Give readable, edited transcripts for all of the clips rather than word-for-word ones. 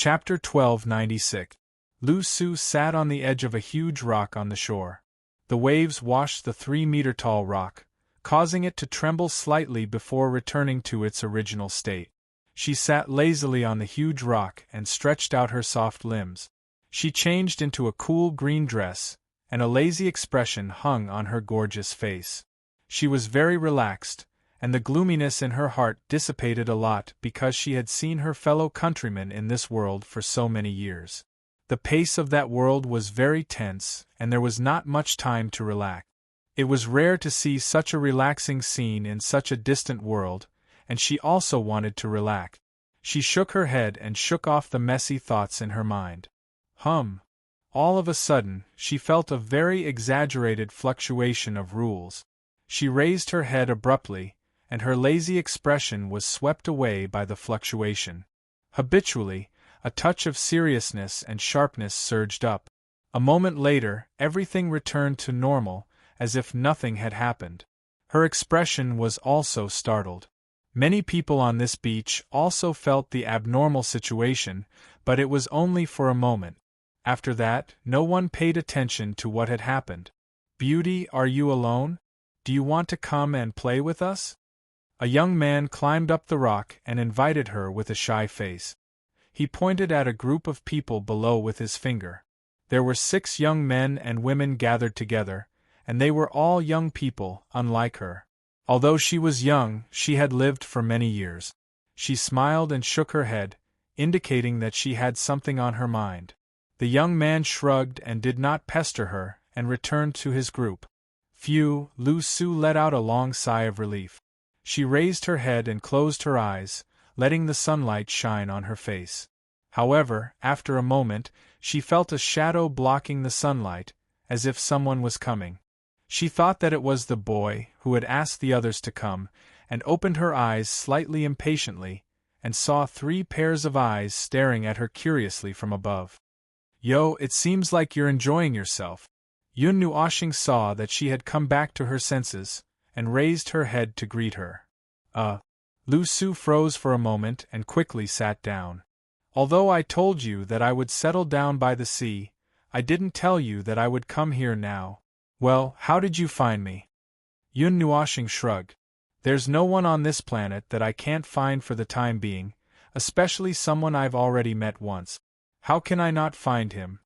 Chapter 1296. Lu Su sat on the edge of a huge rock on the shore. The waves washed the 3-meter-tall rock, causing it to tremble slightly before returning to its original state. She sat lazily on the huge rock and stretched out her soft limbs. She changed into a cool green dress, and a lazy expression hung on her gorgeous face. She was very relaxed, and the gloominess in her heart dissipated a lot because she had seen her fellow countrymen in this world for so many years. The pace of that world was very tense, and there was not much time to relax. It was rare to see such a relaxing scene in such a distant world, and she also wanted to relax. She shook her head and shook off the messy thoughts in her mind. All of a sudden, she felt a very exaggerated fluctuation of rules. She raised her head abruptly, and her lazy expression was swept away by the fluctuation. Habitually, a touch of seriousness and sharpness surged up. A moment later, everything returned to normal, as if nothing had happened. Her expression was also startled. Many people on this beach also felt the abnormal situation, but it was only for a moment. After that, no one paid attention to what had happened. "Beauty, are you alone? Do you want to come and play with us?" A young man climbed up the rock and invited her with a shy face. He pointed at a group of people below with his finger. There were 6 young men and women gathered together, and they were all young people, unlike her. Although she was young, she had lived for many years. She smiled and shook her head, indicating that she had something on her mind. The young man shrugged and did not pester her, and returned to his group. Phew, Lu Su let out a long sigh of relief. She raised her head and closed her eyes, letting the sunlight shine on her face. However, after a moment, she felt a shadow blocking the sunlight, as if someone was coming. She thought that it was the boy, who had asked the others to come, and opened her eyes slightly impatiently, and saw 3 pairs of eyes staring at her curiously from above. "Yo, it seems like you're enjoying yourself." Yun Nuoshing saw that she had come back to her senses, and raised her head to greet her. Lu Su froze for a moment and quickly sat down. "Although I told you that I would settle down by the sea, I didn't tell you that I would come here now. Well, how did you find me?" Yun Nuoshing shrugged. "There's no one on this planet that I can't find for the time being, especially someone I've already met once. How can I not find him?"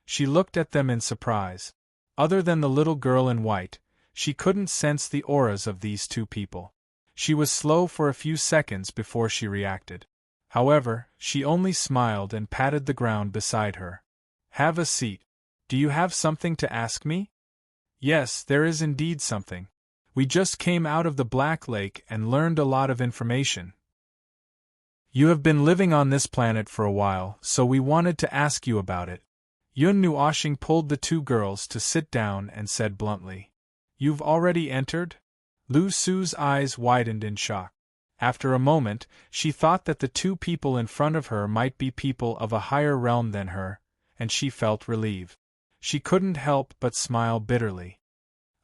She looked at them in surprise. Other than the little girl in white, she couldn't sense the auras of these 2 people. She was slow for a few seconds before she reacted. However, she only smiled and patted the ground beside her. "Have a seat. Do you have something to ask me?" "Yes, there is indeed something. We just came out of the Black Lake and learned a lot of information. You have been living on this planet for a while, so we wanted to ask you about it." Yun Nuoshing pulled the 2 girls to sit down and said bluntly. "You've already entered?" Lu Su's eyes widened in shock. After a moment, she thought that the 2 people in front of her might be people of a higher realm than her, and she felt relieved. She couldn't help but smile bitterly.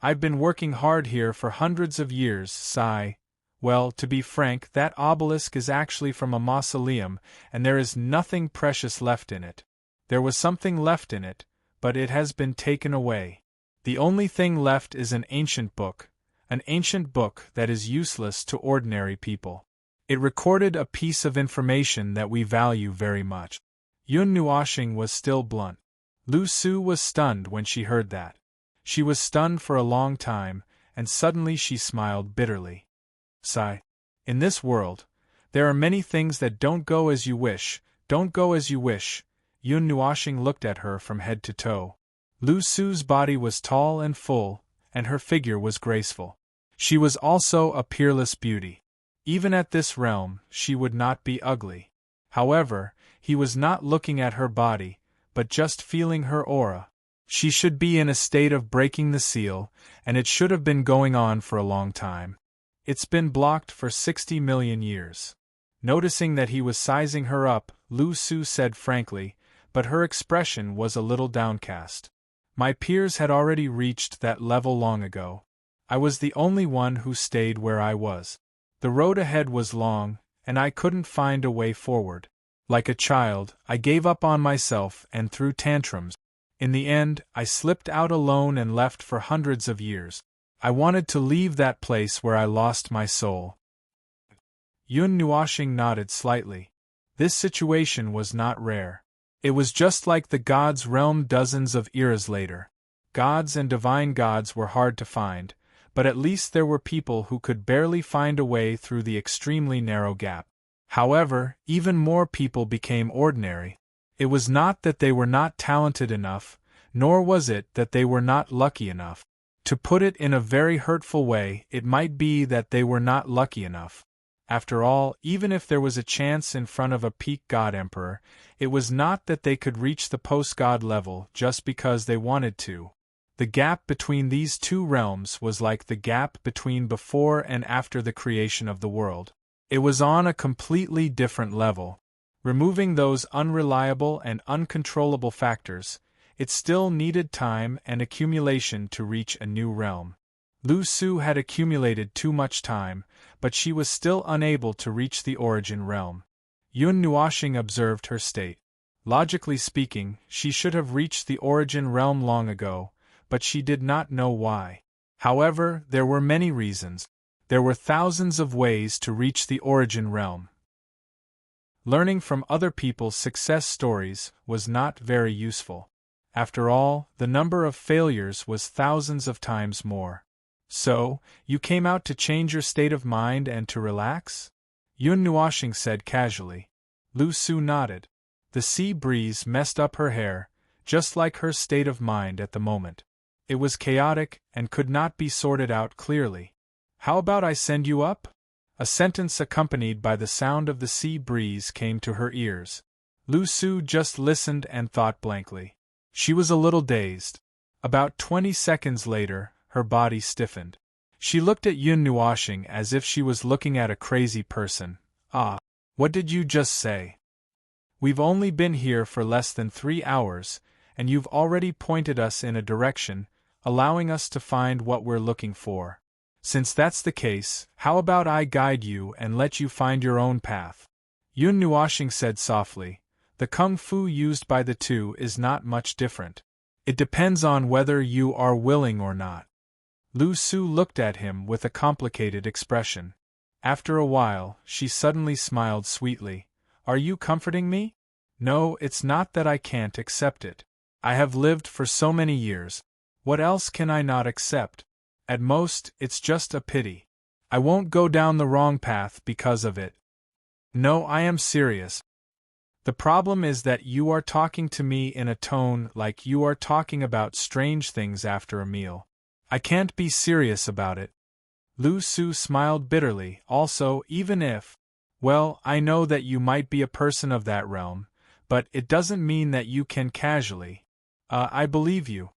"I've been working hard here for hundreds of years, sigh. Well, to be frank, that obelisk is actually from a mausoleum, and there is nothing precious left in it. There was something left in it, but it has been taken away. The only thing left is an ancient book that is useless to ordinary people. It recorded a piece of information that we value very much." Yun Nuoshing was still blunt. Lu Su was stunned when she heard that. She was stunned for a long time, and suddenly she smiled bitterly. "Sigh. In this world, there are many things that don't go as you wish. Yun Nuoshing looked at her from head to toe. Lu Su's body was tall and full, and her figure was graceful. She was also a peerless beauty. Even at this realm, she would not be ugly. However, he was not looking at her body, but just feeling her aura. She should be in a state of breaking the seal, and it should have been going on for a long time. It's been blocked for 60 million years. Noticing that he was sizing her up, Lu Su said frankly, but her expression was a little downcast. "My peers had already reached that level long ago. I was the only one who stayed where I was. The road ahead was long, and I couldn't find a way forward. Like a child, I gave up on myself and threw tantrums. In the end, I slipped out alone and left for hundreds of years. I wanted to leave that place where I lost my soul. Yun Nuoxing nodded slightly. This situation was not rare. It was just like the gods' realm dozens of eras later. Gods and divine gods were hard to find, but at least there were people who could barely find a way through the extremely narrow gap. However, even more people became ordinary. It was not that they were not talented enough, nor was it that they were not lucky enough. To put it in a very hurtful way, it might be that they were not lucky enough. After all, even if there was a chance in front of a peak god emperor, it was not that they could reach the post-god level just because they wanted to. The gap between these two realms was like the gap between before and after the creation of the world. It was on a completely different level. Removing those unreliable and uncontrollable factors, it still needed time and accumulation to reach a new realm. Lu Su had accumulated too much time, but she was still unable to reach the origin realm. Yun Nuoxing observed her state. Logically speaking, she should have reached the origin realm long ago, but she did not know why. However, there were many reasons. There were thousands of ways to reach the origin realm. Learning from other people's success stories was not very useful. After all, the number of failures was thousands of times more. So, you came out to change your state of mind and to relax? Yun Nuoxing said casually. Lu Su nodded. The sea breeze messed up her hair, just like her state of mind at the moment. It was chaotic and could not be sorted out clearly. How about I send you up? A sentence accompanied by the sound of the sea breeze came to her ears. Lu Su just listened and thought blankly. She was a little dazed. About 20 seconds later, her body stiffened. She looked at Yun Nuoxing as if she was looking at a crazy person. Ah, what did you just say? We've only been here for less than 3 hours, and you've already pointed us in a direction, allowing us to find what we're looking for. Since that's the case, how about I guide you and let you find your own path? Yun Nuoxing said softly. The kung fu used by the two is not much different. It depends on whether you are willing or not. Lu Su looked at him with a complicated expression. After a while, she suddenly smiled sweetly. Are you comforting me? No, it's not that I can't accept it. I have lived for so many years. What else can I not accept? At most, it's just a pity. I won't go down the wrong path because of it. No, I am serious. The problem is that you are talking to me in a tone like you are talking about strange things after a meal. I can't be serious about it. Lu Su smiled bitterly, also, even if… Well, I know that you might be a person of that realm, but it doesn't mean that you can casually. I believe you.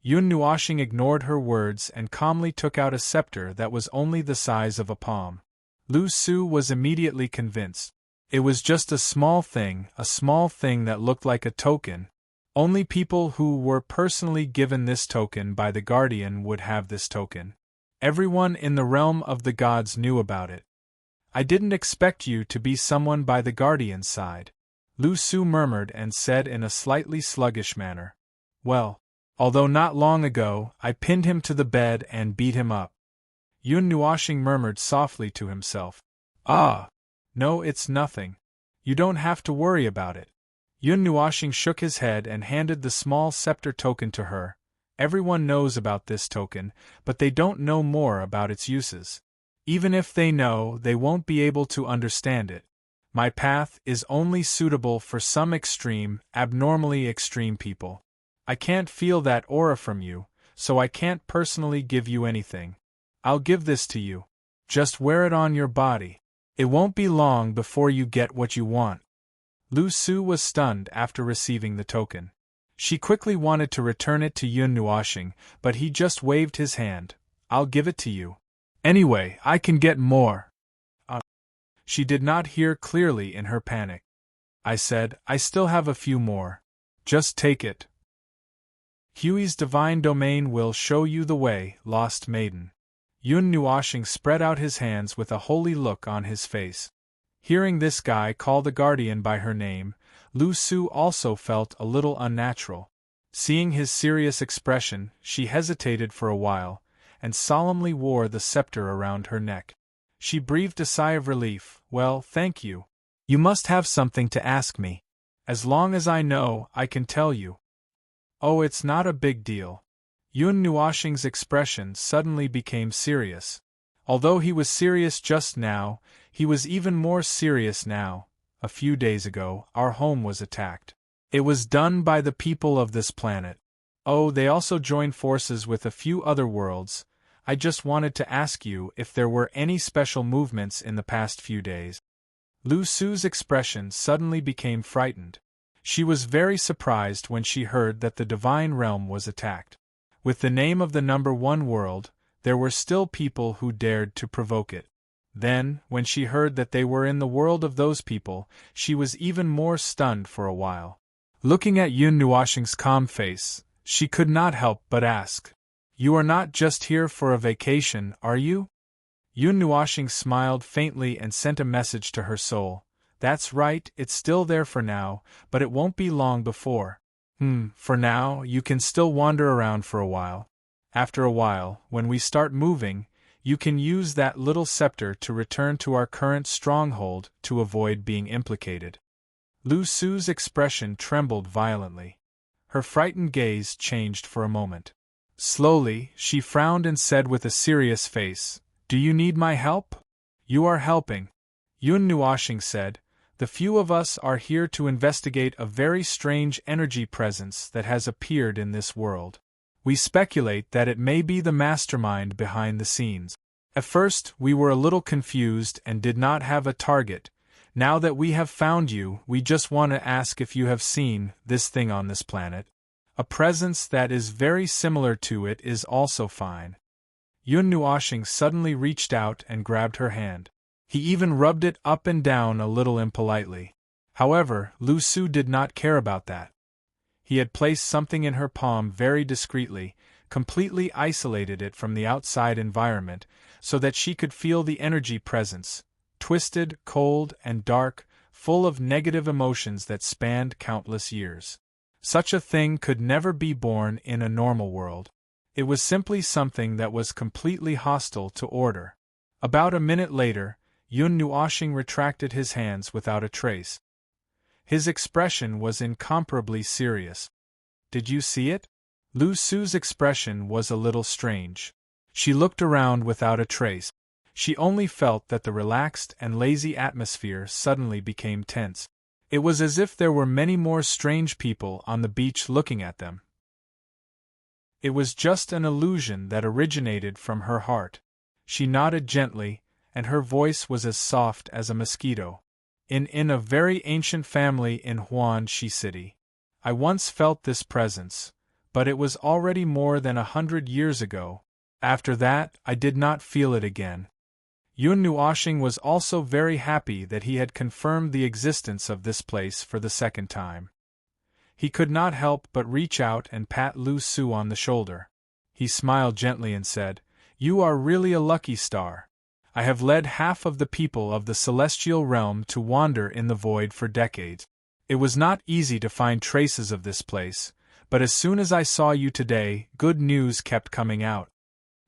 Yun Nuoxing ignored her words and calmly took out a scepter that was only the size of a palm. Lu Su was immediately convinced. It was just a small thing that looked like a token. Only people who were personally given this token by the Guardian would have this token. Everyone in the realm of the gods knew about it. I didn't expect you to be someone by the Guardian's side, Lu Su murmured and said in a slightly sluggish manner. Well, although not long ago, I pinned him to the bed and beat him up. Yun Nuoxing murmured softly to himself. Ah! No, it's nothing. You don't have to worry about it. Yun Nuoxing shook his head and handed the small scepter token to her. Everyone knows about this token, but they don't know more about its uses. Even if they know, they won't be able to understand it. My path is only suitable for some extreme, abnormally extreme people. I can't feel that aura from you, so I can't personally give you anything. I'll give this to you. Just wear it on your body. It won't be long before you get what you want. Lu Su was stunned after receiving the token. She quickly wanted to return it to Yun Nuoxing, but he just waved his hand. I'll give it to you. Anyway, I can get more. She did not hear clearly in her panic. I said, I still have a few more. Just take it. Hui's divine domain will show you the way, lost maiden. Yun Nuoxing spread out his hands with a holy look on his face. Hearing this guy call the guardian by her name, Lu Su also felt a little unnatural. Seeing his serious expression, she hesitated for a while, and solemnly wore the scepter around her neck. She breathed a sigh of relief. Well, thank you. You must have something to ask me. As long as I know, I can tell you. Oh, it's not a big deal. Yun Nuoxing's expression suddenly became serious. Although he was serious just now, he was even more serious now. A few days ago, our home was attacked. It was done by the people of this planet. Oh, they also joined forces with a few other worlds. I just wanted to ask you if there were any special movements in the past few days. Lu Su's expression suddenly became frightened. She was very surprised when she heard that the divine realm was attacked. With the name of the number one world, there were still people who dared to provoke it. Then, when she heard that they were in the world of those people, she was even more stunned for a while. Looking at Yun Nuoxing's calm face, she could not help but ask, "You are not just here for a vacation, are you?" Yun Nuoxing smiled faintly and sent a message to her soul. "That's right, it's still there for now, but it won't be long before. For now, you can still wander around for a while. After a while, when we start moving, you can use that little scepter to return to our current stronghold to avoid being implicated." Lu Su's expression trembled violently. Her frightened gaze changed for a moment. Slowly, she frowned and said with a serious face, "Do you need my help?" "You are helping," Yun Nuoxing said. "The few of us are here to investigate a very strange energy presence that has appeared in this world. We speculate that it may be the mastermind behind the scenes. At first, we were a little confused and did not have a target. Now that we have found you, we just want to ask if you have seen this thing on this planet. A presence that is very similar to it is also fine." Yun Nuoxing suddenly reached out and grabbed her hand. He even rubbed it up and down a little impolitely. However, Lu Su did not care about that. He had placed something in her palm very discreetly, completely isolated it from the outside environment, so that she could feel the energy presence, twisted, cold, and dark, full of negative emotions that spanned countless years. Such a thing could never be born in a normal world. It was simply something that was completely hostile to order. About a minute later, Yun Nuoxing retracted his hands without a trace. His expression was incomparably serious. "Did you see it?" Lu Su's expression was a little strange. She looked around without a trace. She only felt that the relaxed and lazy atmosphere suddenly became tense. It was as if there were many more strange people on the beach looking at them. It was just an illusion that originated from her heart. She nodded gently, and her voice was as soft as a mosquito. In a very ancient family in Huanxi City. I once felt this presence, but it was already more than 100 years ago. After that, I did not feel it again." Yun Nuoxing was also very happy that he had confirmed the existence of this place for the second time. He could not help but reach out and pat Lu Su on the shoulder. He smiled gently and said, "You are really a lucky star. I have led half of the people of the celestial realm to wander in the void for decades. It was not easy to find traces of this place, but as soon as I saw you today, good news kept coming out."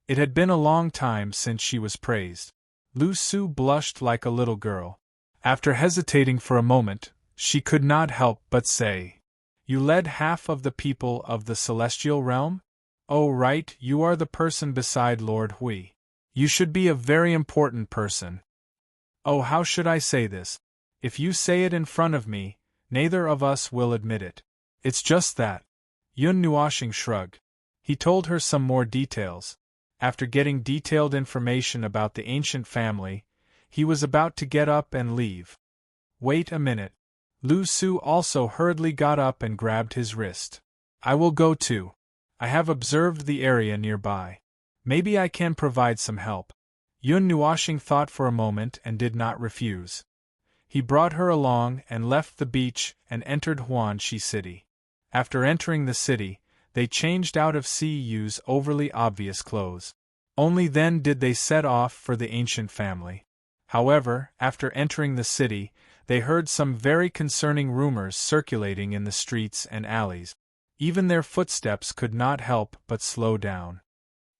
It had been a long time since she was praised. Lu Su blushed like a little girl. After hesitating for a moment, she could not help but say, "You led half of the people of the celestial realm? Oh right, you are the person beside Lord Hui. You should be a very important person. Oh, how should I say this? If you say it in front of me, neither of us will admit it. It's just that." Yun Nuoxing shrugged. He told her some more details. After getting detailed information about the ancient family, he was about to get up and leave. "Wait a minute." Lu Su also hurriedly got up and grabbed his wrist. "I will go too. I have observed the area nearby. Maybe I can provide some help." Yun Nuoxing thought for a moment and did not refuse. He brought her along and left the beach and entered Huanxi City. After entering the city, they changed out of Yu's overly obvious clothes. Only then did they set off for the ancient family. However, after entering the city, they heard some very concerning rumors circulating in the streets and alleys. Even their footsteps could not help but slow down.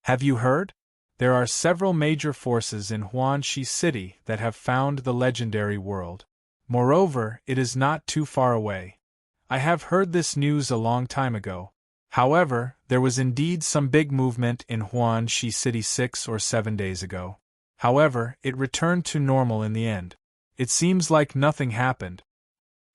Have you heard? There are several major forces in Huanxi City that have found the legendary world. Moreover, it is not too far away. I have heard this news a long time ago. However, there was indeed some big movement in Huanxi City 6 or 7 days ago. However, it returned to normal in the end. It seems like nothing happened.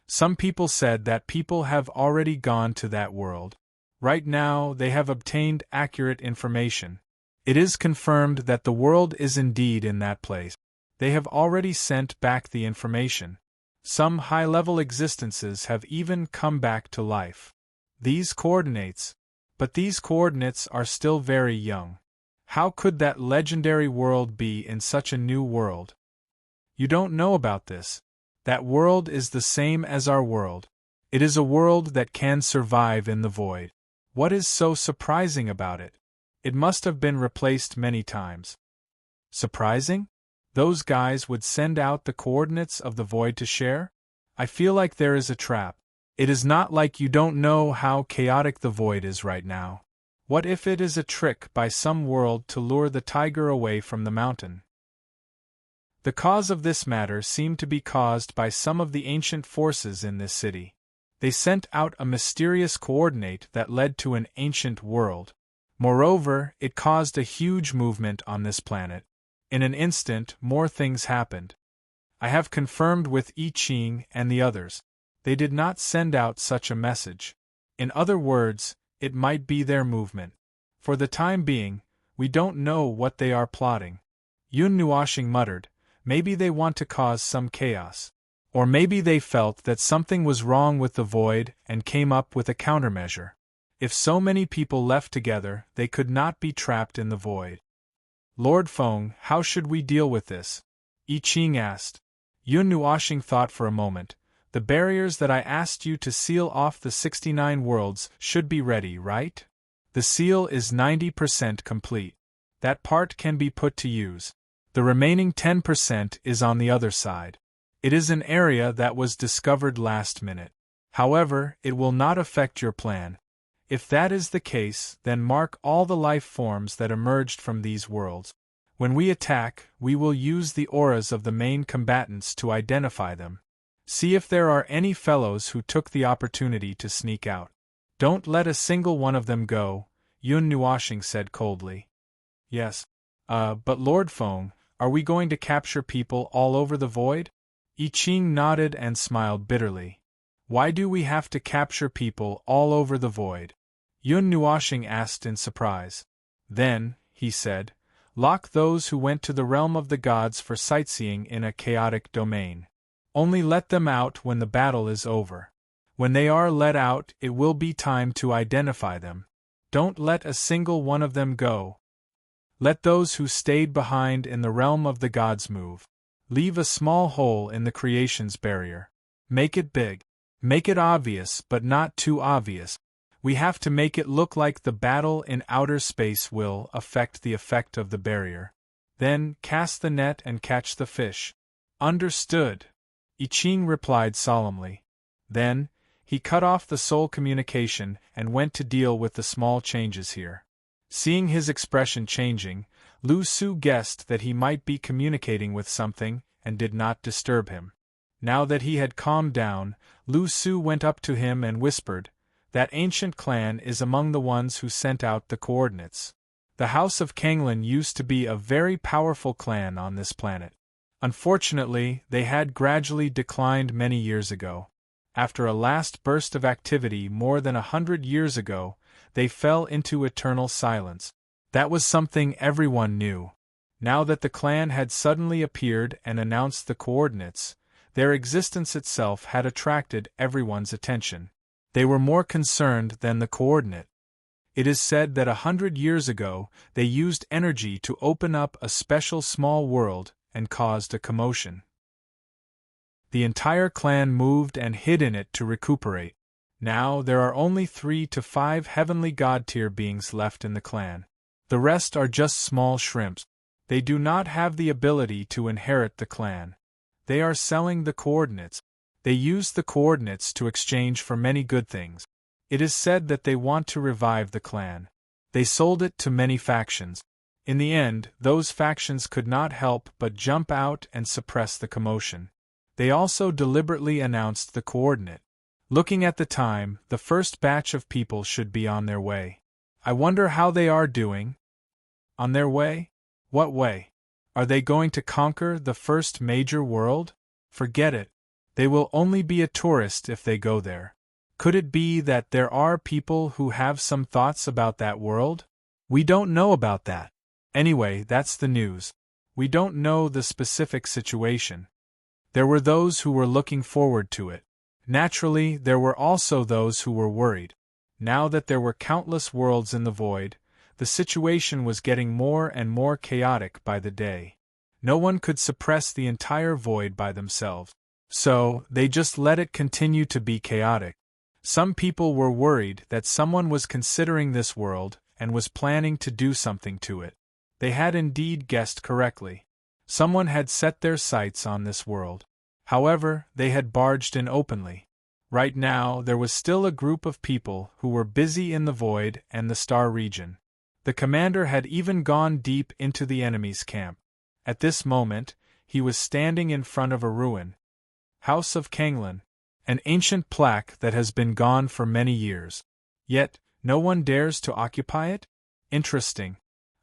Some people said that people have already gone to that world. Right now, they have obtained accurate information. It is confirmed that the world is indeed in that place. They have already sent back the information. Some high-level existences have even come back to life. These coordinates. But these coordinates are still very young. How could that legendary world be in such a new world? You don't know about this. That world is the same as our world. It is a world that can survive in the void. What is so surprising about it? It must have been replaced many times. Surprising? Those guys would send out the coordinates of the void to share? I feel like there is a trap. It is not like you don't know how chaotic the void is right now. What if it is a trick by some world to lure the tiger away from the mountain? The cause of this matter seemed to be caused by some of the ancient forces in this city. They sent out a mysterious coordinate that led to an ancient world. Moreover, it caused a huge movement on this planet. In an instant, more things happened. I have confirmed with I Ching and the others. They did not send out such a message. In other words, it might be their movement. For the time being, we don't know what they are plotting. Yun Nuoshing muttered, maybe they want to cause some chaos. Or maybe they felt that something was wrong with the void and came up with a countermeasure. If so many people left together, they could not be trapped in the void. Lord Feng, how should we deal with this? I Ching asked. Yun Nuoshing thought for a moment. The barriers that I asked you to seal off the 69 worlds should be ready, right? The seal is 90% complete. That part can be put to use. The remaining 10% is on the other side. It is an area that was discovered last minute. However, it will not affect your plan. If that is the case, then mark all the life forms that emerged from these worlds. When we attack, we will use the auras of the main combatants to identify them. See if there are any fellows who took the opportunity to sneak out. Don't let a single one of them go, Yun Nuoshing said coldly. Yes. But Lord Feng, are we going to capture people all over the void? I Ching nodded and smiled bitterly. Why do we have to capture people all over the void? Yun Nuoshing asked in surprise. Then, he said, lock those who went to the realm of the gods for sightseeing in a chaotic domain. Only let them out when the battle is over. When they are let out, it will be time to identify them. Don't let a single one of them go. Let those who stayed behind in the realm of the gods move. Leave a small hole in the creation's barrier. Make it big. Make it obvious, but not too obvious. We have to make it look like the battle in outer space will affect the effect of the barrier. Then, cast the net and catch the fish. Understood. I Ching replied solemnly. Then, he cut off the soul communication and went to deal with the small changes here. Seeing his expression changing, Lu Su guessed that he might be communicating with something and did not disturb him. Now that he had calmed down, Lu Su went up to him and whispered, that ancient clan is among the ones who sent out the coordinates. The House of Kanglin used to be a very powerful clan on this planet. Unfortunately, they had gradually declined many years ago. After a last burst of activity more than 100 years ago, they fell into eternal silence. That was something everyone knew. Now that the clan had suddenly appeared and announced the coordinates, their existence itself had attracted everyone's attention. They were more concerned than the coordinate. It is said that 100 years ago, they used energy to open up a special small world and caused a commotion. The entire clan moved and hid in it to recuperate. Now there are only 3 to 5 heavenly god-tier beings left in the clan. The rest are just small shrimps. They do not have the ability to inherit the clan. They are selling the coordinates. They use the coordinates to exchange for many good things. It is said that they want to revive the clan. They sold it to many factions. In the end, those factions could not help but jump out and suppress the commotion. They also deliberately announced the coordinate. Looking at the time, the first batch of people should be on their way. I wonder how they are doing. On their way? What way? Are they going to conquer the first major world? Forget it. They will only be a tourist if they go there. Could it be that there are people who have some thoughts about that world? We don't know about that. Anyway, that's the news. We don't know the specific situation. There were those who were looking forward to it. Naturally, there were also those who were worried. Now that there were countless worlds in the void, the situation was getting more and more chaotic by the day. No one could suppress the entire void by themselves. So, they just let it continue to be chaotic. Some people were worried that someone was considering this world and was planning to do something to it. They had indeed guessed correctly. Someone had set their sights on this world. However, they had barged in openly. Right now, there was still a group of people who were busy in the void and the star region. The commander had even gone deep into the enemy's camp. At this moment, he was standing in front of a ruin. House of Kanglin, an ancient plaque that has been gone for many years. Yet, no one dares to occupy it? Interesting.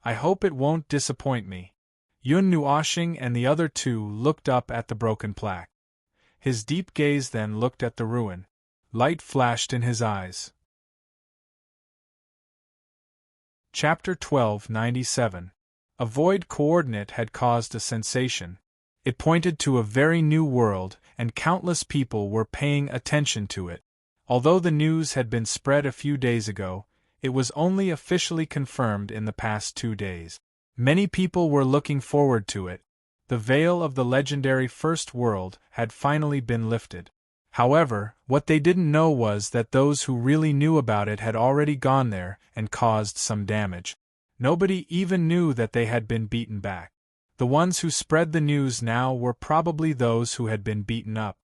I hope it won't disappoint me. Yun Nuoshing and the other two looked up at the broken plaque. His deep gaze then looked at the ruin. Light flashed in his eyes. Chapter 1297. A void coordinate had caused a sensation. It pointed to a very new world, and countless people were paying attention to it. Although the news had been spread a few days ago, it was only officially confirmed in the past 2 days. Many people were looking forward to it. The veil of the legendary First World had finally been lifted. However, what they didn't know was that those who really knew about it had already gone there and caused some damage. Nobody even knew that they had been beaten back. The ones who spread the news now were probably those who had been beaten up.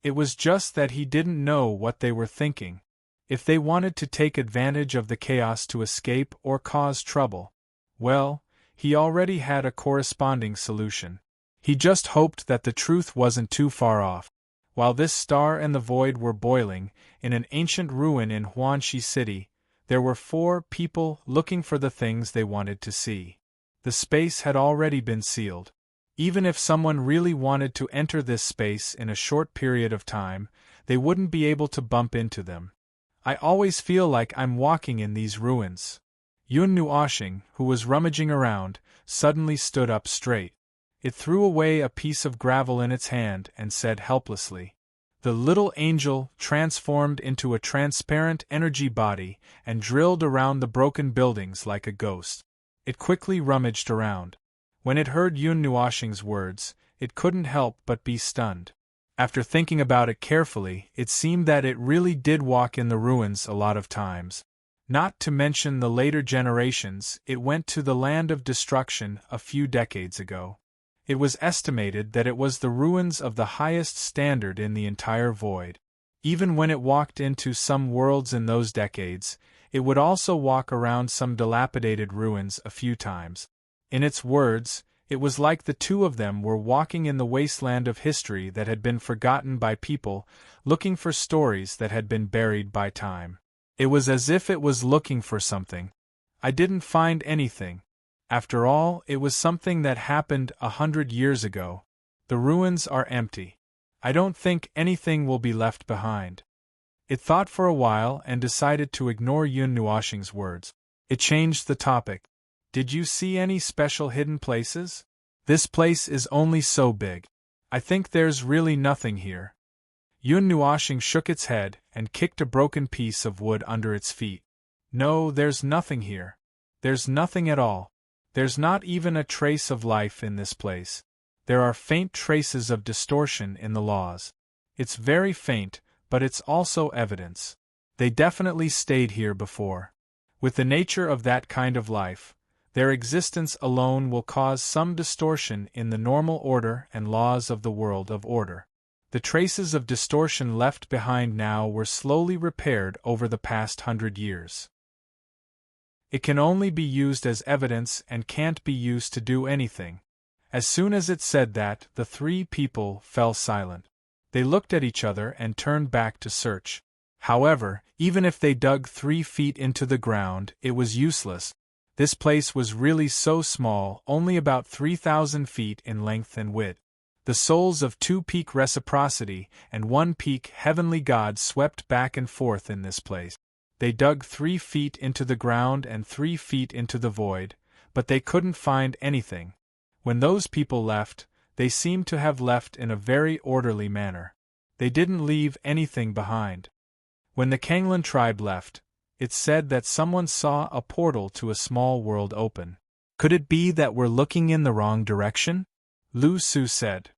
It was just that he didn't know what they were thinking. If they wanted to take advantage of the chaos to escape or cause trouble, well, he already had a corresponding solution. He just hoped that the truth wasn't too far off. While this star and the void were boiling, in an ancient ruin in Huanxi City, there were 4 people looking for the things they wanted to see. The space had already been sealed. Even if someone really wanted to enter this space in a short period of time, they wouldn't be able to bump into them. I always feel like I'm walking in these ruins. Yun Nuoshing, who was rummaging around, suddenly stood up straight. It threw away a piece of gravel in its hand and said helplessly. The little angel transformed into a transparent energy body and drilled around the broken buildings like a ghost. It quickly rummaged around. When it heard Yun Nuoshing's words, it couldn't help but be stunned. After thinking about it carefully, it seemed that it really did walk in the ruins a lot of times. Not to mention the later generations, it went to the land of destruction a few decades ago. It was estimated that it was the ruins of the highest standard in the entire void. Even when it walked into some worlds in those decades, it would also walk around some dilapidated ruins a few times. In its words, it was like the two of them were walking in the wasteland of history that had been forgotten by people, looking for stories that had been buried by time. It was as if it was looking for something. I didn't find anything. After all, it was something that happened 100 years ago. The ruins are empty. I don't think anything will be left behind. It thought for a while and decided to ignore Yun Nuoshing's words. It changed the topic. Did you see any special hidden places? This place is only so big. I think there's really nothing here. Yun Nuoshing shook its head and kicked a broken piece of wood under its feet. No, there's nothing here. There's nothing at all. There's not even a trace of life in this place. There are faint traces of distortion in the laws. It's very faint, but it's also evidence. They definitely stayed here before. With the nature of that kind of life, Their existence alone will cause some distortion in the normal order and laws of the world of order. The traces of distortion left behind now were slowly repaired over the past 100 years. It can only be used as evidence and can't be used to do anything. As soon as it said that, the three people fell silent. They looked at each other and turned back to search. However, even if they dug 3 feet into the ground, it was useless. This place was really so small, only about 3,000 feet in length and width. The souls of 2 peak reciprocity and 1 peak heavenly God swept back and forth in this place. They dug 3 feet into the ground and 3 feet into the void, but they couldn't find anything. When those people left, they seemed to have left in a very orderly manner. They didn't leave anything behind. When the Kanglan tribe left, it said that someone saw a portal to a small world open. Could it be that we're looking in the wrong direction? Lu Su said.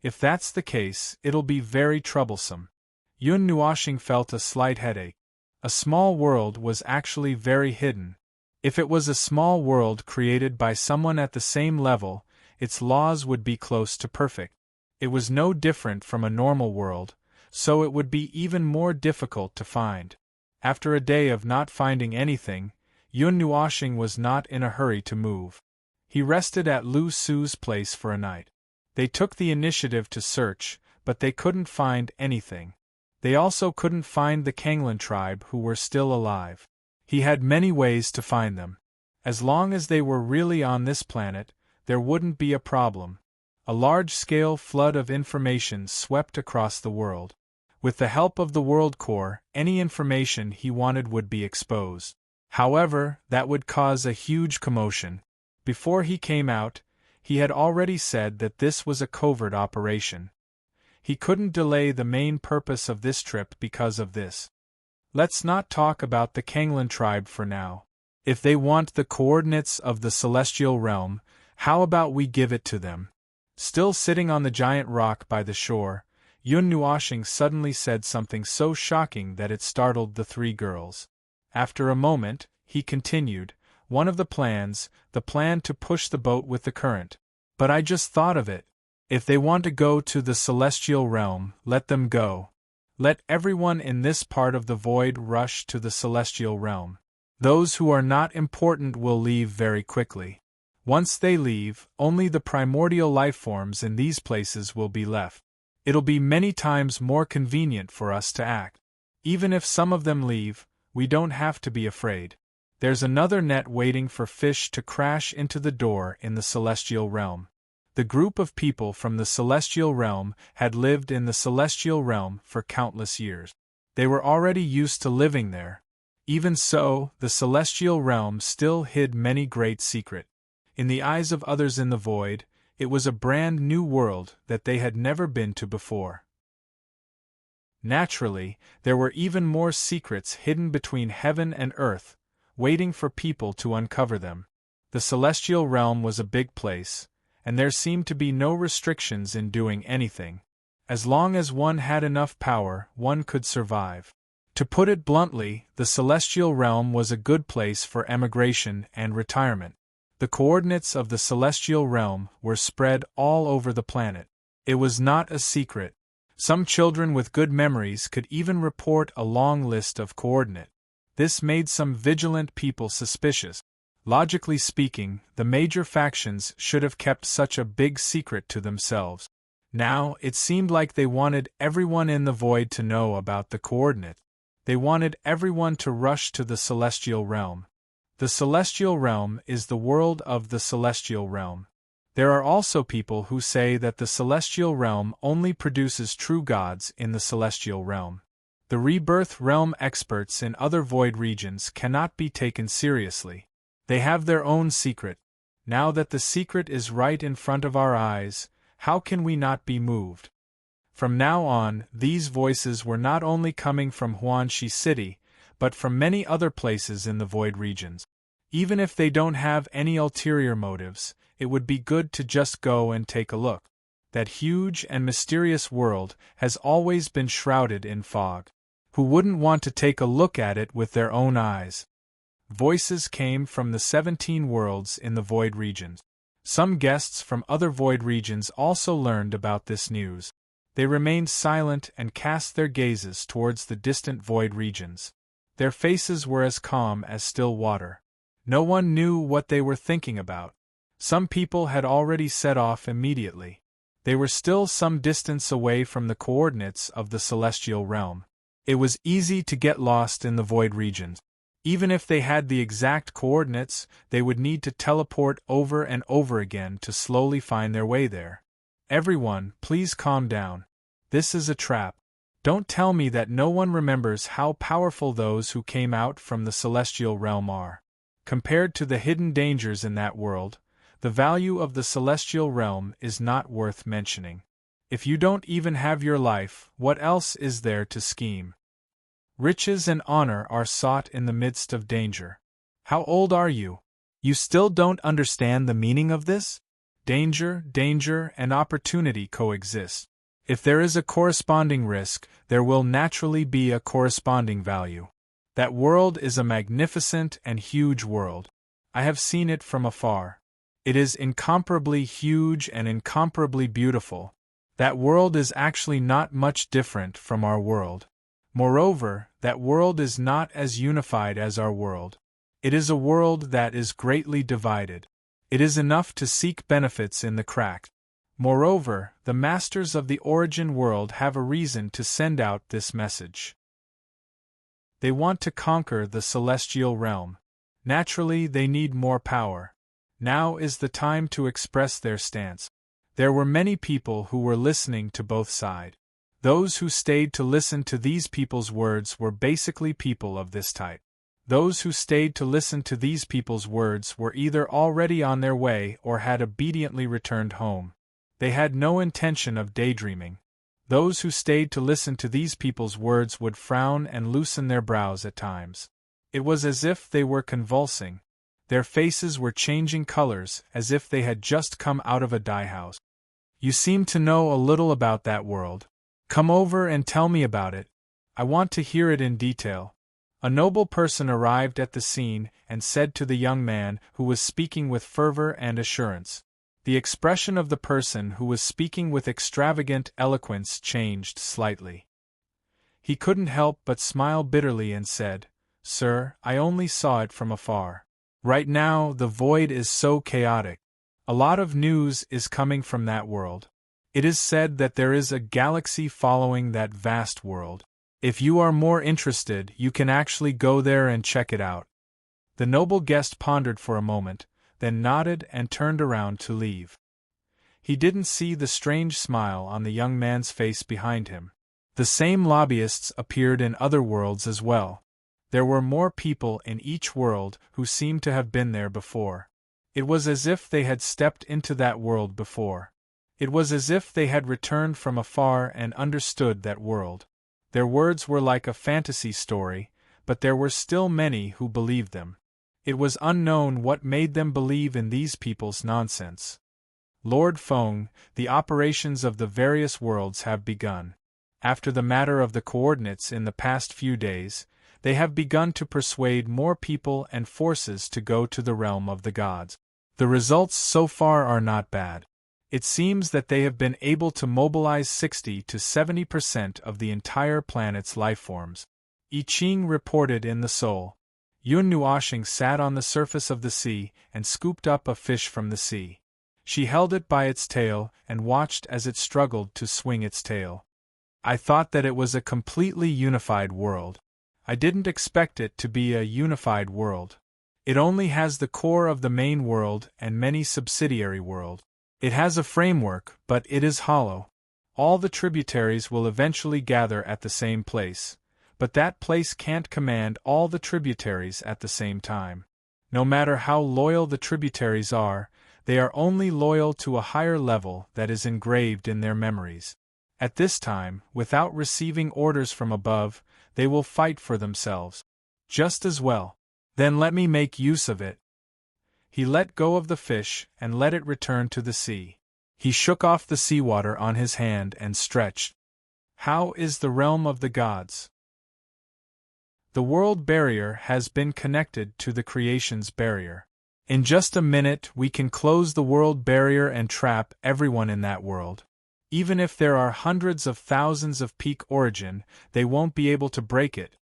If that's the case, it'll be very troublesome. Yun Nuoxing felt a slight headache. A small world was actually very hidden. If it was a small world created by someone at the same level, its laws would be close to perfect. It was no different from a normal world, so it would be even more difficult to find. After a day of not finding anything, Yun Nuoxing was not in a hurry to move. He rested at Lu Su's place for a night. They took the initiative to search, but they couldn't find anything. They also couldn't find the Kanglan tribe who were still alive. He had many ways to find them. As long as they were really on this planet, there wouldn't be a problem. A large-scale flood of information swept across the world. With the help of the World Core, any information he wanted would be exposed. However, that would cause a huge commotion. Before he came out, he had already said that this was a covert operation. He couldn't delay the main purpose of this trip because of this. Let's not talk about the Kanglan tribe for now. If they want the coordinates of the celestial realm, how about we give it to them? Still sitting on the giant rock by the shore, Yun Nuoxing suddenly said something so shocking that it startled the 3 girls. After a moment, he continued, one of the plan to push the boat with the current. But I just thought of it. If they want to go to the celestial realm, let them go. Let everyone in this part of the void rush to the celestial realm. Those who are not important will leave very quickly. Once they leave, only the primordial lifeforms in these places will be left. It'll be many times more convenient for us to act. Even if some of them leave, we don't have to be afraid. There's another net waiting for fish to crash into the door in the celestial realm. The group of people from the celestial realm had lived in the celestial realm for countless years. They were already used to living there. Even so, the celestial realm still hid many great secrets. In the eyes of others in the void, it was a brand new world that they had never been to before. Naturally, there were even more secrets hidden between heaven and earth, waiting for people to uncover them. The celestial realm was a big place, and there seemed to be no restrictions in doing anything. As long as one had enough power, one could survive. To put it bluntly, the celestial realm was a good place for emigration and retirement. The coordinates of the celestial realm were spread all over the planet. It was not a secret. Some children with good memories could even report a long list of coordinates. This made some vigilant people suspicious. Logically speaking, the major factions should have kept such a big secret to themselves. Now, it seemed like they wanted everyone in the void to know about the coordinates. They wanted everyone to rush to the celestial realm. The celestial realm is the world of the celestial realm. There are also people who say that the celestial realm only produces true gods in the celestial realm. The rebirth realm experts in other void regions cannot be taken seriously. They have their own secret. Now that the secret is right in front of our eyes, how can we not be moved? From now on, these voices were not only coming from Huanxi City, but from many other places in the void regions. Even if they don't have any ulterior motives, it would be good to just go and take a look. That huge and mysterious world has always been shrouded in fog. Who wouldn't want to take a look at it with their own eyes? Voices came from the 17 worlds in the void regions. Some guests from other void regions also learned about this news. They remained silent and cast their gazes towards the distant void regions. Their faces were as calm as still water. No one knew what they were thinking about. Some people had already set off immediately. They were still some distance away from the coordinates of the celestial realm. It was easy to get lost in the void regions. Even if they had the exact coordinates, they would need to teleport over and over again to slowly find their way there. Everyone, please calm down. This is a trap. Don't tell me that no one remembers how powerful those who came out from the celestial realm are. Compared to the hidden dangers in that world, the value of the celestial realm is not worth mentioning. If you don't even have your life, what else is there to scheme? Riches and honor are sought in the midst of danger. How old are you? You still don't understand the meaning of this? Danger, and opportunity coexist. If there is a corresponding risk, there will naturally be a corresponding value. That world is a magnificent and huge world. I have seen it from afar. It is incomparably huge and incomparably beautiful. That world is actually not much different from our world. Moreover, that world is not as unified as our world. It is a world that is greatly divided. It is enough to seek benefits in the crack. Moreover, the masters of the origin world have a reason to send out this message. They want to conquer the celestial realm. Naturally, they need more power. Now is the time to express their stance. There were many people who were listening to both sides. Those who stayed to listen to these people's words were basically people of this type. Those who stayed to listen to these people's words were either already on their way or had obediently returned home. They had no intention of daydreaming. Those who stayed to listen to these people's words would frown and loosen their brows at times. It was as if they were convulsing. Their faces were changing colors as if they had just come out of a dye-house. You seem to know a little about that world. Come over and tell me about it. I want to hear it in detail. A noble person arrived at the scene and said to the young man who was speaking with fervor and assurance. The expression of the person who was speaking with extravagant eloquence changed slightly. He couldn't help but smile bitterly and said, "Sir, I only saw it from afar. Right now, the void is so chaotic. A lot of news is coming from that world. It is said that there is a galaxy following that vast world. If you are more interested, you can actually go there and check it out." The noble guest pondered for a moment, then nodded and turned around to leave. He didn't see the strange smile on the young man's face behind him. The same lobbyists appeared in other worlds as well. There were more people in each world who seemed to have been there before. It was as if they had stepped into that world before. It was as if they had returned from afar and understood that world. Their words were like a fantasy story, but there were still many who believed them. It was unknown what made them believe in these people's nonsense. Lord Feng, the operations of the various worlds have begun. After the matter of the coordinates in the past few days, they have begun to persuade more people and forces to go to the realm of the gods. The results so far are not bad. It seems that they have been able to mobilize 60 to 70% of the entire planet's lifeforms. I Ching reported in the Soul. Yun Nuoshing sat on the surface of the sea and scooped up a fish from the sea. She held it by its tail and watched as it struggled to swing its tail. I thought that it was a completely unified world. I didn't expect it to be a unified world. It only has the core of the main world and many subsidiary worlds. It has a framework, but it is hollow. All the tributaries will eventually gather at the same place, but that place can't command all the tributaries at the same time. No matter how loyal the tributaries are, they are only loyal to a higher level that is engraved in their memories. At this time, without receiving orders from above, they will fight for themselves. Just as well. Then let me make use of it. He let go of the fish and let it return to the sea. He shook off the seawater on his hand and stretched. How is the realm of the gods? The world barrier has been connected to the creation's barrier. In just a minute we can close the world barrier and trap everyone in that world. Even if there are hundreds of thousands of peak origin, they won't be able to break it.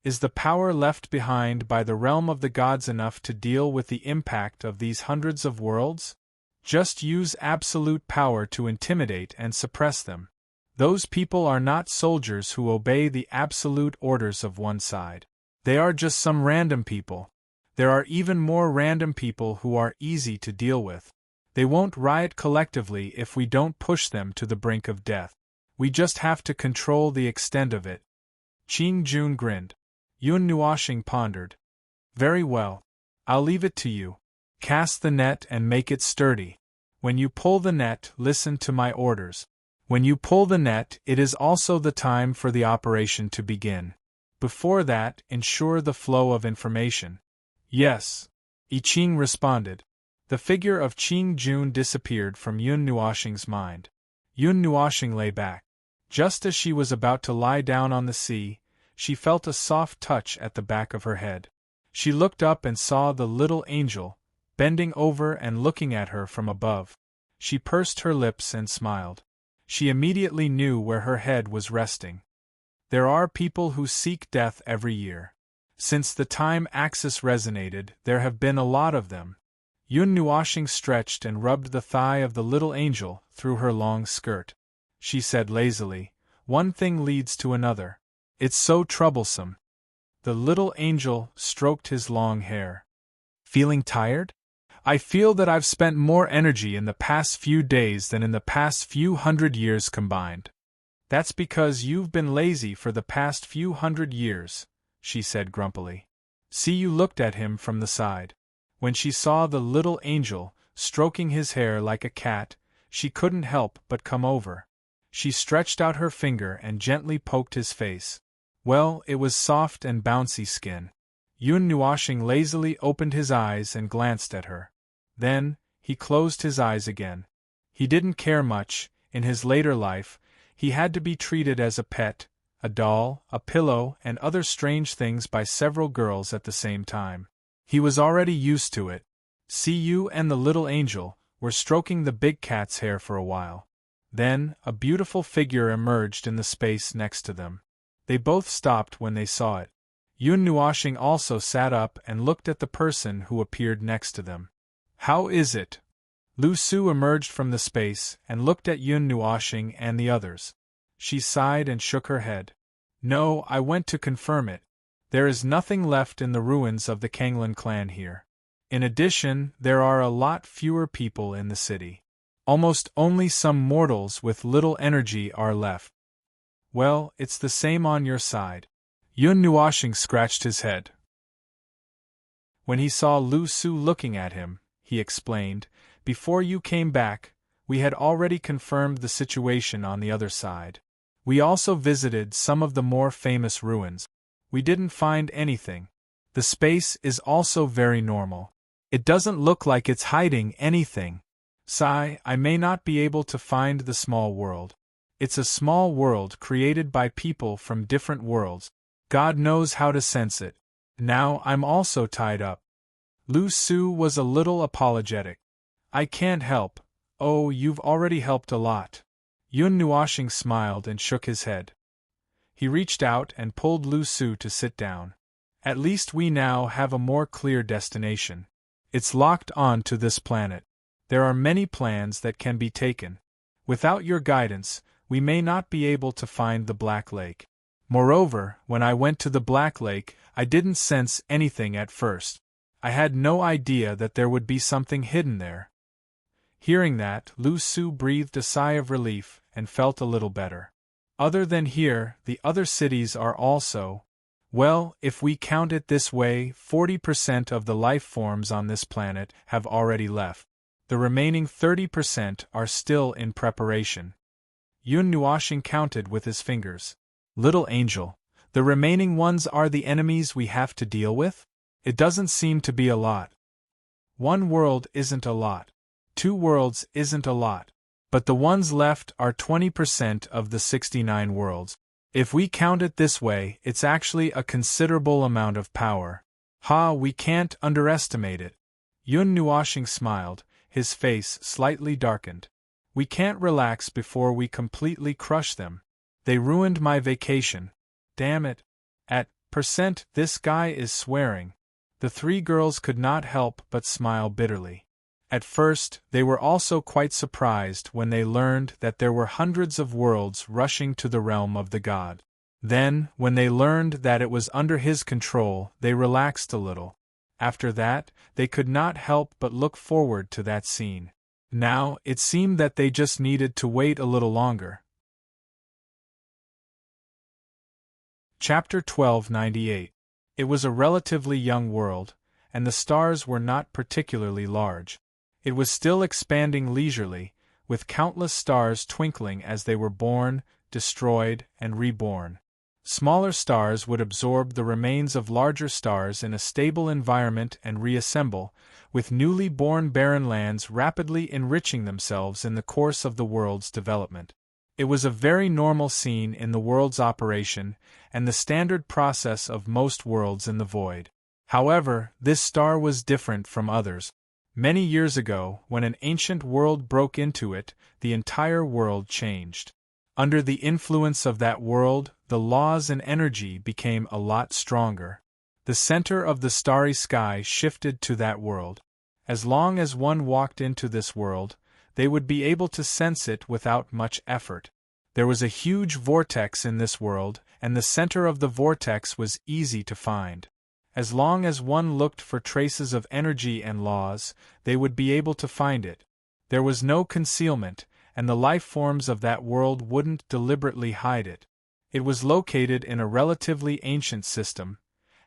Is the power left behind by the realm of the gods enough to deal with the impact of these hundreds of worlds? Just use absolute power to intimidate and suppress them. Those people are not soldiers who obey the absolute orders of one side. They are just some random people. There are even more random people who are easy to deal with. They won't riot collectively if we don't push them to the brink of death. We just have to control the extent of it. Qing Jun grinned. Yun Nuoxing pondered. Very well. I'll leave it to you. Cast the net and make it sturdy. When you pull the net, listen to my orders. When you pull the net, it is also the time for the operation to begin. Before that, ensure the flow of information. Yes. I Ching responded. The figure of Qing Jun disappeared from Yun Nuoxing's mind. Yun Nuoxing lay back. Just as she was about to lie down on the sea, she felt a soft touch at the back of her head. She looked up and saw the little angel, bending over and looking at her from above. She pursed her lips and smiled. She immediately knew where her head was resting. There are people who seek death every year. Since the time Axis resonated, there have been a lot of them. Yun Nuoxing stretched and rubbed the thigh of the little angel through her long skirt. She said lazily, one thing leads to another. It's so troublesome. The little angel stroked his long hair. Feeling tired? I feel that I've spent more energy in the past few days than in the past few hundred years combined. That's because you've been lazy for the past few hundred years, she said grumpily. See, you looked at him from the side. When she saw the little angel stroking his hair like a cat, she couldn't help but come over. She stretched out her finger and gently poked his face. Well, it was soft and bouncy skin. Yun Nuoxing lazily opened his eyes and glanced at her. Then, he closed his eyes again. He didn't care much. In his later life, he had to be treated as a pet, a doll, a pillow, and other strange things by several girls at the same time. He was already used to it. You and the little angel were stroking the big cat's hair for a while. Then, a beautiful figure emerged in the space next to them. They both stopped when they saw it. Yun Nuoxing also sat up and looked at the person who appeared next to them. How is it? Lu Su emerged from the space and looked at Yun Nuoxing and the others. She sighed and shook her head. No, I went to confirm it. There is nothing left in the ruins of the Kanglan clan here. In addition, there are a lot fewer people in the city. Almost only some mortals with little energy are left. Well, it's the same on your side. Yun Nuoxing scratched his head. When he saw Lu Su looking at him, he explained, before you came back, we had already confirmed the situation on the other side. We also visited some of the more famous ruins. We didn't find anything. The space is also very normal. It doesn't look like it's hiding anything. I may not be able to find the small world. It's a small world created by people from different worlds. God knows how to sense it. Now I'm also tied up. Lu Su was a little apologetic. I can't help. Oh, you've already helped a lot. Yun Nuoxing smiled and shook his head. He reached out and pulled Lu Su to sit down. At least we now have a more clear destination. It's locked on to this planet. There are many plans that can be taken. Without your guidance, we may not be able to find the Black Lake. Moreover, when I went to the Black Lake, I didn't sense anything at first. I had no idea that there would be something hidden there. Hearing that, Lu Su breathed a sigh of relief and felt a little better. Other than here, the other cities are also, well, if we count it this way, 40% of the life forms on this planet have already left. The remaining 30% are still in preparation. Yun Nuoxing counted with his fingers. Little angel, the remaining ones are the enemies we have to deal with? It doesn't seem to be a lot. One world isn't a lot. 2 worlds isn't a lot. But the ones left are 20% of the 69 worlds. If we count it this way, it's actually a considerable amount of power. Ha, we can't underestimate it. Yun Nuoshing smiled, his face slightly darkened. We can't relax before we completely crush them. They ruined my vacation. Damn it. At % this guy is swearing. The three girls could not help but smile bitterly. At first, they were also quite surprised when they learned that there were hundreds of worlds rushing to the realm of the god. Then, when they learned that it was under his control, they relaxed a little. After that, they could not help but look forward to that scene. Now, it seemed that they just needed to wait a little longer. Chapter 1298. It was a relatively young world, and the stars were not particularly large. It was still expanding leisurely, with countless stars twinkling as they were born, destroyed, and reborn. Smaller stars would absorb the remains of larger stars in a stable environment and reassemble, with newly born barren lands rapidly enriching themselves in the course of the world's development. It was a very normal scene in the world's operation, and the standard process of most worlds in the void. However, this star was different from others. Many years ago, when an ancient world broke into it, the entire world changed. Under the influence of that world, the laws and energy became a lot stronger. The center of the starry sky shifted to that world. As long as one walked into this world, they would be able to sense it without much effort. There was a huge vortex in this world, and the center of the vortex was easy to find. As long as one looked for traces of energy and laws, they would be able to find it. There was no concealment, and the life forms of that world wouldn't deliberately hide it. It was located in a relatively ancient system,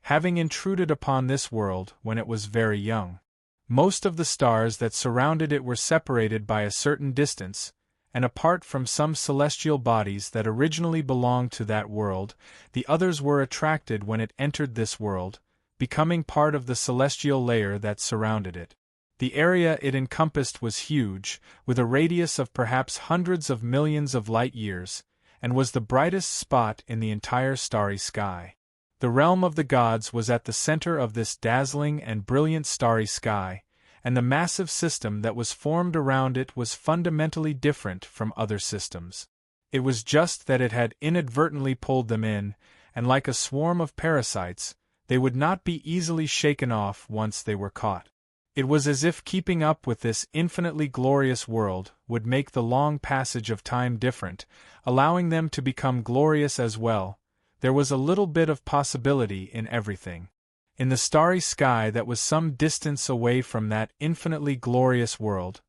having intruded upon this world when it was very young. Most of the stars that surrounded it were separated by a certain distance, and apart from some celestial bodies that originally belonged to that world, the others were attracted when it entered this world, becoming part of the celestial layer that surrounded it. The area it encompassed was huge, with a radius of perhaps hundreds of millions of light-years, and was the brightest spot in the entire starry sky. The realm of the gods was at the center of this dazzling and brilliant starry sky, and the massive system that was formed around it was fundamentally different from other systems. It was just that it had inadvertently pulled them in, and like a swarm of parasites, they would not be easily shaken off once they were caught. It was as if keeping up with this infinitely glorious world would make the long passage of time different, allowing them to become glorious as well. There was a little bit of possibility in everything. In the starry sky that was some distance away from that infinitely glorious world,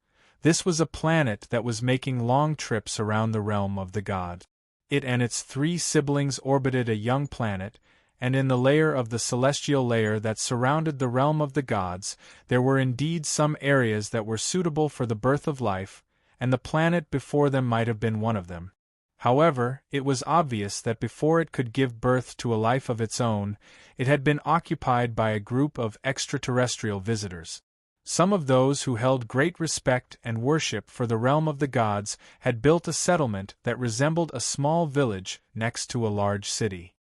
this was a planet that was making long trips around the realm of the gods. It and its three siblings orbited a young planet, and in the layer of the celestial layer that surrounded the realm of the gods, there were indeed some areas that were suitable for the birth of life, and the planet before them might have been one of them. However, it was obvious that before it could give birth to a life of its own, it had been occupied by a group of extraterrestrial visitors. Some of those who held great respect and worship for the realm of the gods had built a settlement that resembled a small village next to a large city.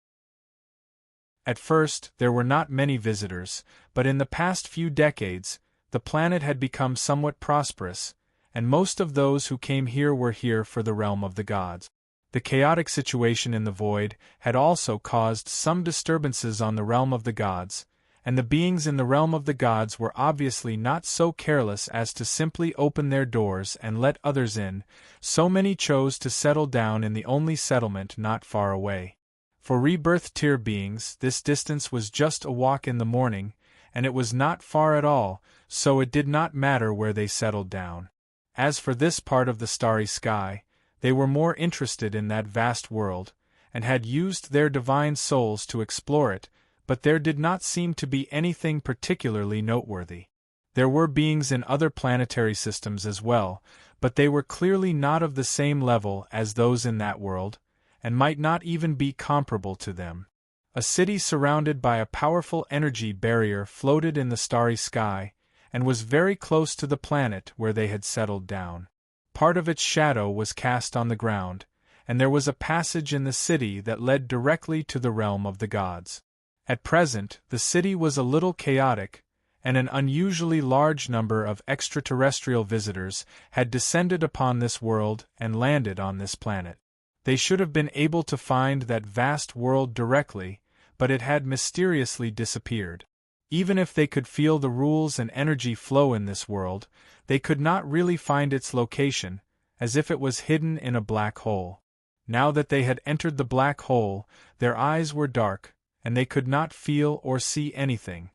At first, there were not many visitors, but in the past few decades, the planet had become somewhat prosperous, and most of those who came here were here for the realm of the gods. The chaotic situation in the void had also caused some disturbances on the realm of the gods, and the beings in the realm of the gods were obviously not so careless as to simply open their doors and let others in, so many chose to settle down in the only settlement not far away. For rebirth tier beings, this distance was just a walk in the morning, and it was not far at all, so it did not matter where they settled down. As for this part of the starry sky, they were more interested in that vast world, and had used their divine souls to explore it, but there did not seem to be anything particularly noteworthy. There were beings in other planetary systems as well, but they were clearly not of the same level as those in that world, and might not even be comparable to them. A city surrounded by a powerful energy barrier floated in the starry sky, and was very close to the planet where they had settled down. Part of its shadow was cast on the ground, and there was a passage in the city that led directly to the realm of the gods. At present, the city was a little chaotic, and an unusually large number of extraterrestrial visitors had descended upon this world and landed on this planet. They should have been able to find that vast world directly, but it had mysteriously disappeared. Even if they could feel the rules and energy flow in this world, they could not really find its location, as if it was hidden in a black hole. Now that they had entered the black hole, their eyes were dark, and they could not feel or see anything.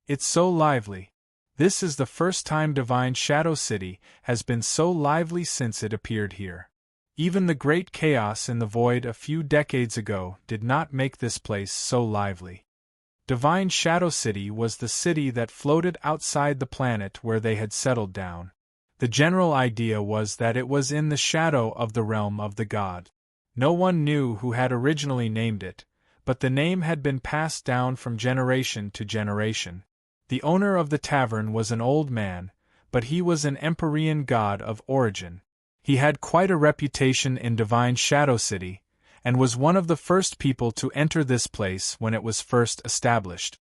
It's so lively. This is the first time Divine Shadow City has been so lively since it appeared here. Even the great chaos in the void a few decades ago did not make this place so lively. Divine Shadow City was the city that floated outside the planet where they had settled down. The general idea was that it was in the shadow of the realm of the god. No one knew who had originally named it, but the name had been passed down from generation to generation. The owner of the tavern was an old man, but he was an Empyrean god of origin. He had quite a reputation in Divine Shadow City, and was one of the first people to enter this place when it was first established.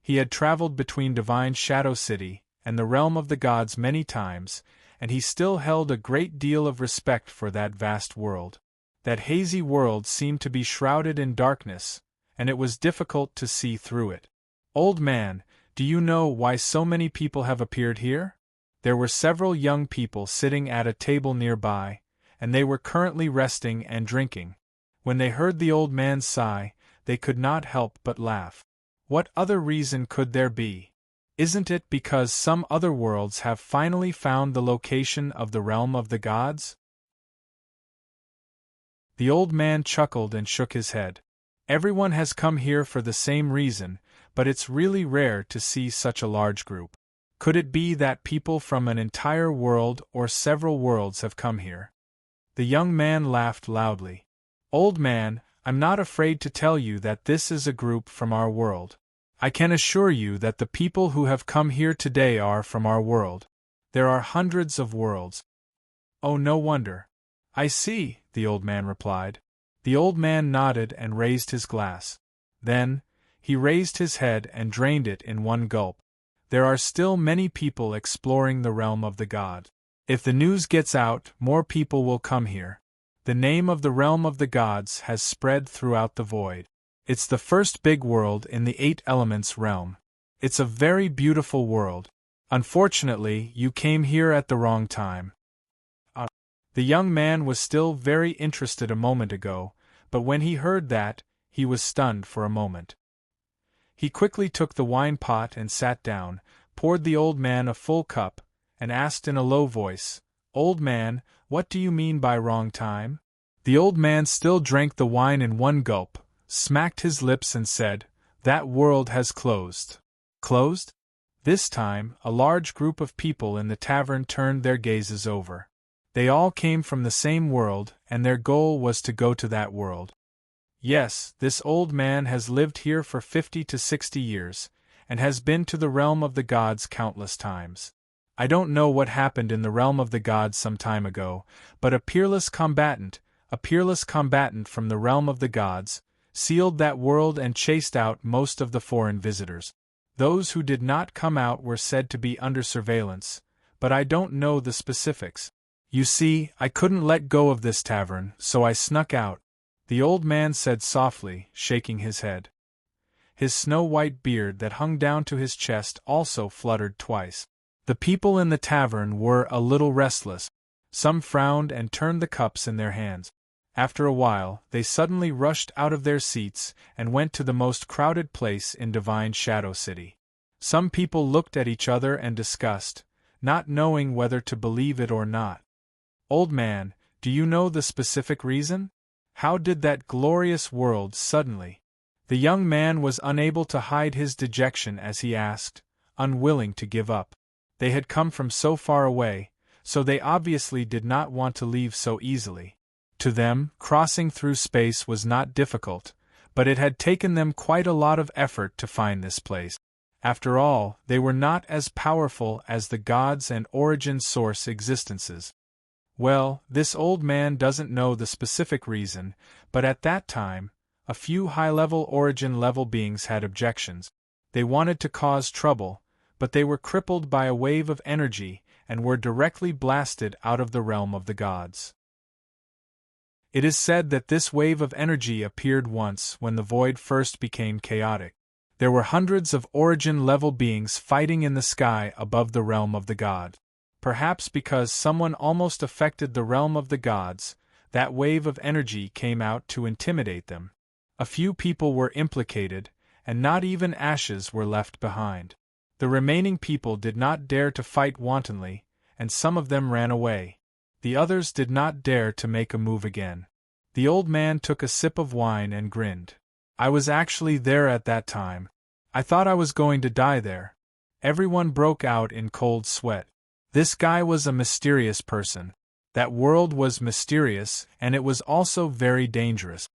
He had traveled between Divine Shadow City and the realm of the gods many times, and he still held a great deal of respect for that vast world. That hazy world seemed to be shrouded in darkness, and it was difficult to see through it. "Old man, do you know why so many people have appeared here?" There were several young people sitting at a table nearby, and they were currently resting and drinking. When they heard the old man sigh, they could not help but laugh. What other reason could there be? Isn't it because some other worlds have finally found the location of the realm of the gods? The old man chuckled and shook his head. Everyone has come here for the same reason, but it's really rare to see such a large group. Could it be that people from an entire world or several worlds have come here? The young man laughed loudly. "Old man, I'm not afraid to tell you that this is a group from our world. I can assure you that the people who have come here today are from our world. There are hundreds of worlds." "Oh, no wonder. I see," the old man replied. The old man nodded and raised his glass. Then, he raised his head and drained it in one gulp. "There are still many people exploring the realm of the god. If the news gets out, more people will come here. The name of the realm of the gods has spread throughout the void. It's the first big world in the 8 elements realm. It's a very beautiful world. Unfortunately, you came here at the wrong time." The young man was still very interested a moment ago, but when he heard that, he was stunned for a moment. He quickly took the wine pot and sat down, poured the old man a full cup, and asked in a low voice, "Old man, what do you mean by wrong time?" The old man still drank the wine in one gulp, smacked his lips and said, "That world has closed." "Closed?" This time, a large group of people in the tavern turned their gazes over. They all came from the same world, and their goal was to go to that world. "Yes, this old man has lived here for 50 to 60 years, and has been to the realm of the gods countless times. I don't know what happened in the realm of the gods some time ago, but a peerless combatant from the realm of the gods, sealed that world and chased out most of the foreign visitors. Those who did not come out were said to be under surveillance, but I don't know the specifics. You see, I couldn't let go of this tavern, so I snuck out," the old man said softly, shaking his head. His snow-white beard that hung down to his chest also fluttered twice. The people in the tavern were a little restless. Some frowned and turned the cups in their hands. After a while, they suddenly rushed out of their seats and went to the most crowded place in Divine Shadow City. Some people looked at each other and discussed, not knowing whether to believe it or not. "Old man, do you know the specific reason? How did that glorious world suddenly—" The young man was unable to hide his dejection as he asked, unwilling to give up. They had come from so far away, so they obviously did not want to leave so easily. To them, crossing through space was not difficult, but it had taken them quite a lot of effort to find this place. After all, they were not as powerful as the gods and origin source existences. Well, this old man doesn't know the specific reason, but at that time, a few high-level origin level beings had objections. They wanted to cause trouble, but they were crippled by a wave of energy and were directly blasted out of the realm of the gods. It is said that this wave of energy appeared once when the void first became chaotic. There were hundreds of origin-level beings fighting in the sky above the realm of the gods. Perhaps because someone almost affected the realm of the gods, that wave of energy came out to intimidate them. A few people were implicated, and not even ashes were left behind. The remaining people did not dare to fight wantonly, and some of them ran away. The others did not dare to make a move again. The old man took a sip of wine and grinned. I was actually there at that time. I thought I was going to die there. Everyone broke out in cold sweat. This guy was a mysterious person. That world was mysterious, and it was also very dangerous.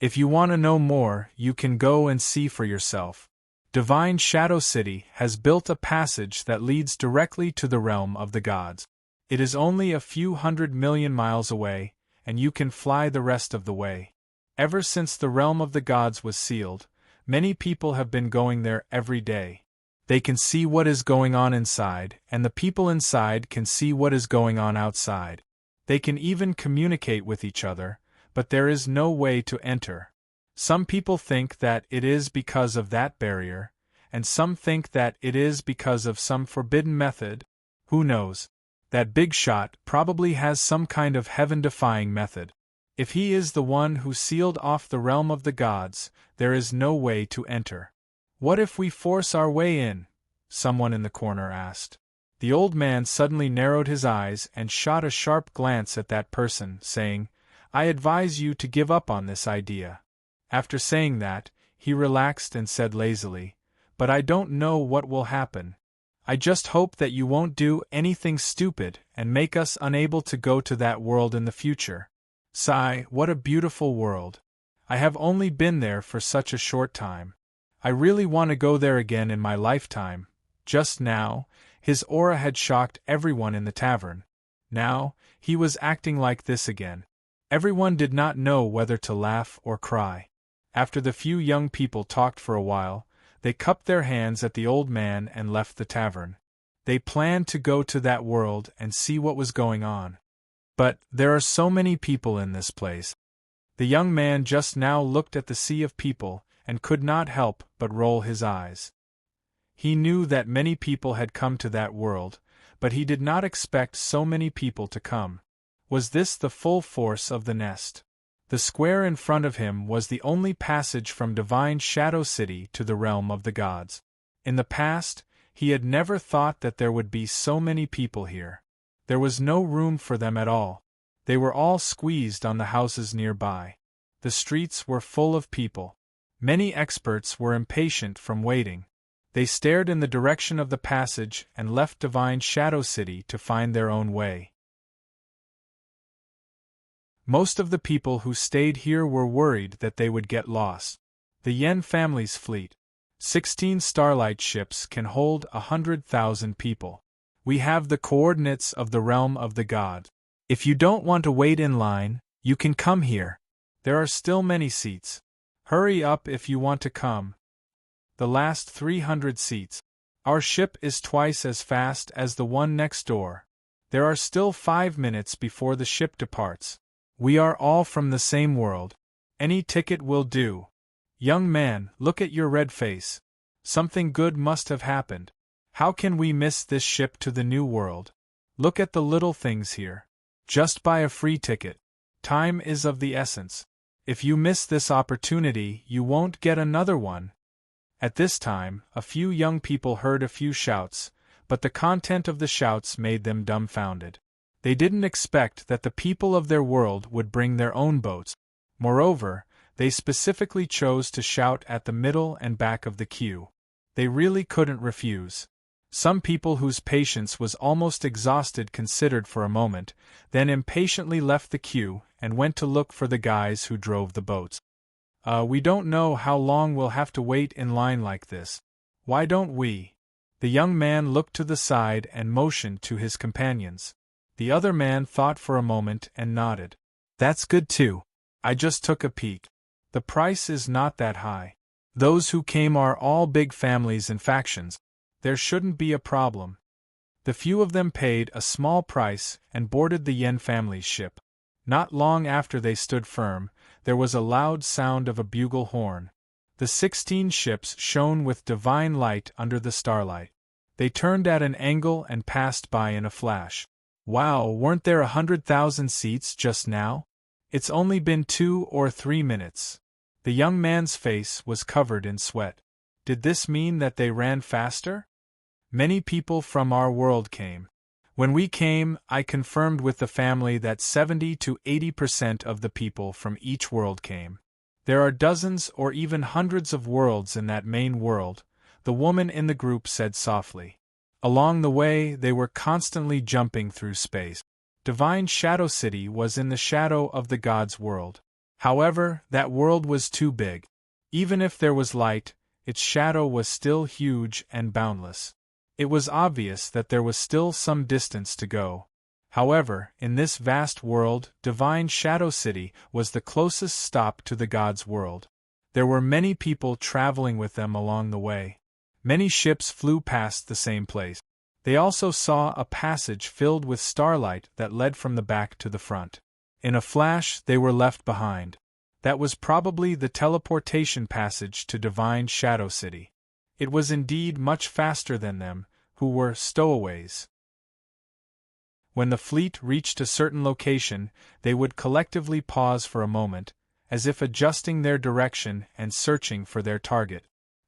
If you want to know more, you can go and see for yourself. Divine Shadow City has built a passage that leads directly to the realm of the gods. It is only a few 100 million miles away, and you can fly the rest of the way. Ever since the realm of the gods was sealed, many people have been going there every day. They can see what is going on inside, and the people inside can see what is going on outside. They can even communicate with each other, but there is no way to enter. Some people think that it is because of that barrier, and some think that it is because of some forbidden method. Who knows? That big shot probably has some kind of heaven-defying method. If he is the one who sealed off the realm of the gods, there is no way to enter. What if we force our way in? Someone in the corner asked. The old man suddenly narrowed his eyes and shot a sharp glance at that person, saying, I advise you to give up on this idea. After saying that, he relaxed and said lazily, But I don't know what will happen. I just hope that you won't do anything stupid and make us unable to go to that world in the future. Sigh, what a beautiful world. I have only been there for such a short time. I really want to go there again in my lifetime. Just now, his aura had shocked everyone in the tavern. Now, he was acting like this again. Everyone did not know whether to laugh or cry. After the few young people talked for a while, they cupped their hands at the old man and left the tavern. They planned to go to that world and see what was going on. But there are so many people in this place. The young man just now looked at the sea of people and could not help but roll his eyes. He knew that many people had come to that world, but he did not expect so many people to come. Was this the full force of the nest? The square in front of him was the only passage from Divine Shadow City to the realm of the gods. In the past, he had never thought that there would be so many people here. There was no room for them at all. They were all squeezed on the houses nearby. The streets were full of people. Many experts were impatient from waiting. They stared in the direction of the passage and left Divine Shadow City to find their own way. Most of the people who stayed here were worried that they would get lost. The Yen family's fleet, 16 starlight ships, can hold 100,000 people. We have the coordinates of the realm of the gods. If you don't want to wait in line, you can come here. There are still many seats. Hurry up if you want to come. The last 300 seats. Our ship is twice as fast as the one next door. There are still 5 minutes before the ship departs. We are all from the same world. Any ticket will do. Young man, look at your red face. Something good must have happened. How can we miss this ship to the new world? Look at the little things here. Just buy a free ticket. Time is of the essence. If you miss this opportunity, you won't get another one. At this time, a few young people heard a few shouts, but the content of the shouts made them dumbfounded. They didn't expect that the people of their world would bring their own boats. Moreover, they specifically chose to shout at the middle and back of the queue. They really couldn't refuse. Some people whose patience was almost exhausted considered for a moment, then impatiently left the queue and went to look for the guys who drove the boats. We don't know how long we'll have to wait in line like this. Why don't we?" The young man looked to the side and motioned to his companions. The other man thought for a moment and nodded. That's good too. I just took a peek. The price is not that high. Those who came are all big families and factions. There shouldn't be a problem. The few of them paid a small price and boarded the Yen family's ship. Not long after they stood firm, there was a loud sound of a bugle horn. The 16 ships shone with divine light under the starlight. They turned at an angle and passed by in a flash. Wow, weren't there 100,000 seats just now? It's only been 2 or 3 minutes. The young man's face was covered in sweat. Did this mean that they ran faster? Many people from our world came. When we came, I confirmed with the family that 70 to 80% of the people from each world came. There are dozens or even hundreds of worlds in that main world, the woman in the group said softly. Along the way, they were constantly jumping through space. Divine Shadow City was in the shadow of the God's world. However, that world was too big. Even if there was light, its shadow was still huge and boundless. It was obvious that there was still some distance to go. However, in this vast world, Divine Shadow City was the closest stop to the God's world. There were many people traveling with them along the way. Many ships flew past the same place. They also saw a passage filled with starlight that led from the back to the front. In a flash, they were left behind. That was probably the teleportation passage to Divine Shadow City. It was indeed much faster than them, who were stowaways. When the fleet reached a certain location, they would collectively pause for a moment, as if adjusting their direction and searching for their target.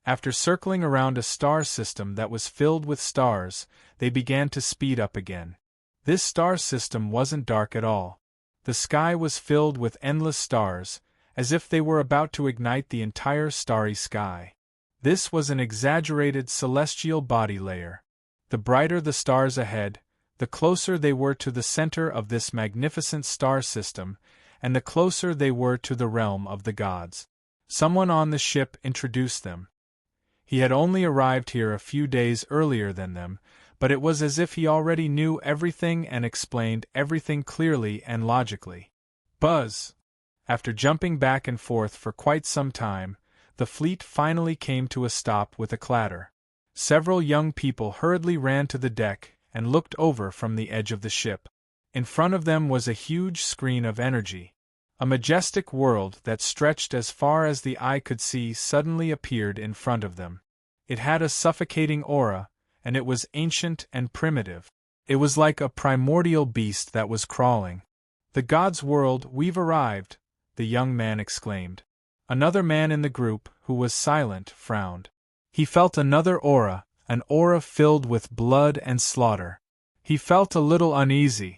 After circling around a star system that was filled with stars, they began to speed up again. This star system wasn't dark at all. The sky was filled with endless stars, as if they were about to ignite the entire starry sky. This was an exaggerated celestial body layer. The brighter the stars ahead, the closer they were to the center of this magnificent star system, and the closer they were to the realm of the gods. Someone on the ship introduced them. He had only arrived here a few days earlier than them, but it was as if he already knew everything and explained everything clearly and logically. Buzz! After jumping back and forth for quite some time, the fleet finally came to a stop with a clatter. Several young people hurriedly ran to the deck and looked over from the edge of the ship. In front of them was a huge screen of energy. A majestic world that stretched as far as the eye could see suddenly appeared in front of them. It had a suffocating aura, and it was ancient and primitive. It was like a primordial beast that was crawling. "The God's world, we've arrived," the young man exclaimed. Another man in the group, who was silent, frowned. He felt another aura, an aura filled with blood and slaughter. He felt a little uneasy.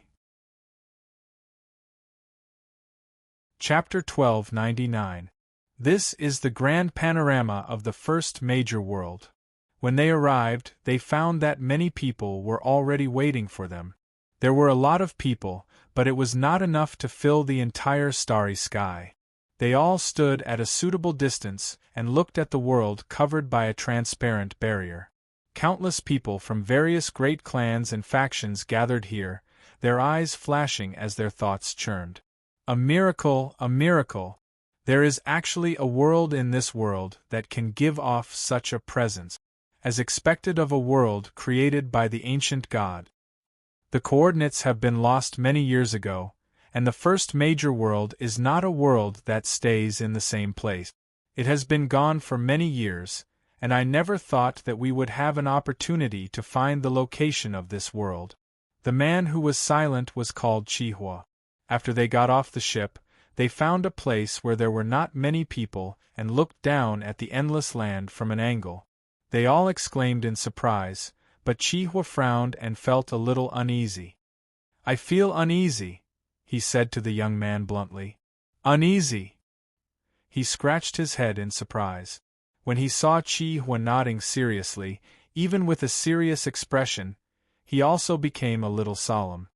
Chapter 1299. This is the grand panorama of the first major world. When they arrived, they found that many people were already waiting for them. There were a lot of people, but it was not enough to fill the entire starry sky. They all stood at a suitable distance and looked at the world covered by a transparent barrier. Countless people from various great clans and factions gathered here, their eyes flashing as their thoughts churned. A miracle, a miracle! There is actually a world in this world that can give off such a presence, as expected of a world created by the ancient God. The coordinates have been lost many years ago, and the first major world is not a world that stays in the same place. It has been gone for many years, and I never thought that we would have an opportunity to find the location of this world. The man who was silent was called Chihua. After they got off the ship, they found a place where there were not many people and looked down at the endless land from an angle. They all exclaimed in surprise, but Chihua frowned and felt a little uneasy. "I feel uneasy," he said to the young man bluntly. "Uneasy?" He scratched his head in surprise. When he saw Chihua nodding seriously, even with a serious expression, he also became a little solemn.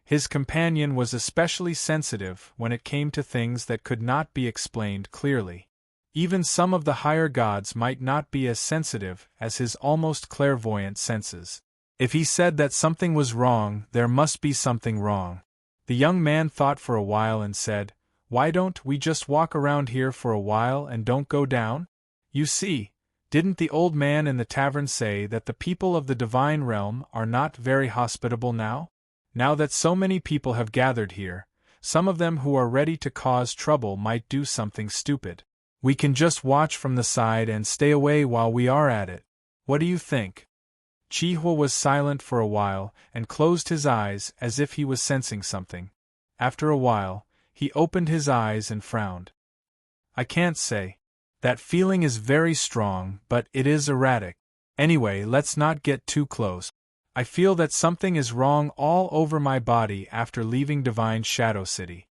His companion was especially sensitive when it came to things that could not be explained clearly. Even some of the higher gods might not be as sensitive as his almost clairvoyant senses. If he said that something was wrong, there must be something wrong. The young man thought for a while and said, "Why don't we just walk around here for a while and don't go down? You see, didn't the old man in the tavern say that the people of the divine realm are not very hospitable now? Now that so many people have gathered here, some of them who are ready to cause trouble might do something stupid. We can just watch from the side and stay away while we are at it. What do you think?" Chihua was silent for a while and closed his eyes as if he was sensing something. After a while, he opened his eyes and frowned. "I can't say. That feeling is very strong, but it is erratic. Anyway, let's not get too close. I feel that something is wrong all over my body after leaving Divine Shadow City."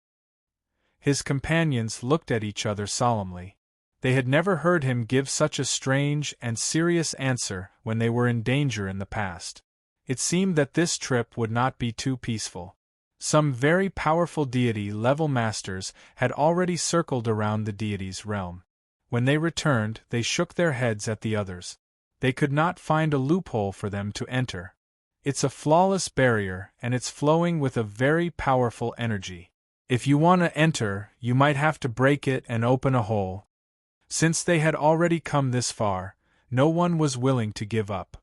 His companions looked at each other solemnly. They had never heard him give such a strange and serious answer when they were in danger in the past. It seemed that this trip would not be too peaceful. Some very powerful deity-level masters had already circled around the deity's realm. When they returned, they shook their heads at the others. They could not find a loophole for them to enter. It's a flawless barrier, and it's flowing with a very powerful energy. If you want to enter, you might have to break it and open a hole. Since they had already come this far, no one was willing to give up.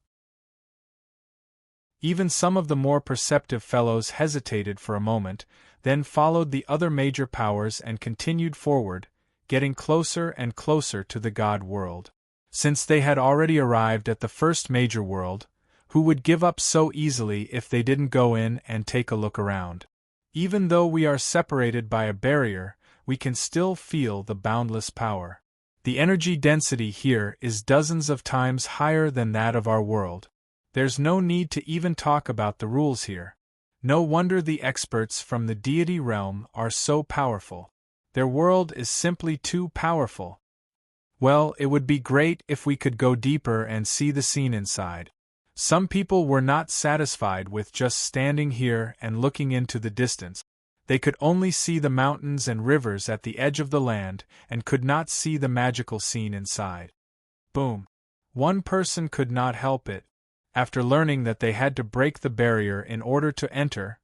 Even some of the more perceptive fellows hesitated for a moment, then followed the other major powers and continued forward, getting closer and closer to the God world. Since they had already arrived at the first major world, who would give up so easily if they didn't go in and take a look around? Even though we are separated by a barrier, we can still feel the boundless power. The energy density here is dozens of times higher than that of our world. There's no need to even talk about the rules here. No wonder the experts from the deity realm are so powerful. Their world is simply too powerful. Well, it would be great if we could go deeper and see the scene inside. Some people were not satisfied with just standing here and looking into the distance. They could only see the mountains and rivers at the edge of the land and could not see the magical scene inside. Boom! One person could not help it. After learning that they had to break the barrier in order to enter,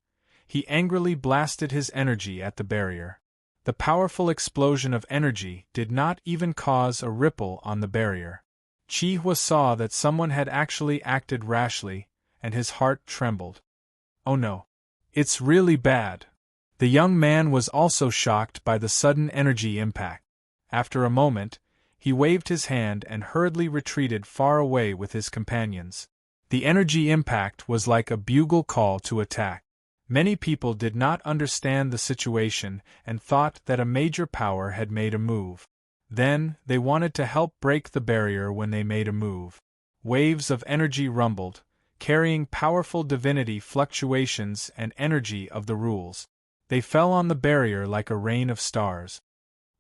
he angrily blasted his energy at the barrier. The powerful explosion of energy did not even cause a ripple on the barrier. Chihua saw that someone had actually acted rashly, and his heart trembled. Oh no! It's really bad! The young man was also shocked by the sudden energy impact. After a moment, he waved his hand and hurriedly retreated far away with his companions. The energy impact was like a bugle call to attack. Many people did not understand the situation and thought that a major power had made a move. Then, they wanted to help break the barrier when they made a move. Waves of energy rumbled, carrying powerful divinity fluctuations and energy of the rules. They fell on the barrier like a rain of stars.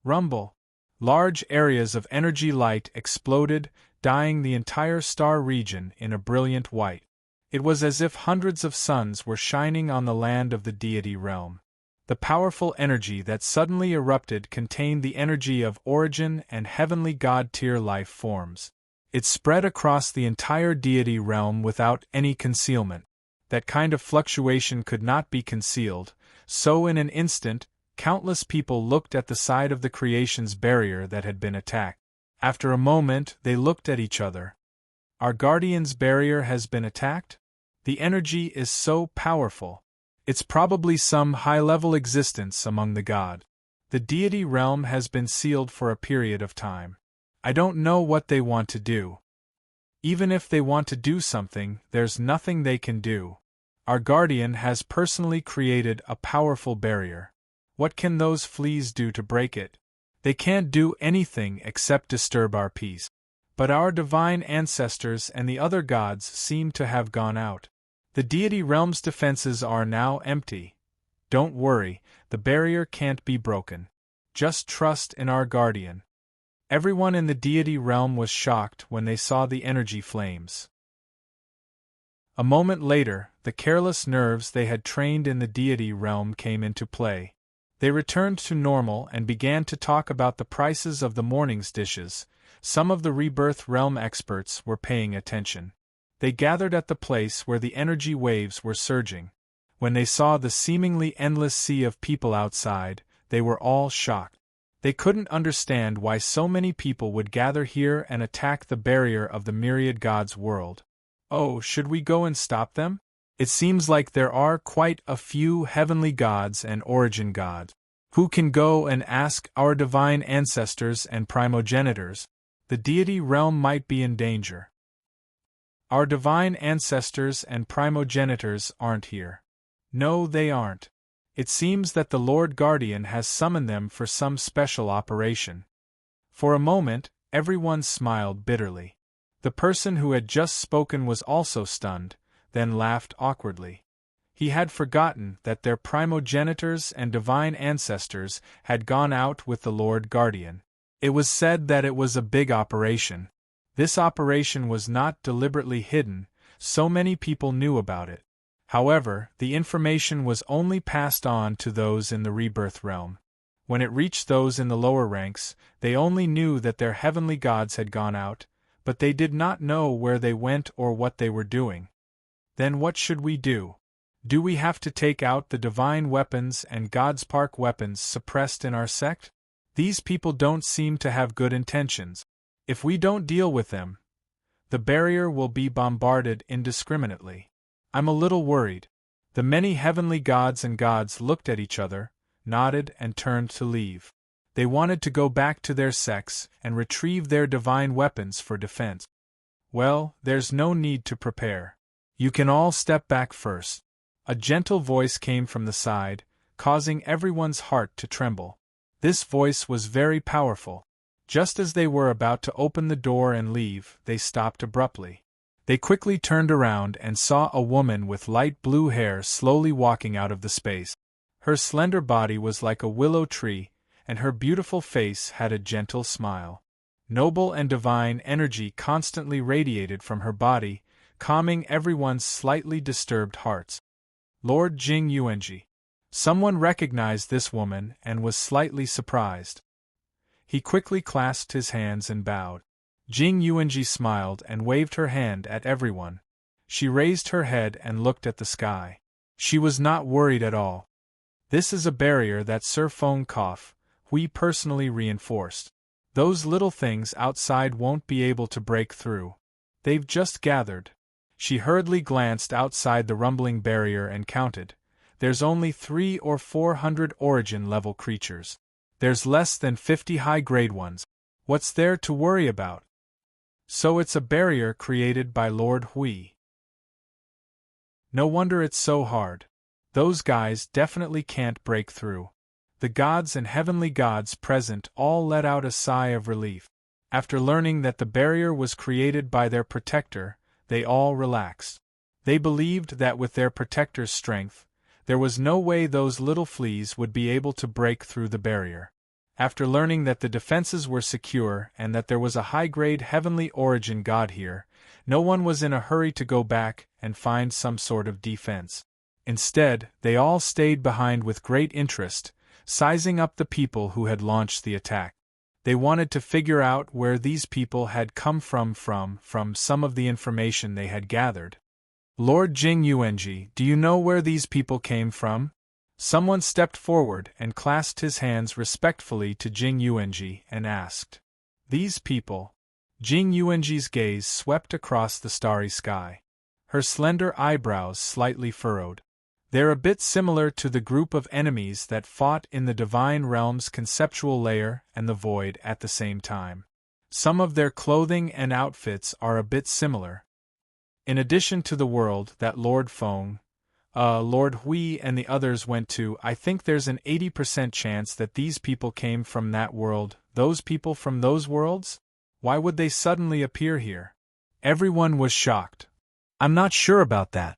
Rumble! Large areas of energy light exploded, dyeing the entire star region in a brilliant white. It was as if hundreds of suns were shining on the land of the deity realm. The powerful energy that suddenly erupted contained the energy of origin and heavenly god-tier life forms. It spread across the entire deity realm without any concealment. That kind of fluctuation could not be concealed, so in an instant, countless people looked at the side of the creation's barrier that had been attacked. After a moment, they looked at each other. Our guardian's barrier has been attacked? The energy is so powerful. It's probably some high-level existence among the god. The deity realm has been sealed for a period of time. I don't know what they want to do. Even if they want to do something, there's nothing they can do. Our guardian has personally created a powerful barrier. What can those fleas do to break it? They can't do anything except disturb our peace. But our divine ancestors and the other gods seem to have gone out. The deity realm's defenses are now empty. Don't worry, the barrier can't be broken. Just trust in our guardian. Everyone in the deity realm was shocked when they saw the energy flames. A moment later, the careless nerves they had trained in the deity realm came into play. They returned to normal and began to talk about the prices of the morning's dishes. Some of the rebirth realm experts were paying attention. They gathered at the place where the energy waves were surging. When they saw the seemingly endless sea of people outside, they were all shocked. They couldn't understand why so many people would gather here and attack the barrier of the myriad gods' world. Oh, should we go and stop them? It seems like there are quite a few heavenly gods and origin gods. Who can go and ask our divine ancestors and primogenitors? The deity realm might be in danger. Our divine ancestors and primogenitors aren't here. No, they aren't. It seems that the Lord Guardian has summoned them for some special operation. For a moment, everyone smiled bitterly. The person who had just spoken was also stunned, then laughed awkwardly. He had forgotten that their primogenitors and divine ancestors had gone out with the Lord Guardian. It was said that it was a big operation. This operation was not deliberately hidden, so many people knew about it. However, the information was only passed on to those in the rebirth realm. When it reached those in the lower ranks, they only knew that their heavenly gods had gone out, but they did not know where they went or what they were doing. Then what should we do? Do we have to take out the divine weapons and God's Park weapons suppressed in our sect? These people don't seem to have good intentions. If we don't deal with them, the barrier will be bombarded indiscriminately. I'm a little worried. The many heavenly gods and gods looked at each other, nodded and turned to leave. They wanted to go back to their sects and retrieve their divine weapons for defense. Well, there's no need to prepare. You can all step back first. A gentle voice came from the side, causing everyone's heart to tremble. This voice was very powerful. Just as they were about to open the door and leave, they stopped abruptly. They quickly turned around and saw a woman with light blue hair slowly walking out of the space. Her slender body was like a willow tree, and her beautiful face had a gentle smile. Noble and divine energy constantly radiated from her body, calming everyone's slightly disturbed hearts. Lord Jing Yuanji. Someone recognized this woman and was slightly surprised. He quickly clasped his hands and bowed. Jing Yuanji smiled and waved her hand at everyone. She raised her head and looked at the sky. She was not worried at all. This is a barrier that Sir Feng Koff, we personally reinforced. Those little things outside won't be able to break through. They've just gathered. She hurriedly glanced outside the rumbling barrier and counted. There's only 300 or 400 origin-level creatures. There's less than 50 high-grade ones. What's there to worry about? So it's a barrier created by Lord Hui. No wonder it's so hard. Those guys definitely can't break through. The gods and heavenly gods present all let out a sigh of relief. After learning that the barrier was created by their protector, they all relaxed. They believed that with their protector's strength, there was no way those little fleas would be able to break through the barrier. After learning that the defenses were secure and that there was a high-grade heavenly origin god here, no one was in a hurry to go back and find some sort of defense. Instead, they all stayed behind with great interest, sizing up the people who had launched the attack. They wanted to figure out where these people had come from some of the information they had gathered. Lord Jing Yuanji, do you know where these people came from? Someone stepped forward and clasped his hands respectfully to Jing Yuanji and asked. These people? Jing Yuanji's gaze swept across the starry sky. Her slender eyebrows slightly furrowed. They're a bit similar to the group of enemies that fought in the divine realm's conceptual layer and the void at the same time. Some of their clothing and outfits are a bit similar. In addition to the world that Lord Feng, Lord Hui and the others went to, I think there's an 80% chance that these people came from that world. Those people from those worlds? Why would they suddenly appear here? Everyone was shocked. I'm not sure about that.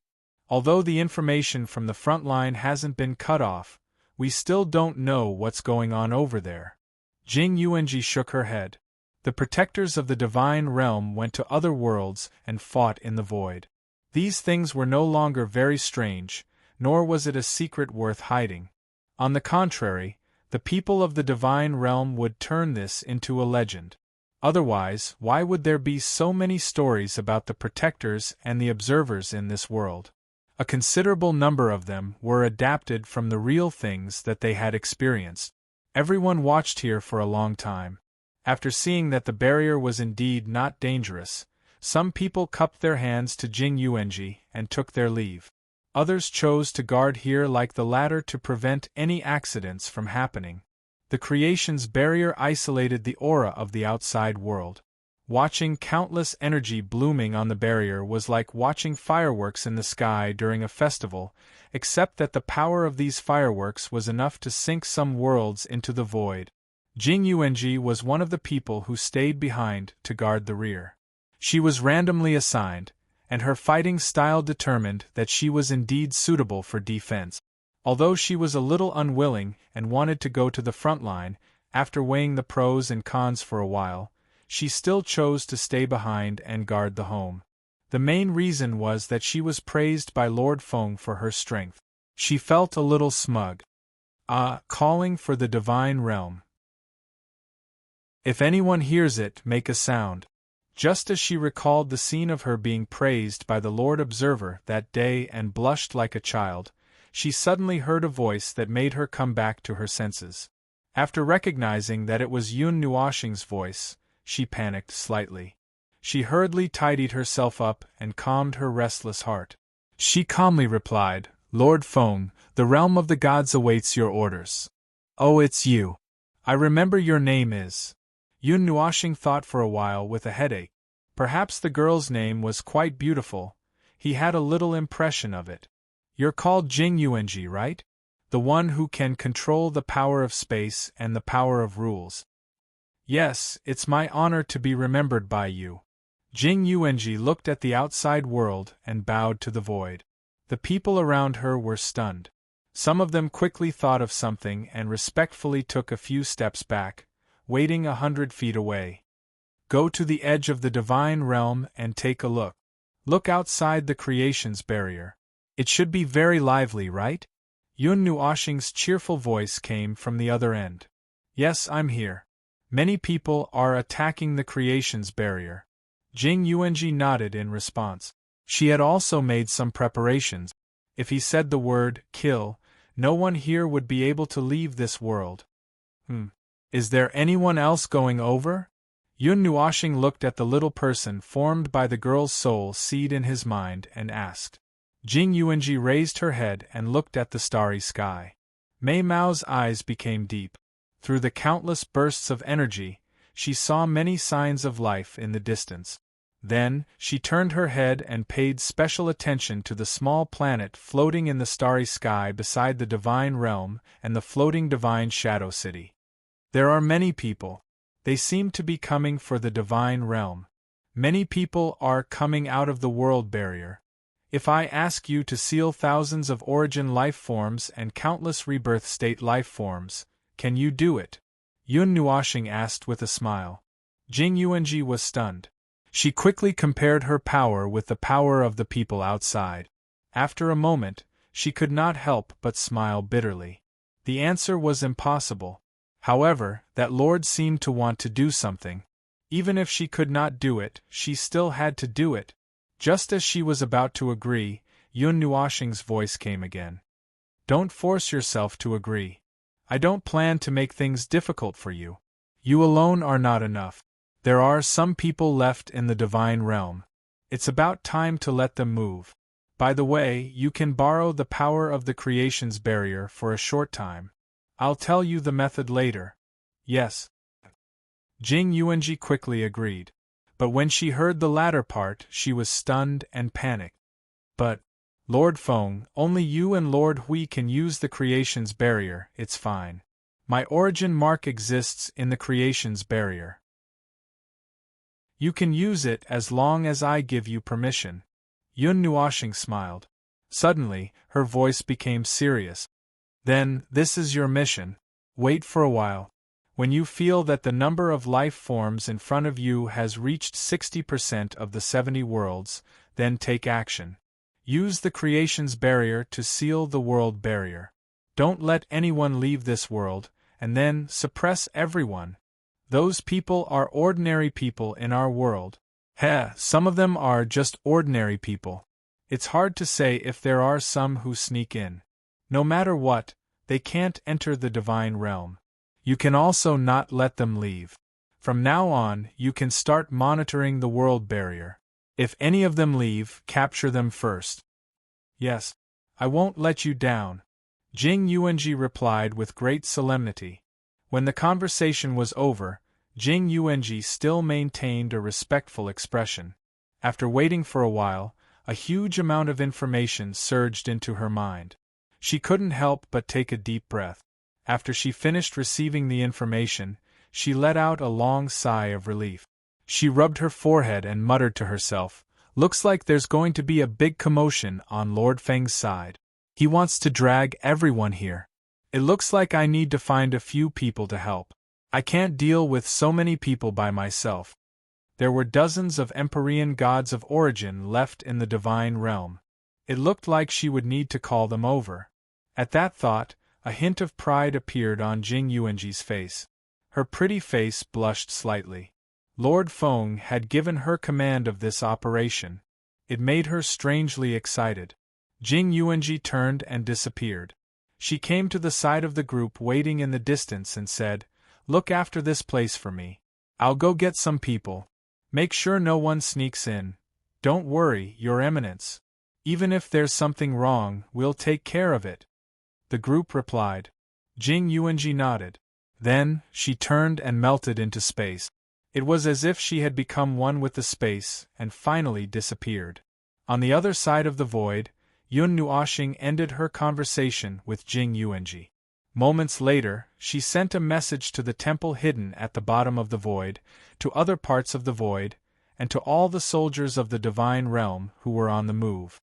Although the information from the front line hasn't been cut off, we still don't know what's going on over there. Jing Yuanji shook her head. The protectors of the divine realm went to other worlds and fought in the void. These things were no longer very strange, nor was it a secret worth hiding. On the contrary, the people of the divine realm would turn this into a legend. Otherwise, why would there be so many stories about the protectors and the observers in this world? A considerable number of them were adapted from the real things that they had experienced. Everyone watched here for a long time. After seeing that the barrier was indeed not dangerous, some people cupped their hands to Jing Yuanji and took their leave. Others chose to guard here like the latter to prevent any accidents from happening. The creation's barrier isolated the aura of the outside world. Watching countless energy blooming on the barrier was like watching fireworks in the sky during a festival, except that the power of these fireworks was enough to sink some worlds into the void. Jing Yuanji was one of the people who stayed behind to guard the rear. She was randomly assigned, and her fighting style determined that she was indeed suitable for defense. Although she was a little unwilling and wanted to go to the front line, after weighing the pros and cons for a while, she still chose to stay behind and guard the home. The main reason was that she was praised by Lord Feng for her strength. She felt a little smug. Calling for the divine realm. If anyone hears it, make a sound. Just as she recalled the scene of her being praised by the Lord Observer that day and blushed like a child, she suddenly heard a voice that made her come back to her senses. After recognizing that it was Yun Nuoxing's voice, she panicked slightly. She hurriedly tidied herself up and calmed her restless heart. She calmly replied, "Lord Feng, the realm of the gods awaits your orders." "Oh, it's you. I remember your name is." Yun Nuoxing thought for a while with a headache. Perhaps the girl's name was quite beautiful. He had a little impression of it. "You're called Jing Yuanji, right? The one who can control the power of space and the power of rules." "Yes, it's my honor to be remembered by you." Jing Yuanji looked at the outside world and bowed to the void. The people around her were stunned. Some of them quickly thought of something and respectfully took a few steps back, waiting 100 feet away. "Go to the edge of the divine realm and take a look. Look outside the creation's barrier. It should be very lively, right?" Yun Nuoxing's cheerful voice came from the other end. "Yes, I'm here. Many people are attacking the creation's barrier." Jing Yuanji nodded in response. She had also made some preparations. If he said the word, kill, no one here would be able to leave this world. Is there anyone else going over?" Yun Nuoxing looked at the little person formed by the girl's soul seed in his mind and asked. Jing Yuanji raised her head and looked at the starry sky. Mei Mao's eyes became deep. Through the countless bursts of energy, she saw many signs of life in the distance. Then, she turned her head and paid special attention to the small planet floating in the starry sky beside the divine realm and the floating divine shadow city. There are many people. They seem to be coming for the divine realm. Many people are coming out of the world barrier. If I ask you to seal thousands of origin life forms and countless rebirth state life forms, can you do it? Yun Nuoxing asked with a smile. Jing Yuanji was stunned. She quickly compared her power with the power of the people outside. After a moment, she could not help but smile bitterly. The answer was impossible. However, that lord seemed to want to do something. Even if she could not do it, she still had to do it. Just as she was about to agree, Yun Nuoxing's voice came again. "Don't force yourself to agree. I don't plan to make things difficult for you. You alone are not enough. There are some people left in the divine realm. It's about time to let them move. By the way, you can borrow the power of the creation's barrier for a short time. I'll tell you the method later." "Yes." Jing Yuanji quickly agreed. But when she heard the latter part, she was stunned and panicked. "But, Lord Feng, only you and Lord Hui can use the creation's barrier." "It's fine. My origin mark exists in the creation's barrier. You can use it as long as I give you permission." Yun Nuoxing smiled. Suddenly, her voice became serious. "Then, this is your mission. Wait for a while. When you feel that the number of life forms in front of you has reached 60% of the 70 worlds, then take action. Use the creation's barrier to seal the world barrier. Don't let anyone leave this world, and then suppress everyone. Those people are ordinary people in our world. Heh, some of them are just ordinary people. It's hard to say if there are some who sneak in. No matter what, they can't enter the divine realm. You can also not let them leave. From now on, you can start monitoring the world barrier. If any of them leave, capture them first. Yes, I won't let you down, Jing Yuanji replied with great solemnity. When the conversation was over, Jing Yuanji still maintained a respectful expression. After waiting for a while, a huge amount of information surged into her mind. She couldn't help but take a deep breath. After she finished receiving the information, she let out a long sigh of relief. She rubbed her forehead and muttered to herself, "Looks like there's going to be a big commotion on Lord Feng's side. He wants to drag everyone here. It looks like I need to find a few people to help. I can't deal with so many people by myself." There were dozens of Empyrean gods of origin left in the divine realm. It looked like she would need to call them over. At that thought, a hint of pride appeared on Jing Yuanji's face. Her pretty face blushed slightly. Lord Feng had given her command of this operation. It made her strangely excited. Jing Yuanji turned and disappeared. She came to the side of the group waiting in the distance and said, "Look after this place for me. I'll go get some people. Make sure no one sneaks in. Don't worry, Your Eminence. Even if there's something wrong, we'll take care of it." The group replied. Jing Yuanji nodded. Then, she turned and melted into space. It was as if she had become one with the space and finally disappeared. On the other side of the void, Yun Nuoxing ended her conversation with Jing Yuanji. Moments later, she sent a message to the temple hidden at the bottom of the void, to other parts of the void, and to all the soldiers of the divine realm who were on the move.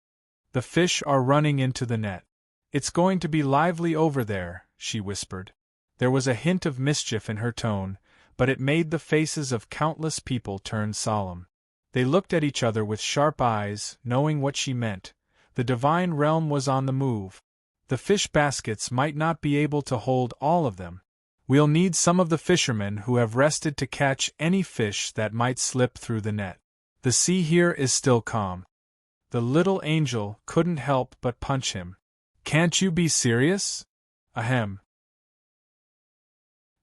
"The fish are running into the net. It's going to be lively over there," she whispered. There was a hint of mischief in her tone, but it made the faces of countless people turn solemn. They looked at each other with sharp eyes, knowing what she meant. The divine realm was on the move. The fish baskets might not be able to hold all of them. "We'll need some of the fishermen who have rested to catch any fish that might slip through the net. The sea here is still calm." The little angel couldn't help but punch him. "Can't you be serious?" Ahem.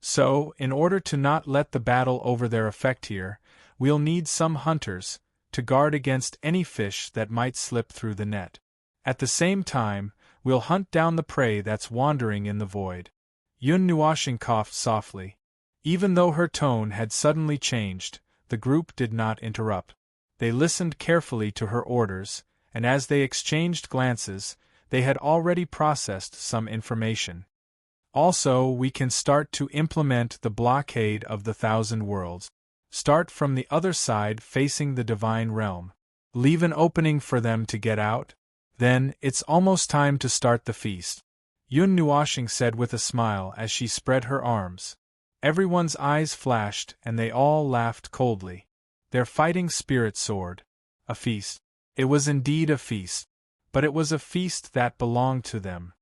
"So, in order to not let the battle over there affect here, we'll need some hunters, to guard against any fish that might slip through the net. At the same time, we'll hunt down the prey that's wandering in the void." Yun Nuoxing coughed softly. Even though her tone had suddenly changed, the group did not interrupt. They listened carefully to her orders, and as they exchanged glances, they had already processed some information. "Also, we can start to implement the blockade of the Thousand Worlds. Start from the other side facing the divine realm. Leave an opening for them to get out. Then, it's almost time to start the feast," Yun Nuoxing said with a smile as she spread her arms. Everyone's eyes flashed and they all laughed coldly. Their fighting spirit soared. A feast. It was indeed a feast. But it was a feast that belonged to them.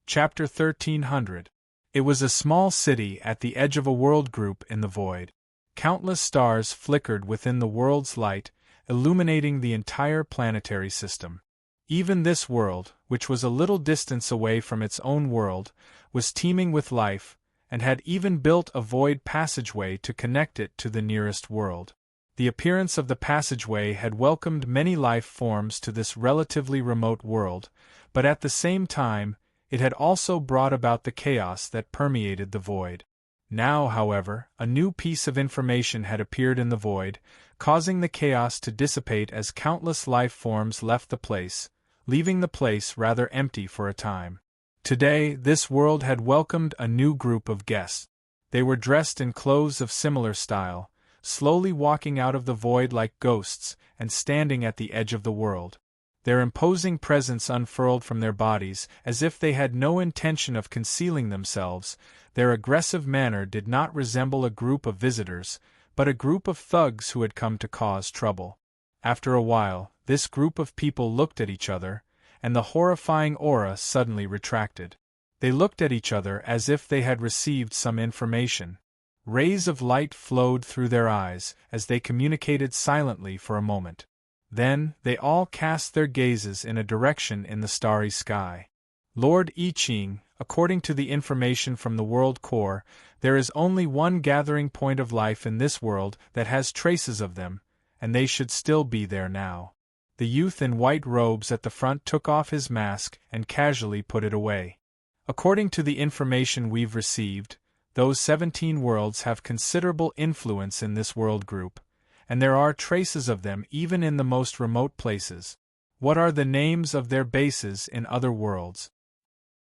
Chapter 1300. It was a small city at the edge of a world group in the void. Countless stars flickered within the world's light, illuminating the entire planetary system. Even this world, which was a little distance away from its own world, was teeming with life, and had even built a void passageway to connect it to the nearest world. The appearance of the passageway had welcomed many life forms to this relatively remote world, but at the same time, it had also brought about the chaos that permeated the void. Now, however, a new piece of information had appeared in the void, causing the chaos to dissipate as countless life forms left the place, leaving the place rather empty for a time. Today, this world had welcomed a new group of guests. They were dressed in clothes of similar style, slowly walking out of the void like ghosts and standing at the edge of the world. Their imposing presence unfurled from their bodies as if they had no intention of concealing themselves. Their aggressive manner did not resemble a group of visitors, but a group of thugs who had come to cause trouble. After a while, this group of people looked at each other, and the horrifying aura suddenly retracted. They looked at each other as if they had received some information. Rays of light flowed through their eyes as they communicated silently for a moment. Then, they all cast their gazes in a direction in the starry sky. Lord I Ching, according to the information from the World Core, there is only one gathering point of life in this world that has traces of them, and they should still be there now. The youth in white robes at the front took off his mask and casually put it away. According to the information we've received, those 17 worlds have considerable influence in this world group, and there are traces of them even in the most remote places. What are the names of their bases in other worlds?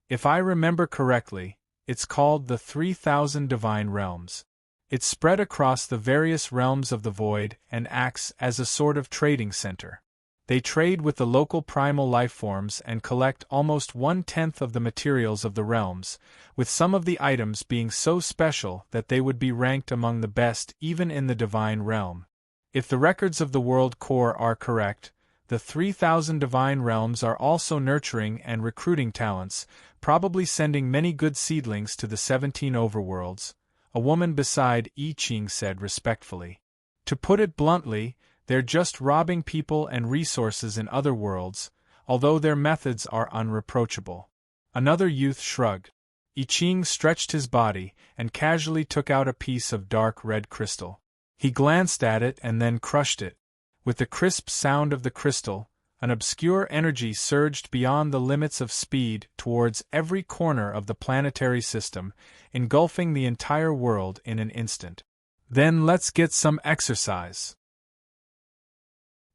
If I remember correctly, it's called the 3000 Divine Realms. It's spread across the various realms of the void and acts as a sort of trading center. They trade with the local primal life forms and collect almost 1/10 of the materials of the realms, with some of the items being so special that they would be ranked among the best even in the divine realm. If the records of the World Core are correct, the 3000 divine realms are also nurturing and recruiting talents, probably sending many good seedlings to the 17 overworlds, a woman beside I Ching said respectfully. To put it bluntly, they're just robbing people and resources in other worlds, although their methods are unreproachable. Another youth shrugged. I Ching stretched his body and casually took out a piece of dark red crystal. He glanced at it and then crushed it. With the crisp sound of the crystal, an obscure energy surged beyond the limits of speed towards every corner of the planetary system, engulfing the entire world in an instant. Then let's get some exercise.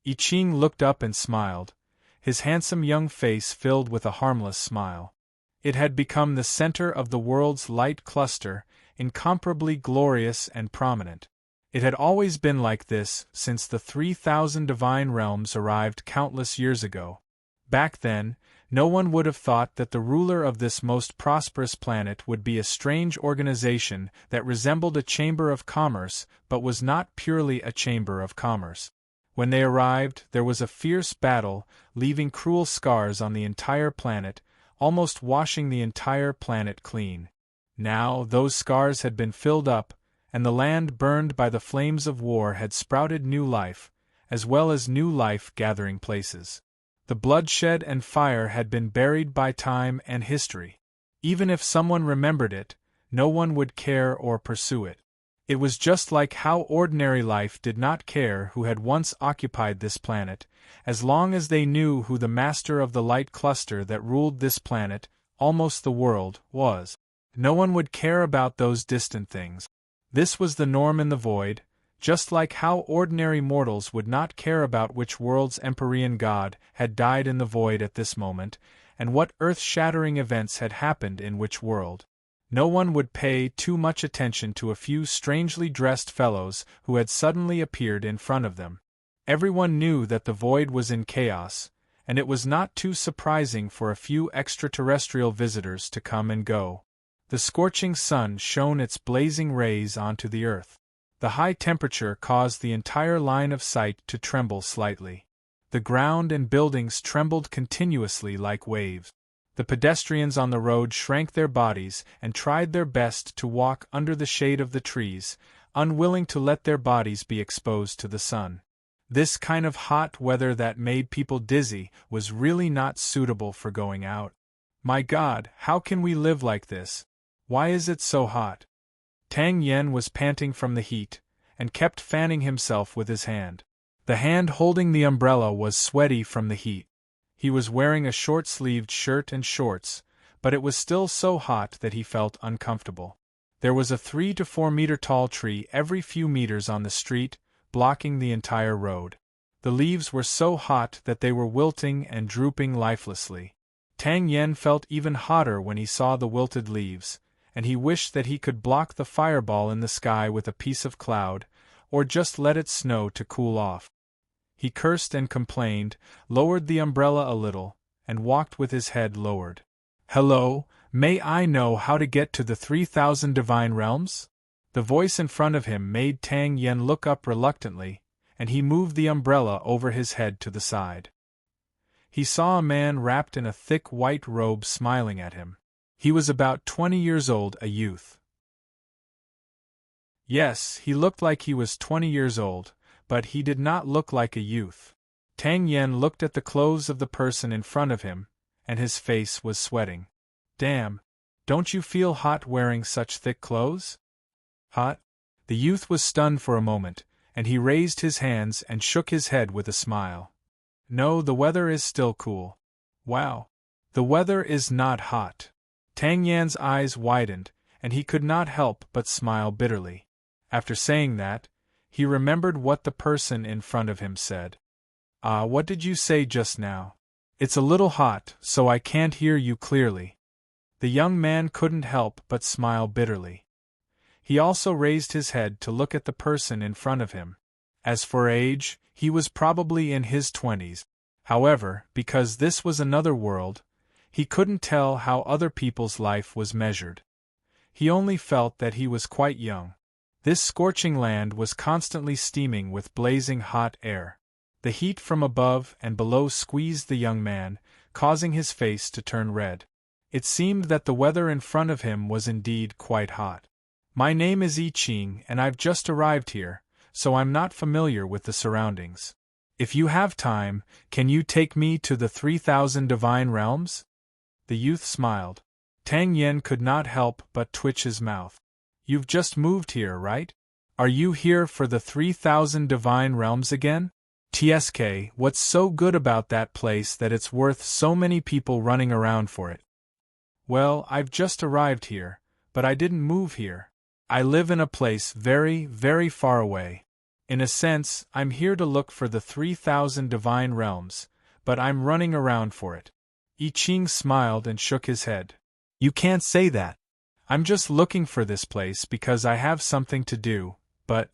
I Ching looked up and smiled, his handsome young face filled with a harmless smile. It had become the center of the world's light cluster, incomparably glorious and prominent. It had always been like this since the 3000 divine realms arrived countless years ago. Back then, no one would have thought that the ruler of this most prosperous planet would be a strange organization that resembled a chamber of commerce but was not purely a chamber of commerce. When they arrived, there was a fierce battle, leaving cruel scars on the entire planet, almost washing the entire planet clean. Now, those scars had been filled up, and the land burned by the flames of war had sprouted new life, as well as new life-gathering places. The bloodshed and fire had been buried by time and history. Even if someone remembered it, no one would care or pursue it. It was just like how ordinary life did not care who had once occupied this planet, as long as they knew who the master of the light cluster that ruled this planet, almost the world, was. No one would care about those distant things. This was the norm in the void, just like how ordinary mortals would not care about which world's Empyrean god had died in the void at this moment, and what earth-shattering events had happened in which world. No one would pay too much attention to a few strangely dressed fellows who had suddenly appeared in front of them. Everyone knew that the void was in chaos, and it was not too surprising for a few extraterrestrial visitors to come and go. The scorching sun shone its blazing rays onto the earth. The high temperature caused the entire line of sight to tremble slightly. The ground and buildings trembled continuously like waves. The pedestrians on the road shrank their bodies and tried their best to walk under the shade of the trees, unwilling to let their bodies be exposed to the sun. This kind of hot weather that made people dizzy was really not suitable for going out. My God, how can we live like this? Why is it so hot? Tang Yen was panting from the heat, and kept fanning himself with his hand. The hand holding the umbrella was sweaty from the heat. He was wearing a short-sleeved shirt and shorts, but it was still so hot that he felt uncomfortable. There was a 3 to 4 meter tall tree every few meters on the street, blocking the entire road. The leaves were so hot that they were wilting and drooping lifelessly. Tang Yen felt even hotter when he saw the wilted leaves, and he wished that he could block the fireball in the sky with a piece of cloud, or just let it snow to cool off. He cursed and complained, lowered the umbrella a little, and walked with his head lowered. "Hello, may I know how to get to the 3000 divine realms?" The voice in front of him made Tang Yen look up reluctantly, and he moved the umbrella over his head to the side. He saw a man wrapped in a thick white robe smiling at him. He was about 20 years old, a youth. Yes, he looked like he was 20 years old, but he did not look like a youth. Tang Yen looked at the clothes of the person in front of him, and his face was sweating. Damn, don't you feel hot wearing such thick clothes? Hot? The youth was stunned for a moment, and he raised his hands and shook his head with a smile. No, the weather is still cool. Wow. The weather is not hot. Tang Yan's eyes widened, and he could not help but smile bitterly. After saying that, he remembered what the person in front of him said. Ah, what did you say just now? It's a little hot, so I can't hear you clearly. The young man couldn't help but smile bitterly. He also raised his head to look at the person in front of him. As for age, he was probably in his 20s. However, because this was another world, he couldn't tell how other people's life was measured. He only felt that he was quite young. This scorching land was constantly steaming with blazing hot air. The heat from above and below squeezed the young man, causing his face to turn red. It seemed that the weather in front of him was indeed quite hot. My name is I Ching and I've just arrived here, so I'm not familiar with the surroundings. If you have time, can you take me to the 3,000 divine realms? The youth smiled. Tang Yen could not help but twitch his mouth. You've just moved here, right? Are you here for the 3,000 divine realms again? TSK, what's so good about that place that it's worth so many people running around for it? Well, I've just arrived here, but I didn't move here. I live in a place very, very far away. In a sense, I'm here to look for the 3,000 divine realms, but I'm running around for it. I Ching smiled and shook his head. You can't say that. I'm just looking for this place because I have something to do, but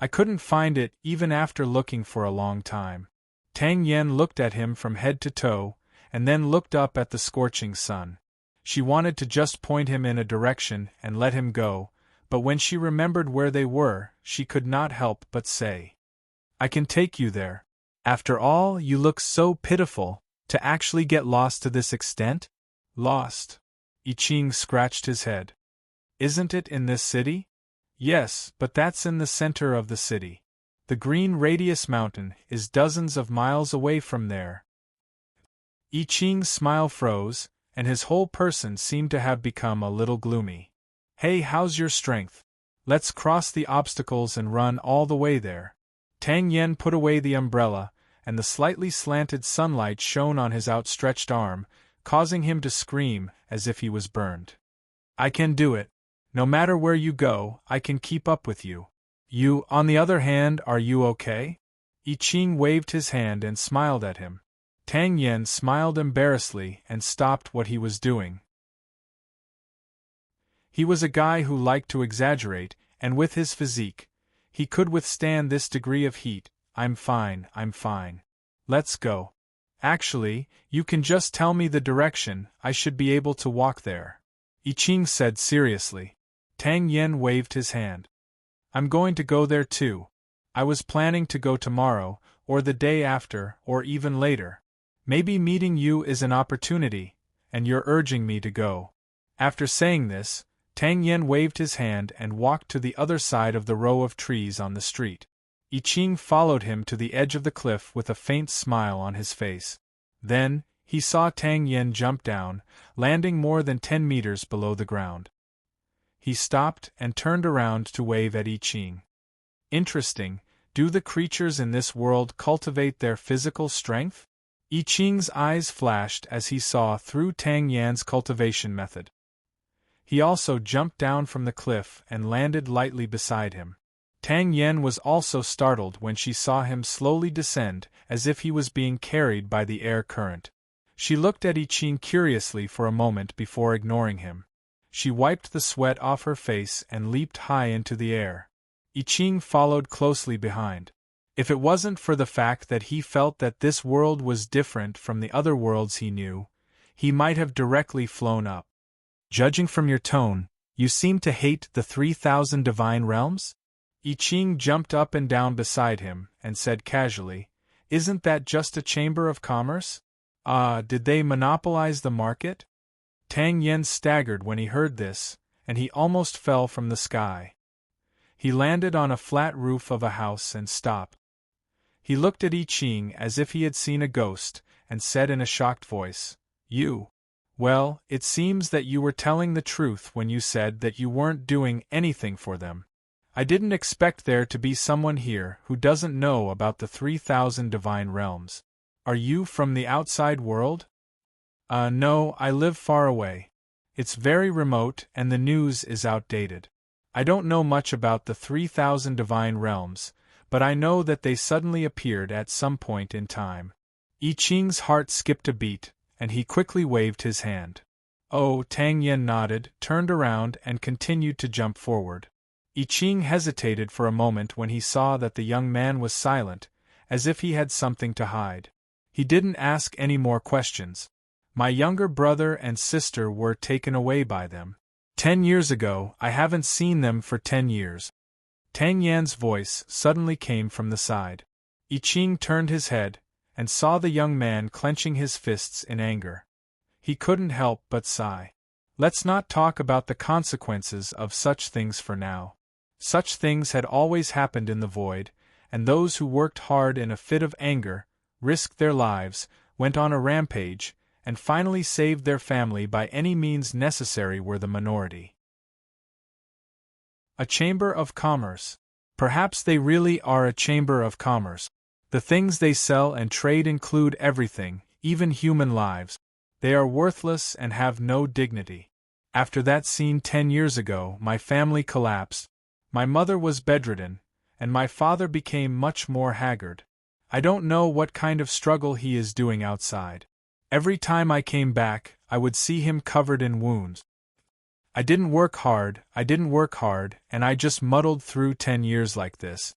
I couldn't find it even after looking for a long time. Tang Yen looked at him from head to toe, and then looked up at the scorching sun. She wanted to just point him in a direction and let him go, but when she remembered where they were, she could not help but say, I can take you there. After all, you look so pitiful, to actually get lost to this extent? Lost? I Ching scratched his head. Isn't it in this city? Yes, but that's in the center of the city. The Green Radius Mountain is dozens of miles away from there. I Ching's smile froze, and his whole person seemed to have become a little gloomy. Hey, how's your strength? Let's cross the obstacles and run all the way there. Tang Yen put away the umbrella, and the slightly slanted sunlight shone on his outstretched arm, causing him to scream as if he was burned. I can do it. No matter where you go, I can keep up with you. You, on the other hand, are you okay? I Ching waved his hand and smiled at him. Tang Yen smiled embarrassedly and stopped what he was doing. He was a guy who liked to exaggerate, and with his physique, he could withstand this degree of heat. I'm fine, I'm fine. Let's go. Actually, you can just tell me the direction, I should be able to walk there. I Ching said seriously. Tang Yen waved his hand. I'm going to go there too. I was planning to go tomorrow, or the day after, or even later. Maybe meeting you is an opportunity, and you're urging me to go. After saying this, Tang Yen waved his hand and walked to the other side of the row of trees on the street. I Ching followed him to the edge of the cliff with a faint smile on his face. Then, he saw Tang Yen jump down, landing more than 10 meters below the ground. He stopped and turned around to wave at I Ching. Interesting, do the creatures in this world cultivate their physical strength? I Ching's eyes flashed as he saw through Tang Yan's cultivation method. He also jumped down from the cliff and landed lightly beside him. Tang Yen was also startled when she saw him slowly descend, as if he was being carried by the air current. She looked at I Ching curiously for a moment before ignoring him. She wiped the sweat off her face and leaped high into the air. I Ching followed closely behind. If it wasn't for the fact that he felt that this world was different from the other worlds he knew, he might have directly flown up. Judging from your tone, you seem to hate the 3,000 divine realms? I Ching jumped up and down beside him and said casually, Isn't that just a chamber of commerce? Did they monopolize the market? Tang Yen staggered when he heard this, and he almost fell from the sky. He landed on a flat roof of a house and stopped. He looked at I Ching as if he had seen a ghost, and said in a shocked voice, "You? Well, it seems that you were telling the truth when you said that you weren't doing anything for them. I didn't expect there to be someone here who doesn't know about the 3,000 divine realms. Are you from the outside world?" No, I live far away. It's very remote and the news is outdated. I don't know much about the 3,000 divine realms, but I know that they suddenly appeared at some point in time. I Ching's heart skipped a beat, and he quickly waved his hand. Oh, Tang Yen nodded, turned around, and continued to jump forward. I Ching hesitated for a moment when he saw that the young man was silent, as if he had something to hide. He didn't ask any more questions. My younger brother and sister were taken away by them. 10 years ago. I haven't seen them for 10 years. Tang Yan's voice suddenly came from the side. I Ching turned his head, and saw the young man clenching his fists in anger. He couldn't help but sigh. Let's not talk about the consequences of such things for now. Such things had always happened in the void, and those who worked hard in a fit of anger, risked their lives, went on a rampage, and finally saved their family by any means necessary were the minority. A chamber of commerce. Perhaps they really are a chamber of commerce. The things they sell and trade include everything, even human lives. They are worthless and have no dignity. After that scene 10 years ago, my family collapsed. My mother was bedridden, and my father became much more haggard. I don't know what kind of struggle he is doing outside. Every time I came back, I would see him covered in wounds. I didn't work hard, and I just muddled through 10 years like this.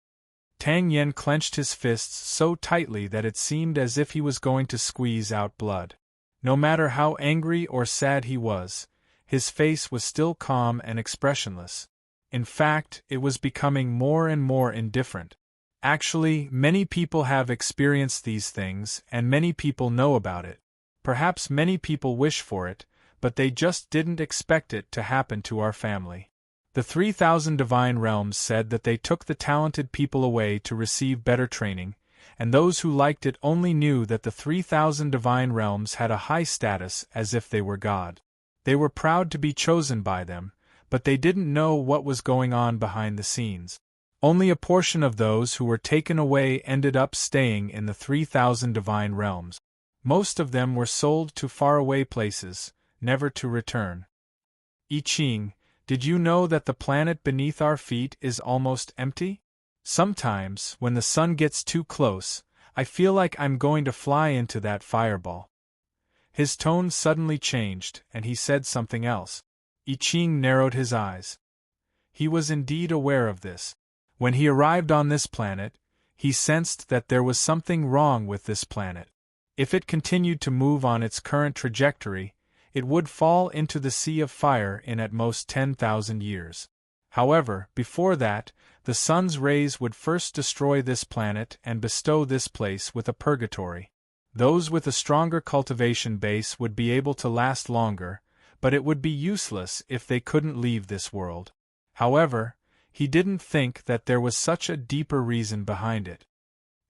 Tang Yen clenched his fists so tightly that it seemed as if he was going to squeeze out blood. No matter how angry or sad he was, his face was still calm and expressionless. In fact, it was becoming more and more indifferent. Actually, many people have experienced these things, and many people know about it. Perhaps many people wish for it, but they just didn't expect it to happen to our family. The 3,000 divine realms said that they took the talented people away to receive better training, and those who liked it only knew that the 3,000 divine realms had a high status as if they were God. They were proud to be chosen by them, but they didn't know what was going on behind the scenes. Only a portion of those who were taken away ended up staying in the 3,000 divine realms. Most of them were sold to faraway places, never to return. I Ching, did you know that the planet beneath our feet is almost empty? Sometimes, when the sun gets too close, I feel like I'm going to fly into that fireball. His tone suddenly changed, and he said something else. I Ching narrowed his eyes. He was indeed aware of this. When he arrived on this planet, he sensed that there was something wrong with this planet. If it continued to move on its current trajectory, it would fall into the sea of fire in at most 10,000 years. However, before that, the sun's rays would first destroy this planet and bestow this place with a purgatory. Those with a stronger cultivation base would be able to last longer, but it would be useless if they couldn't leave this world. However, he didn't think that there was such a deeper reason behind it.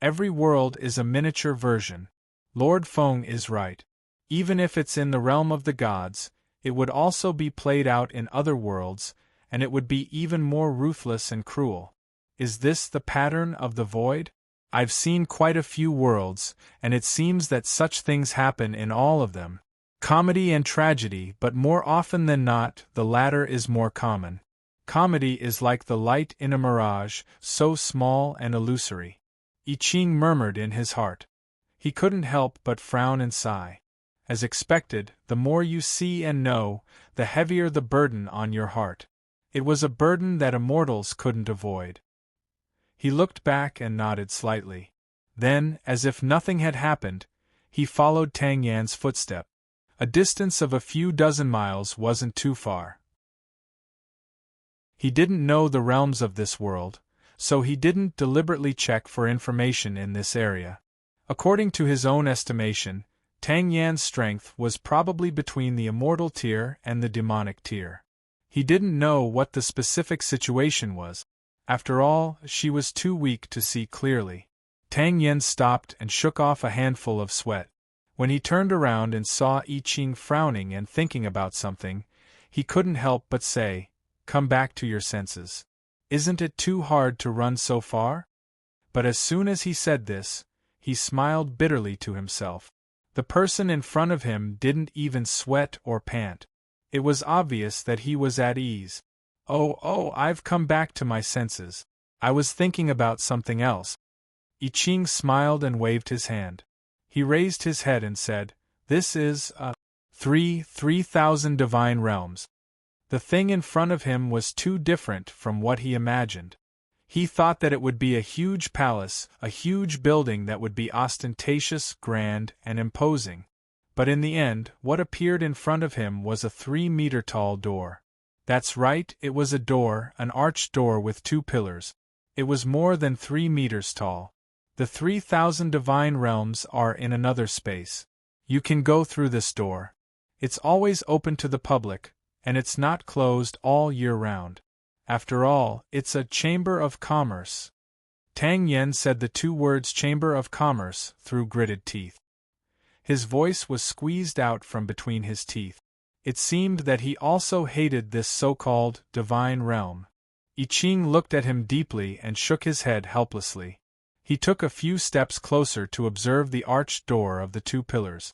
Every world is a miniature version. Lord Feng is right. Even if it's in the realm of the gods, it would also be played out in other worlds, and it would be even more ruthless and cruel. Is this the pattern of the void? I've seen quite a few worlds, and it seems that such things happen in all of them. Comedy and tragedy, but more often than not, the latter is more common. Comedy is like the light in a mirage, so small and illusory. I Ching murmured in his heart. He couldn't help but frown and sigh. As expected, the more you see and know, the heavier the burden on your heart. It was a burden that immortals couldn't avoid. He looked back and nodded slightly. Then, as if nothing had happened, he followed Tang Yan's footstep. A distance of a few dozen miles wasn't too far. He didn't know the realms of this world, so he didn't deliberately check for information in this area. According to his own estimation, Tang Yan's strength was probably between the immortal tier and the demonic tier. He didn't know what the specific situation was. After all, she was too weak to see clearly. Tang Yan stopped and shook off a handful of sweat. When he turned around and saw I Ching frowning and thinking about something, he couldn't help but say, "Come back to your senses. Isn't it too hard to run so far?" But as soon as he said this, he smiled bitterly to himself. The person in front of him didn't even sweat or pant. It was obvious that he was at ease. Oh, I've come back to my senses. I was thinking about something else." I Ching smiled and waved his hand. He raised his head and said, "This is, 3,000 divine realms." The thing in front of him was too different from what he imagined. He thought that it would be a huge palace, a huge building that would be ostentatious, grand, and imposing. But in the end, what appeared in front of him was a 3-meter-tall door. That's right, it was a door, an arched door with 2 pillars. It was more than 3 meters tall. The 3,000 divine realms are in another space. You can go through this door. It's always open to the public, and it's not closed all year round. After all, it's a chamber of commerce. Tang Yan said the 2 words Chamber of Commerce through gritted teeth. His voice was squeezed out from between his teeth. It seemed that he also hated this so-called divine realm. I Ching looked at him deeply and shook his head helplessly. He took a few steps closer to observe the arched door of the 2 pillars.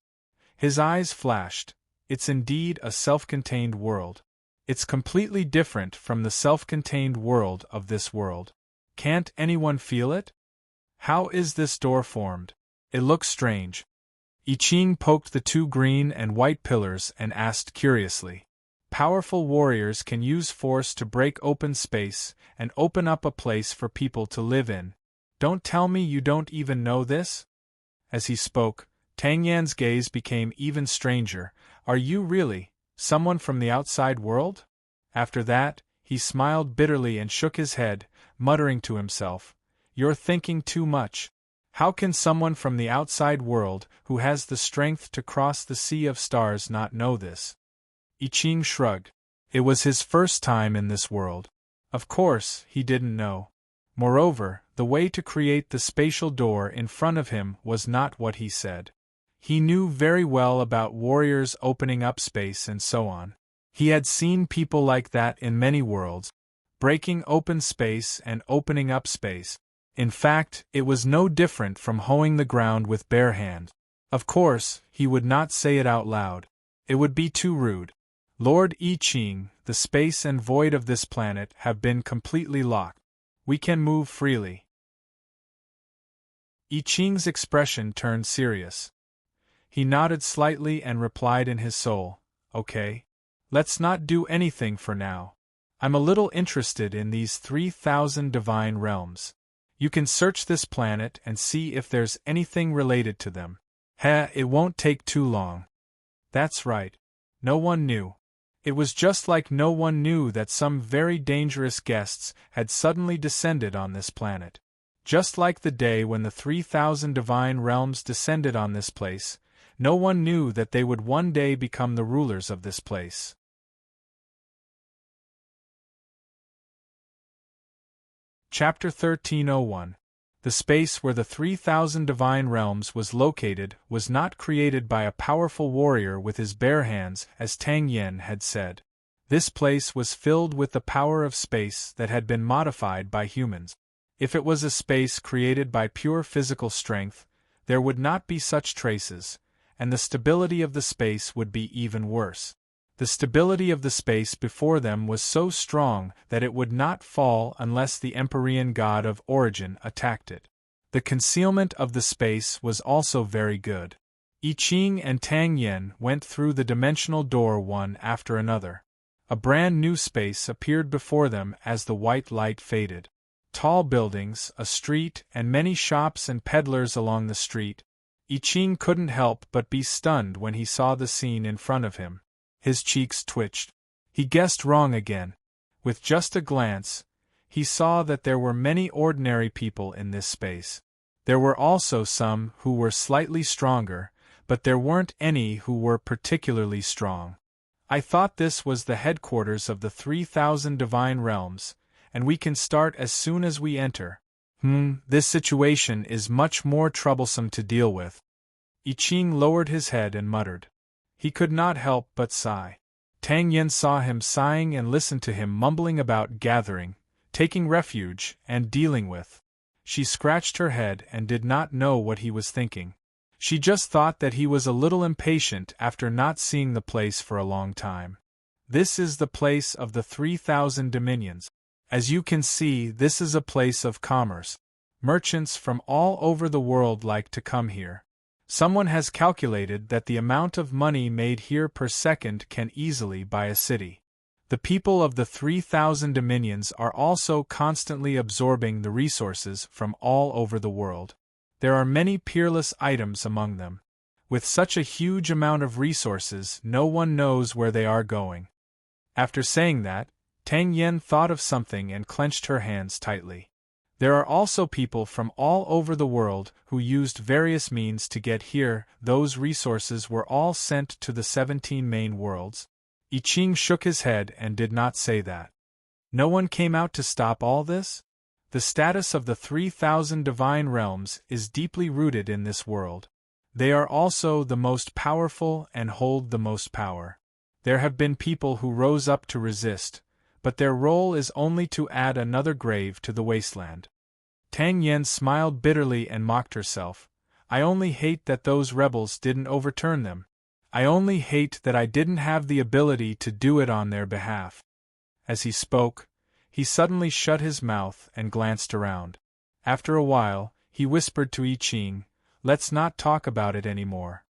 His eyes flashed. It's indeed a self-contained world. It's completely different from the self-contained world of this world. Can't anyone feel it? How is this door formed? It looks strange. I Ching poked the 2 green and white pillars and asked curiously. Powerful warriors can use force to break open space and open up a place for people to live in. Don't tell me you don't even know this? As he spoke, Tang Yan's gaze became even stranger. Are you really someone from the outside world? After that, he smiled bitterly and shook his head, muttering to himself, "You're thinking too much. How can someone from the outside world, who has the strength to cross the sea of stars, not know this?" I Ching shrugged. It was his first time in this world. Of course, he didn't know. Moreover, the way to create the spatial door in front of him was not what he said. He knew very well about warriors opening up space and so on. He had seen people like that in many worlds, breaking open space and opening up space. In fact, it was no different from hoeing the ground with bare hands. Of course, he would not say it out loud. It would be too rude. Lord I Ching, the space and void of this planet have been completely locked. We can move freely. I Ching's expression turned serious. He nodded slightly and replied in his soul, "Okay. Let's not do anything for now. I'm a little interested in these 3,000 divine realms. You can search this planet and see if there's anything related to them. It won't take too long." That's right. No one knew. It was just like no one knew that some very dangerous guests had suddenly descended on this planet. Just like the day when the 3,000 divine realms descended on this place, no one knew that they would one day become the rulers of this place. Chapter 1301. The space where the 3,000 divine realms was located was not created by a powerful warrior with his bare hands, as Tang Yan had said. This place was filled with the power of space that had been modified by humans. If it was a space created by pure physical strength, there would not be such traces, and the stability of the space would be even worse. The stability of the space before them was so strong that it would not fall unless the Empyrean god of origin attacked it. The concealment of the space was also very good. I Ching and Tang Yan went through the dimensional door one after another. A brand new space appeared before them as the white light faded. Tall buildings, a street, and many shops and peddlers along the street. I Ching couldn't help but be stunned when he saw the scene in front of him. His cheeks twitched. He guessed wrong again. With just a glance, he saw that there were many ordinary people in this space. There were also some who were slightly stronger, but there weren't any who were particularly strong. I thought this was the headquarters of the 3,000 divine realms, and we can start as soon as we enter. This situation is much more troublesome to deal with. I Ching lowered his head and muttered. He could not help but sigh. Tang Yen saw him sighing and listened to him mumbling about gathering, taking refuge, and dealing with. She scratched her head and did not know what he was thinking. She just thought that he was a little impatient after not seeing the place for a long time. This is the place of the 3,000 dominions. As you can see, this is a place of commerce. Merchants from all over the world like to come here. Someone has calculated that the amount of money made here per second can easily buy a city. The people of the 3,000 dominions are also constantly absorbing the resources from all over the world. There are many peerless items among them. With such a huge amount of resources, no one knows where they are going. After saying that, Tang Yen thought of something and clenched her hands tightly. There are also people from all over the world who used various means to get here. Those resources were all sent to the 17 main worlds. I Ching shook his head and did not say that. No one came out to stop all this? The status of the 3,000 divine realms is deeply rooted in this world. They are also the most powerful and hold the most power. There have been people who rose up to resist, but their role is only to add another grave to the wasteland. Tang Yen smiled bitterly and mocked herself. I only hate that those rebels didn't overturn them. I only hate that I didn't have the ability to do it on their behalf. As he spoke, he suddenly shut his mouth and glanced around. After a while, he whispered to I Ching, "Let's not talk about it anymore.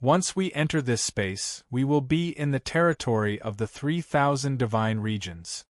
Once we enter this space, we will be in the territory of the 3,000 divine regions.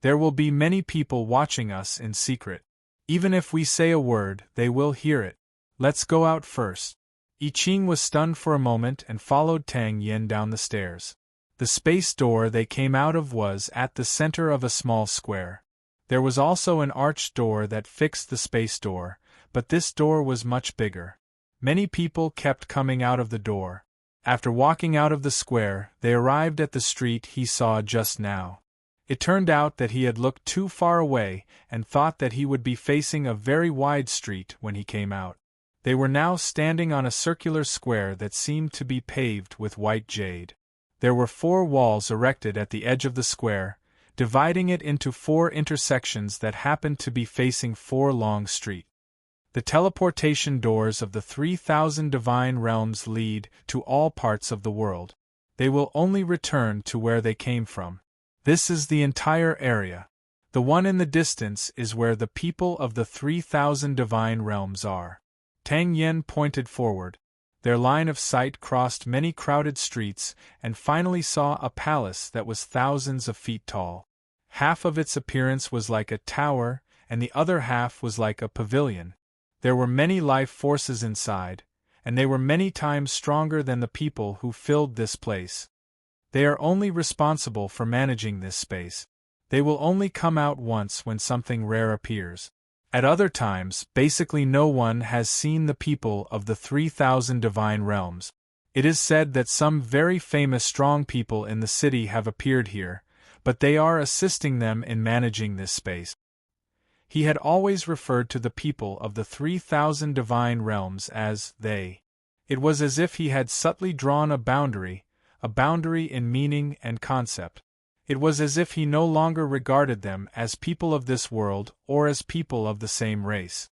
There will be many people watching us in secret. Even if we say a word, they will hear it. Let's go out first." I Ching was stunned for a moment and followed Tang Yen down the stairs. The space door they came out of was at the center of a small square. There was also an arched door that fixed the space door, but this door was much bigger. Many people kept coming out of the door. After walking out of the square, they arrived at the street he saw just now. It turned out that he had looked too far away and thought that he would be facing a very wide street when he came out. They were now standing on a circular square that seemed to be paved with white jade. There were 4 walls erected at the edge of the square, dividing it into 4 intersections that happened to be facing 4 long streets. The teleportation doors of the 3,000 divine realms lead to all parts of the world. They will only return to where they came from. This is the entire area. The one in the distance is where the people of the 3,000 divine realms are. Tang Yen pointed forward. Their line of sight crossed many crowded streets and finally saw a palace that was thousands of feet tall. Half of its appearance was like a tower, and the other half was like a pavilion. There were many life forces inside, and they were many times stronger than the people who filled this place. They are only responsible for managing this space. They will only come out once when something rare appears. At other times, basically no one has seen the people of the 3,000 divine realms. It is said that some very famous strong people in the city have appeared here, but they are assisting them in managing this space. He had always referred to the people of the 3,000 divine realms as they. It was as if he had subtly drawn a boundary in meaning and concept. It was as if he no longer regarded them as people of this world or as people of the same race.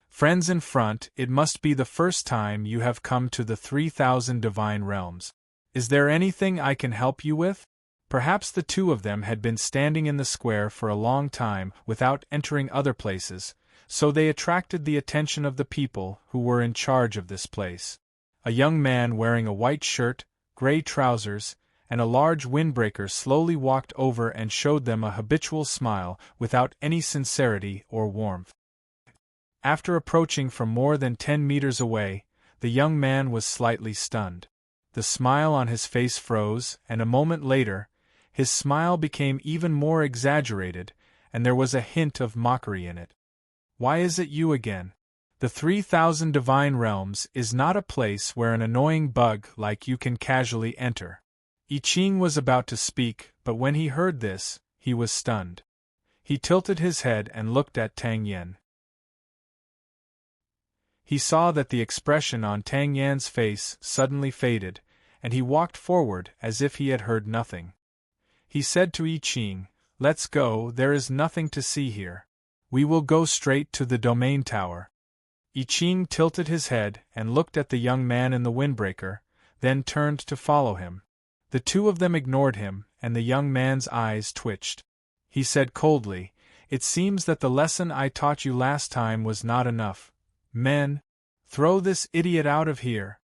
Friends in front, it must be the first time you have come to the 3,000 divine realms. Is there anything I can help you with? Perhaps the 2 of them had been standing in the square for a long time without entering other places, so they attracted the attention of the people who were in charge of this place. A young man wearing a white shirt, gray trousers, and a large windbreaker slowly walked over and showed them a habitual smile without any sincerity or warmth. After approaching from more than 10 meters away, the young man was slightly stunned. The smile on his face froze, and a moment later, his smile became even more exaggerated, and there was a hint of mockery in it. "Why is it you again?" The 3,000 divine realms is not a place where an annoying bug like you can casually enter. I Ching was about to speak, but when he heard this, he was stunned. He tilted his head and looked at Tang Yen. He saw that the expression on Tang Yan's face suddenly faded, and he walked forward as if he had heard nothing. He said to I Ching, "Let's go, there is nothing to see here. We will go straight to the domain tower." I Ching tilted his head and looked at the young man in the windbreaker, then turned to follow him. The two of them ignored him, and the young man's eyes twitched. He said coldly, "It seems that the lesson I taught you last time was not enough. Men, throw this idiot out of here."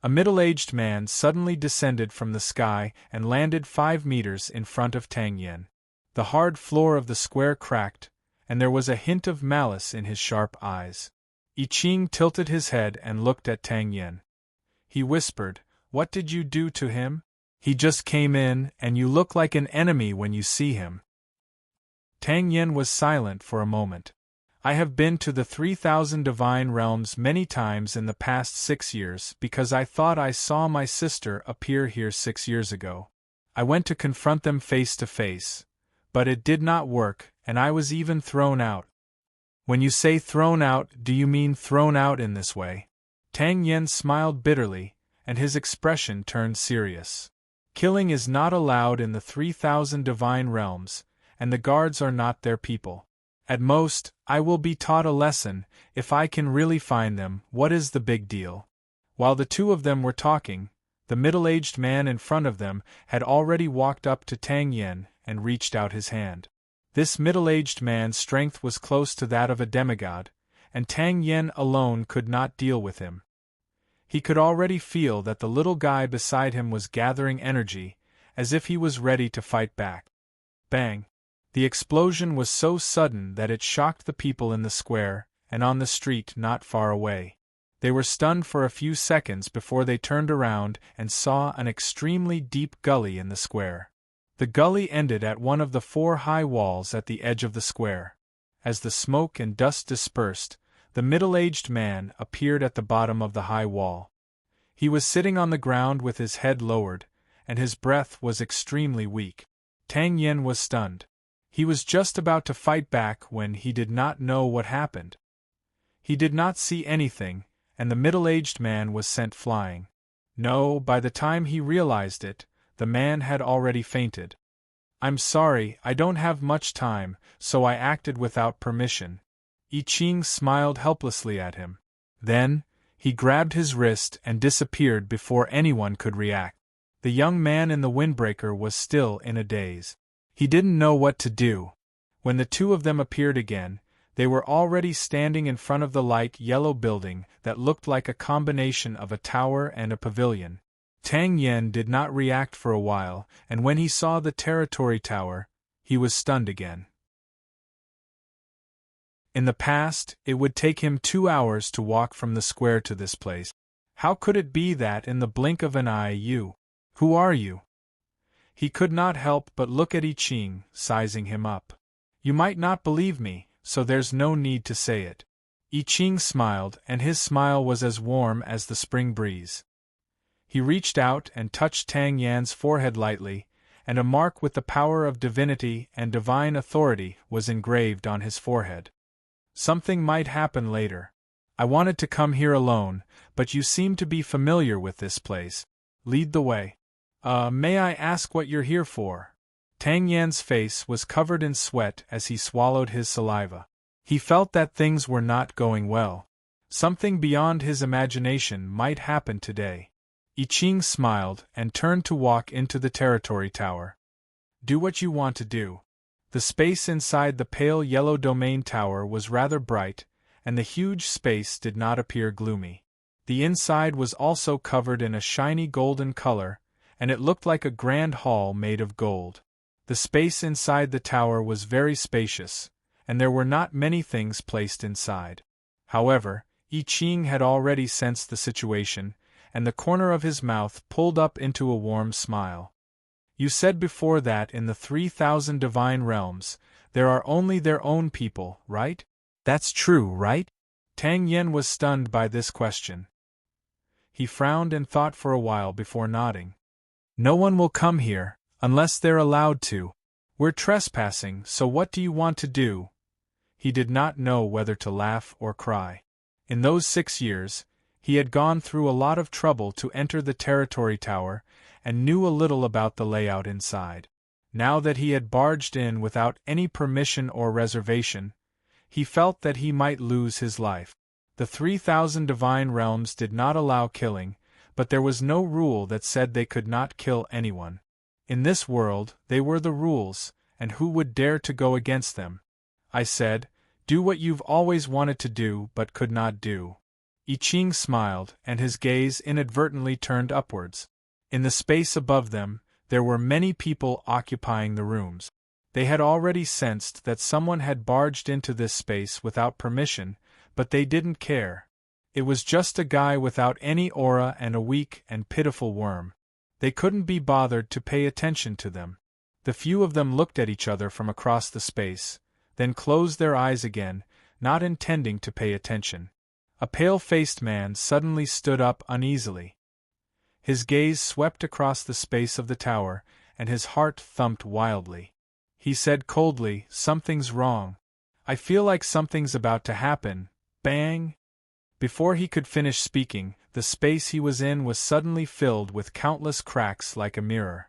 A middle-aged man suddenly descended from the sky and landed 5 meters in front of Tang Yen. The hard floor of the square cracked, and there was a hint of malice in his sharp eyes. I Ching tilted his head and looked at Tang Yen. He whispered, "What did you do to him? He just came in, and you look like an enemy when you see him." Tang Yen was silent for a moment. "I have been to the 3,000 divine realms many times in the past 6 years because I thought I saw my sister appear here 6 years ago. I went to confront them face to face, but it did not work, and I was even thrown out." "When you say thrown out, do you mean thrown out in this way?" Tang Yen smiled bitterly, and his expression turned serious. "Killing is not allowed in the 3,000 divine realms, and the guards are not their people. At most, I will be taught a lesson, if I can really find them. What is the big deal?" While the two of them were talking, the middle-aged man in front of them had already walked up to Tang Yen and reached out his hand. This middle-aged man's strength was close to that of a demigod, and Tang Yen alone could not deal with him. He could already feel that the little guy beside him was gathering energy, as if he was ready to fight back. Bang! The explosion was so sudden that it shocked the people in the square and on the street not far away. They were stunned for a few seconds before they turned around and saw an extremely deep gully in the square. The gully ended at one of the 4 high walls at the edge of the square. As the smoke and dust dispersed, the middle-aged man appeared at the bottom of the high wall. He was sitting on the ground with his head lowered, and his breath was extremely weak. Tang Yen was stunned. He was just about to fight back when he did not know what happened. He did not see anything, and the middle-aged man was sent flying. No, by the time he realized it, the man had already fainted. "I'm sorry, I don't have much time, so I acted without permission." I Ching smiled helplessly at him. Then, he grabbed his wrist and disappeared before anyone could react. The young man in the windbreaker was still in a daze. He didn't know what to do. When the two of them appeared again, they were already standing in front of the light yellow building that looked like a combination of a tower and a pavilion. Tang Yen did not react for a while, and when he saw the territory tower, he was stunned again. In the past, it would take him 2 hours to walk from the square to this place. How could it be that in the blink of an eye Who are you? He could not help but look at I Ching, sizing him up. "You might not believe me, so there's no need to say it." I Ching smiled, and his smile was as warm as the spring breeze. He reached out and touched Tang Yan's forehead lightly, and a mark with the power of divinity and divine authority was engraved on his forehead. "Something might happen later. I wanted to come here alone, but you seem to be familiar with this place. Lead the way." May I ask what you're here for?" Tang Yan's face was covered in sweat as he swallowed his saliva. He felt that things were not going well. Something beyond his imagination might happen today. I Ching smiled and turned to walk into the territory tower. "Do what you want to do." The space inside the pale yellow domain tower was rather bright, and the huge space did not appear gloomy. The inside was also covered in a shiny golden color, and it looked like a grand hall made of gold. The space inside the tower was very spacious, and there were not many things placed inside. However, I Ching had already sensed the situation, and the corner of his mouth pulled up into a warm smile. "You said before that in the 3,000 divine realms, there are only their own people, right? That's true, right?" Tang Yen was stunned by this question. He frowned and thought for a while before nodding. No one will come here, unless they're allowed to. We're trespassing, so what do you want to do? He did not know whether to laugh or cry. In those 6 years, he had gone through a lot of trouble to enter the territory tower, and knew a little about the layout inside. Now that he had barged in without any permission or reservation, he felt that he might lose his life. The 3,000 divine realms did not allow killing, but there was no rule that said they could not kill anyone. In this world, they were the rules, and who would dare to go against them? I said, do what you've always wanted to do but could not do. I Ching smiled, and his gaze inadvertently turned upwards. In the space above them, there were many people occupying the rooms. They had already sensed that someone had barged into this space without permission, but they didn't care. It was just a guy without any aura and a weak and pitiful worm. They couldn't be bothered to pay attention to them. The few of them looked at each other from across the space, then closed their eyes again, not intending to pay attention. A pale-faced man suddenly stood up uneasily. His gaze swept across the space of the tower, and his heart thumped wildly. He said coldly, "Something's wrong. I feel like something's about to happen." Bang! Before he could finish speaking, the space he was in was suddenly filled with countless cracks like a mirror.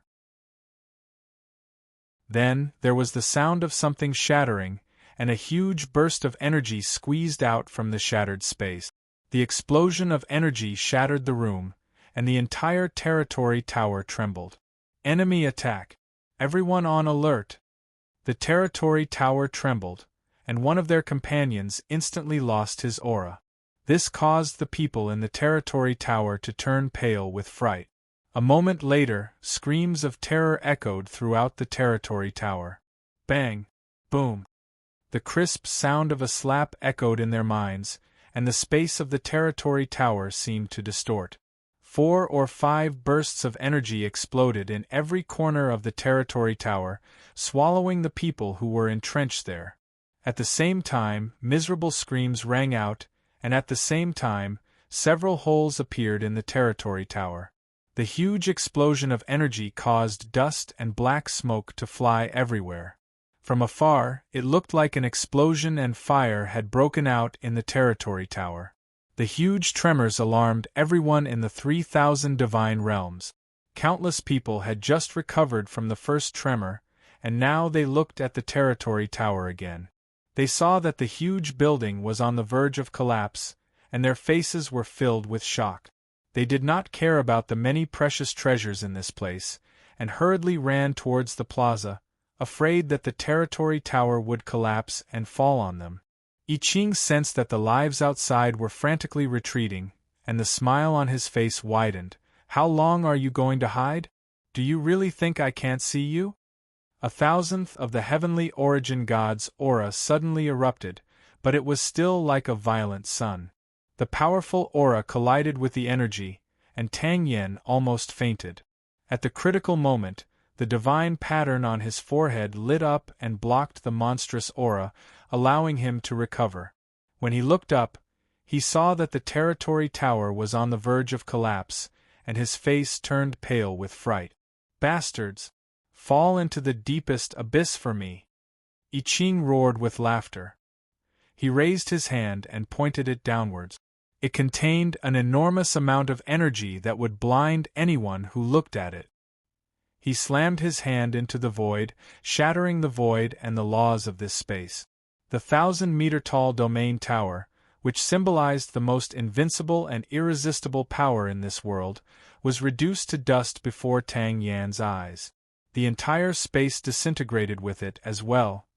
Then, there was the sound of something shattering, and a huge burst of energy squeezed out from the shattered space. The explosion of energy shattered the room, and the entire territory tower trembled. Enemy attack! Everyone on alert! The territory tower trembled, and one of their companions instantly lost his aura. This caused the people in the territory tower to turn pale with fright. A moment later, screams of terror echoed throughout the territory tower. Bang! Boom! The crisp sound of a slap echoed in their minds, and the space of the territory tower seemed to distort. 4 or 5 bursts of energy exploded in every corner of the territory tower, swallowing the people who were entrenched there. At the same time, miserable screams rang out, and at the same time, several holes appeared in the territory tower. The huge explosion of energy caused dust and black smoke to fly everywhere. From afar, it looked like an explosion and fire had broken out in the territory tower. The huge tremors alarmed everyone in the 3,000 divine realms. Countless people had just recovered from the first tremor, and now they looked at the territory tower again. They saw that the huge building was on the verge of collapse, and their faces were filled with shock. They did not care about the many precious treasures in this place, and hurriedly ran towards the plaza, afraid that the territory tower would collapse and fall on them. I Ching sensed that the lives outside were frantically retreating, and the smile on his face widened. "How long are you going to hide? Do you really think I can't see you?" A thousandth of the heavenly origin god's aura suddenly erupted, but it was still like a violent sun. The powerful aura collided with the energy, and Tang Yen almost fainted. At the critical moment, the divine pattern on his forehead lit up and blocked the monstrous aura, allowing him to recover. When he looked up, he saw that the territory tower was on the verge of collapse, and his face turned pale with fright. "Bastards! Fall into the deepest abyss for me!" I Ching roared with laughter. He raised his hand and pointed it downwards. It contained an enormous amount of energy that would blind anyone who looked at it. He slammed his hand into the void, shattering the void and the laws of this space. The 1,000-meter-tall domain tower, which symbolized the most invincible and irresistible power in this world, was reduced to dust before Tang Yan's eyes. The entire space disintegrated with it as well.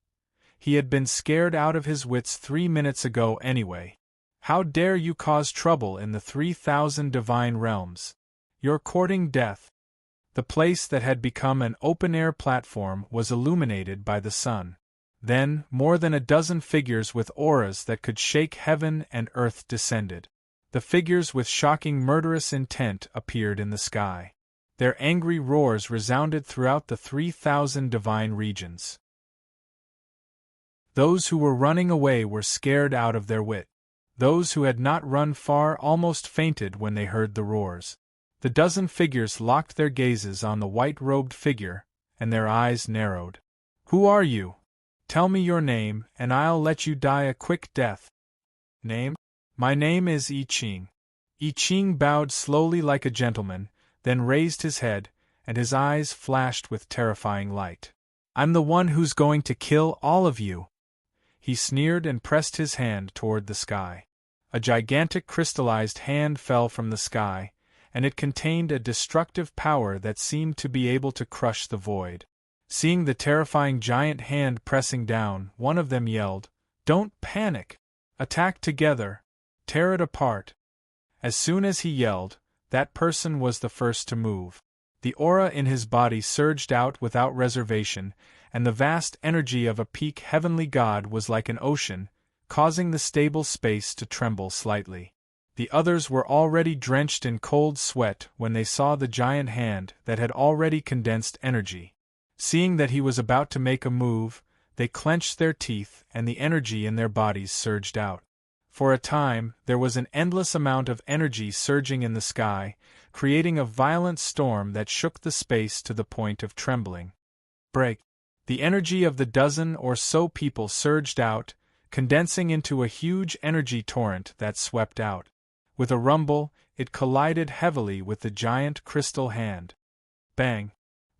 He had been scared out of his wits 3 minutes ago anyway. "How dare you cause trouble in the 3,000 divine realms? You're courting death." The place that had become an open-air platform was illuminated by the sun. Then, more than a dozen figures with auras that could shake heaven and earth descended. The figures with shocking murderous intent appeared in the sky. Their angry roars resounded throughout the 3,000 divine regions. Those who were running away were scared out of their wit. Those who had not run far almost fainted when they heard the roars. The dozen figures locked their gazes on the white-robed figure, and their eyes narrowed. "Who are you? Tell me your name, and I'll let you die a quick death." "Name? My name is I Ching." I Ching bowed slowly like a gentleman, then raised his head, and his eyes flashed with terrifying light. "I'm the one who's going to kill all of you." He sneered and pressed his hand toward the sky. A gigantic crystallized hand fell from the sky, and it contained a destructive power that seemed to be able to crush the void. Seeing the terrifying giant hand pressing down, one of them yelled, "Don't panic! Attack together! Tear it apart!" As soon as he yelled, that person was the first to move. The aura in his body surged out without reservation, and the vast energy of a peak heavenly god was like an ocean, causing the stable space to tremble slightly. The others were already drenched in cold sweat when they saw the giant hand that had already condensed energy. Seeing that he was about to make a move, they clenched their teeth and the energy in their bodies surged out. For a time, there was an endless amount of energy surging in the sky, creating a violent storm that shook the space to the point of trembling. Break! The energy of the dozen or so people surged out, condensing into a huge energy torrent that swept out. With a rumble, it collided heavily with the giant crystal hand. Bang!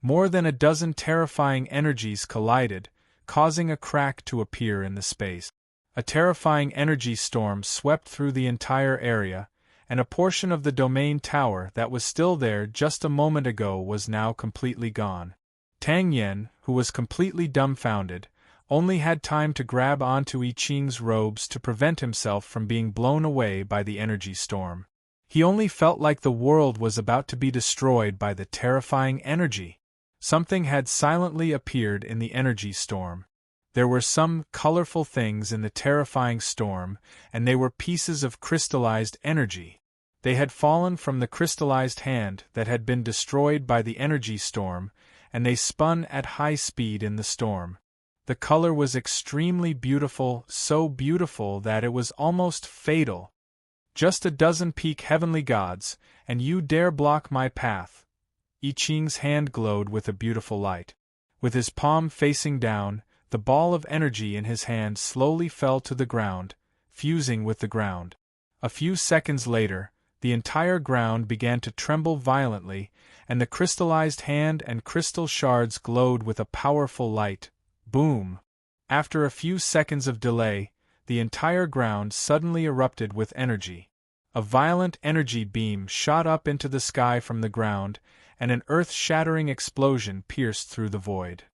More than a dozen terrifying energies collided, causing a crack to appear in the space. A terrifying energy storm swept through the entire area, and a portion of the domain tower that was still there just a moment ago was now completely gone. Tang Yen, who was completely dumbfounded, only had time to grab onto I Ching's robes to prevent himself from being blown away by the energy storm. He only felt like the world was about to be destroyed by the terrifying energy. Something had silently appeared in the energy storm. There were some colorful things in the terrifying storm, and they were pieces of crystallized energy. They had fallen from the crystallized hand that had been destroyed by the energy storm, and they spun at high speed in the storm. The color was extremely beautiful, so beautiful that it was almost fatal. "Just a dozen peak heavenly gods, and you dare block my path." I Ching's hand glowed with a beautiful light. With his palm facing down, the ball of energy in his hand slowly fell to the ground, fusing with the ground. A few seconds later, the entire ground began to tremble violently, and the crystallized hand and crystal shards glowed with a powerful light. Boom! After a few seconds of delay, the entire ground suddenly erupted with energy. A violent energy beam shot up into the sky from the ground, and an earth-shattering explosion pierced through the void.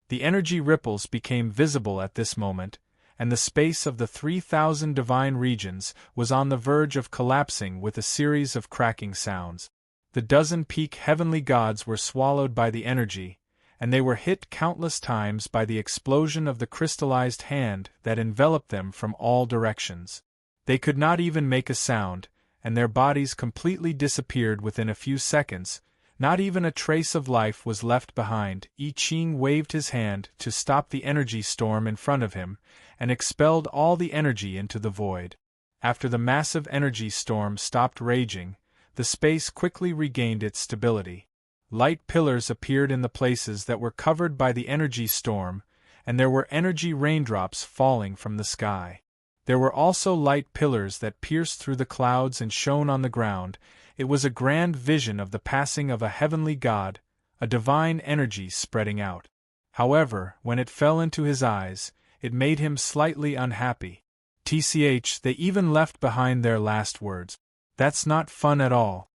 The energy ripples became visible at this moment, and the space of the 3,000 divine regions was on the verge of collapsing with a series of cracking sounds. The dozen peak heavenly gods were swallowed by the energy, and they were hit countless times by the explosion of the crystallized hand that enveloped them from all directions. They could not even make a sound, and their bodies completely disappeared within a few seconds. Not even a trace of life was left behind. I Ching waved his hand to stop the energy storm in front of him, and expelled all the energy into the void. After the massive energy storm stopped raging, the space quickly regained its stability. Light pillars appeared in the places that were covered by the energy storm, and there were energy raindrops falling from the sky. There were also light pillars that pierced through the clouds and shone on the ground. It was a grand vision of the passing of a heavenly god, a divine energy spreading out. However, when it fell into his eyes, it made him slightly unhappy. They even left behind their last words. "That's not fun at all."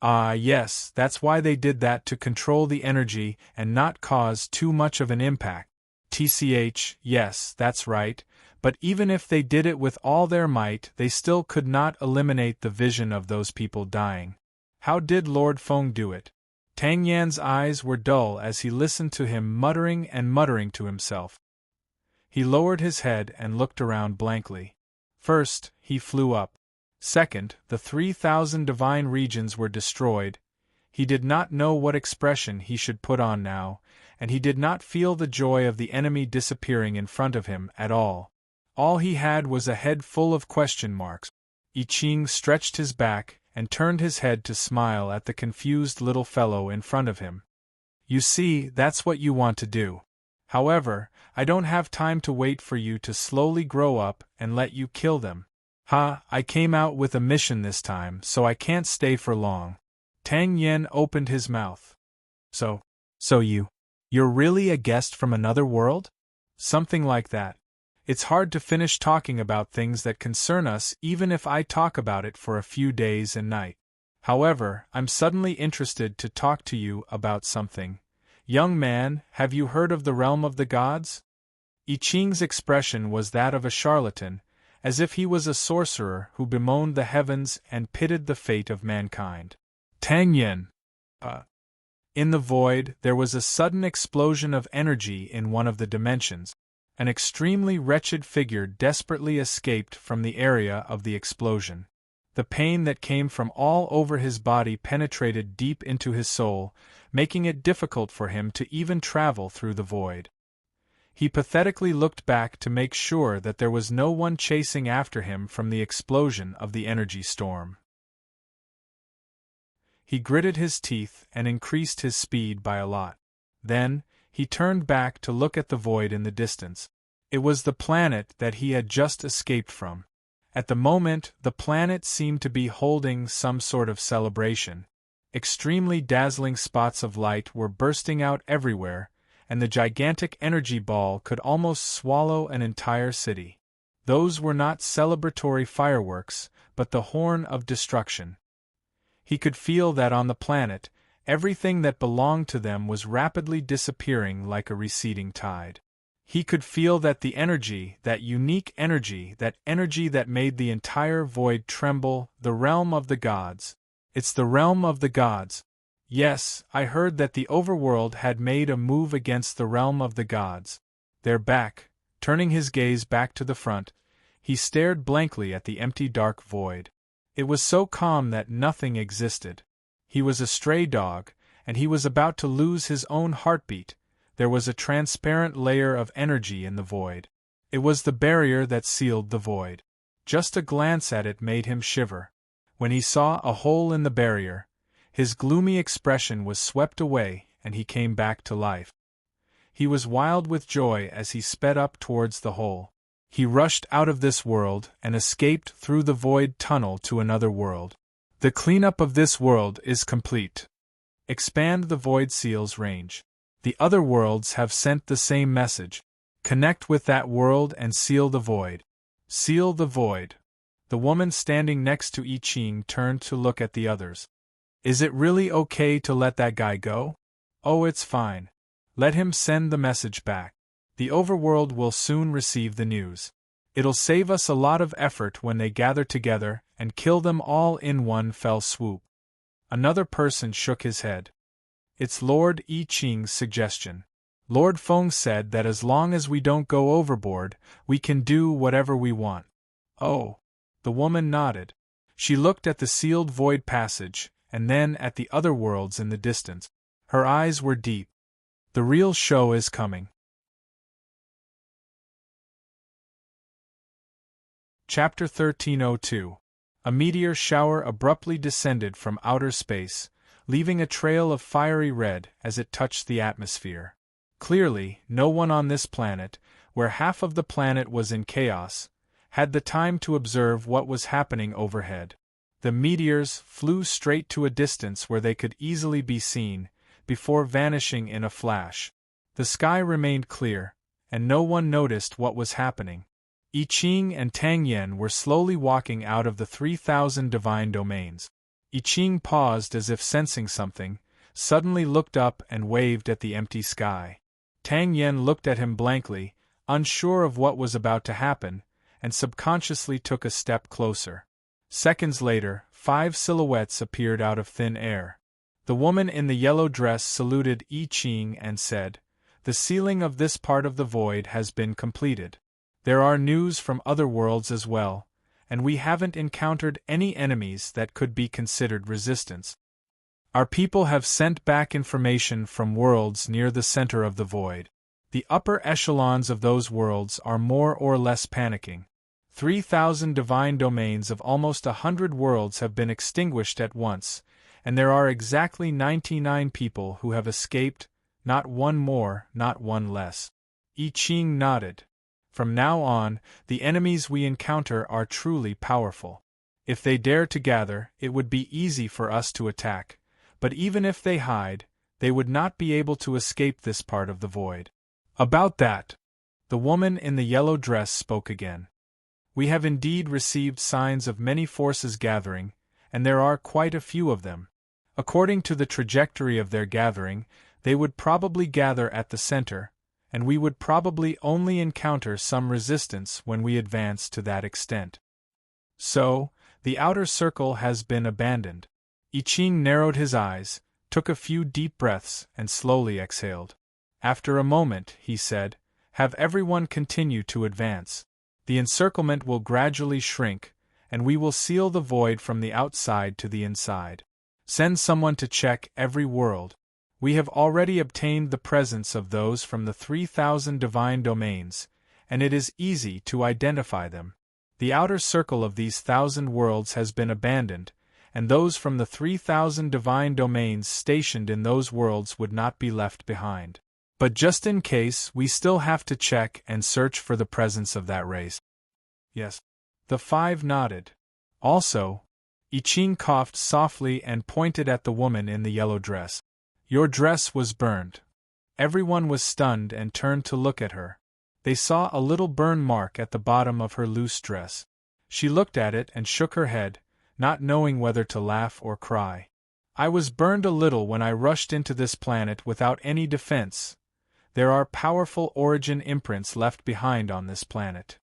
"Ah yes, that's why they did that, to control the energy and not cause too much of an impact." Yes, that's right, but even if they did it with all their might, they still could not eliminate the vision of those people dying. How did Lord Feng do it? Tang Yan's eyes were dull as he listened to him muttering and muttering to himself. He lowered his head and looked around blankly. First, he flew up. Second, the 3,000 divine regions were destroyed. He did not know what expression he should put on now, and he did not feel the joy of the enemy disappearing in front of him at all. All he had was a head full of question marks. I Ching stretched his back and turned his head to smile at the confused little fellow in front of him. You see, that's what you want to do. However, I don't have time to wait for you to slowly grow up and let you kill them. I came out with a mission this time, so I can't stay for long. Tang Yen opened his mouth. So you're really a guest from another world? Something like that. It's hard to finish talking about things that concern us even if I talk about it for a few days and nights. However, I'm suddenly interested to talk to you about something. Young man, have you heard of the realm of the gods? I Ching's expression was that of a charlatan, as if he was a sorcerer who bemoaned the heavens and pitted the fate of mankind. Tang Yen. In the void, there was a sudden explosion of energy in one of the dimensions. An extremely wretched figure desperately escaped from the area of the explosion. The pain that came from all over his body penetrated deep into his soul, making it difficult for him to even travel through the void. He pathetically looked back to make sure that there was no one chasing after him from the explosion of the energy storm. He gritted his teeth and increased his speed by a lot. Then, he turned back to look at the void in the distance. It was the planet that he had just escaped from. At the moment, the planet seemed to be holding some sort of celebration. Extremely dazzling spots of light were bursting out everywhere, and the gigantic energy ball could almost swallow an entire city. Those were not celebratory fireworks, but the horn of destruction. He could feel that on the planet, everything that belonged to them was rapidly disappearing like a receding tide. He could feel that the energy, that unique energy, that made the entire void tremble, the realm of the gods. It's the realm of the gods. Yes, I heard that the overworld had made a move against the realm of the gods. They're back. Turning his gaze back to the front, he stared blankly at the empty dark void. It was so calm that nothing existed. He was a stray dog, and he was about to lose his own heartbeat. There was a transparent layer of energy in the void. It was the barrier that sealed the void. Just a glance at it made him shiver. When he saw a hole in the barrier, his gloomy expression was swept away and he came back to life. He was wild with joy as he sped up towards the hole. He rushed out of this world and escaped through the void tunnel to another world. The cleanup of this world is complete. Expand the void seal's range. The other worlds have sent the same message. Connect with that world and seal the void. Seal the void. The woman standing next to I Ching turned to look at the others. Is it really okay to let that guy go? Oh, it's fine. Let him send the message back. The overworld will soon receive the news. It'll save us a lot of effort when they gather together and kill them all in one fell swoop. Another person shook his head. It's Lord I Ching's suggestion. Lord Feng said that as long as we don't go overboard, we can do whatever we want. Oh. The woman nodded. She looked at the sealed void passage, and then at the other worlds in the distance. Her eyes were deep. The real show is coming. Chapter 1302. A meteor shower abruptly descended from outer space, leaving a trail of fiery red as it touched the atmosphere. Clearly, no one on this planet, where half of the planet was in chaos, had the time to observe what was happening overhead. The meteors flew straight to a distance where they could easily be seen, before vanishing in a flash. The sky remained clear, and no one noticed what was happening. I Ching and Tang Yen were slowly walking out of the 3,000 divine domains. I Ching paused as if sensing something, suddenly looked up and waved at the empty sky. Tang Yen looked at him blankly, unsure of what was about to happen, and subconsciously took a step closer. Seconds later, 5 silhouettes appeared out of thin air. The woman in the yellow dress saluted I Ching and said, "The sealing of this part of the void has been completed. There are news from other worlds as well, and we haven't encountered any enemies that could be considered resistance. Our people have sent back information from worlds near the center of the void. The upper echelons of those worlds are more or less panicking. 3,000 divine domains of almost 100 worlds have been extinguished at once, and there are exactly 99 people who have escaped, not one more, not one less. I Ching nodded. From now on, the enemies we encounter are truly powerful. If they dare to gather, it would be easy for us to attack, but even if they hide, they would not be able to escape this part of the void. About that, the woman in the yellow dress spoke again. We have indeed received signs of many forces gathering, and there are quite a few of them. According to the trajectory of their gathering, they would probably gather at the center, and we would probably only encounter some resistance when we advance to that extent. So, the outer circle has been abandoned. I Ching narrowed his eyes, took a few deep breaths, and slowly exhaled. After a moment, he said, "Have everyone continue to advance. The encirclement will gradually shrink, and we will seal the void from the outside to the inside. Send someone to check every world. We have already obtained the presence of those from the 3,000 divine domains, and it is easy to identify them. The outer circle of these 1,000 worlds has been abandoned, and those from the 3,000 divine domains stationed in those worlds would not be left behind. But just in case, we still have to check and search for the presence of that race." "Yes." The 5 nodded. "Also," I Ching coughed softly and pointed at the woman in the yellow dress. "Your dress was burned." Everyone was stunned and turned to look at her. They saw a little burn mark at the bottom of her loose dress. She looked at it and shook her head, not knowing whether to laugh or cry. "I was burned a little when I rushed into this planet without any defense. There are powerful origin imprints left behind on this planet.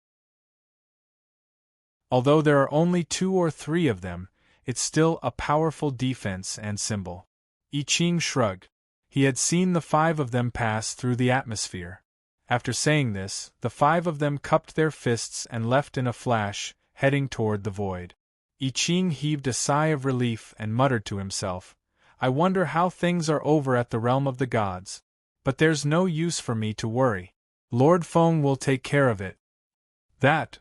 Although there are only 2 or 3 of them, it's still a powerful defense and symbol." I Ching shrugged. He had seen the 5 of them pass through the atmosphere. After saying this, the 5 of them cupped their fists and left in a flash, heading toward the void. I Ching heaved a sigh of relief and muttered to himself, "I wonder how things are over at the realm of the gods. But there's no use for me to worry. Lord Feng will take care of it." That.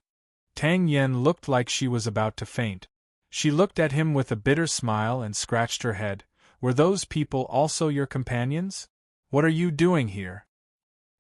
Tang Yen looked like she was about to faint. She looked at him with a bitter smile and scratched her head. "Were those people also your companions? What are you doing here?"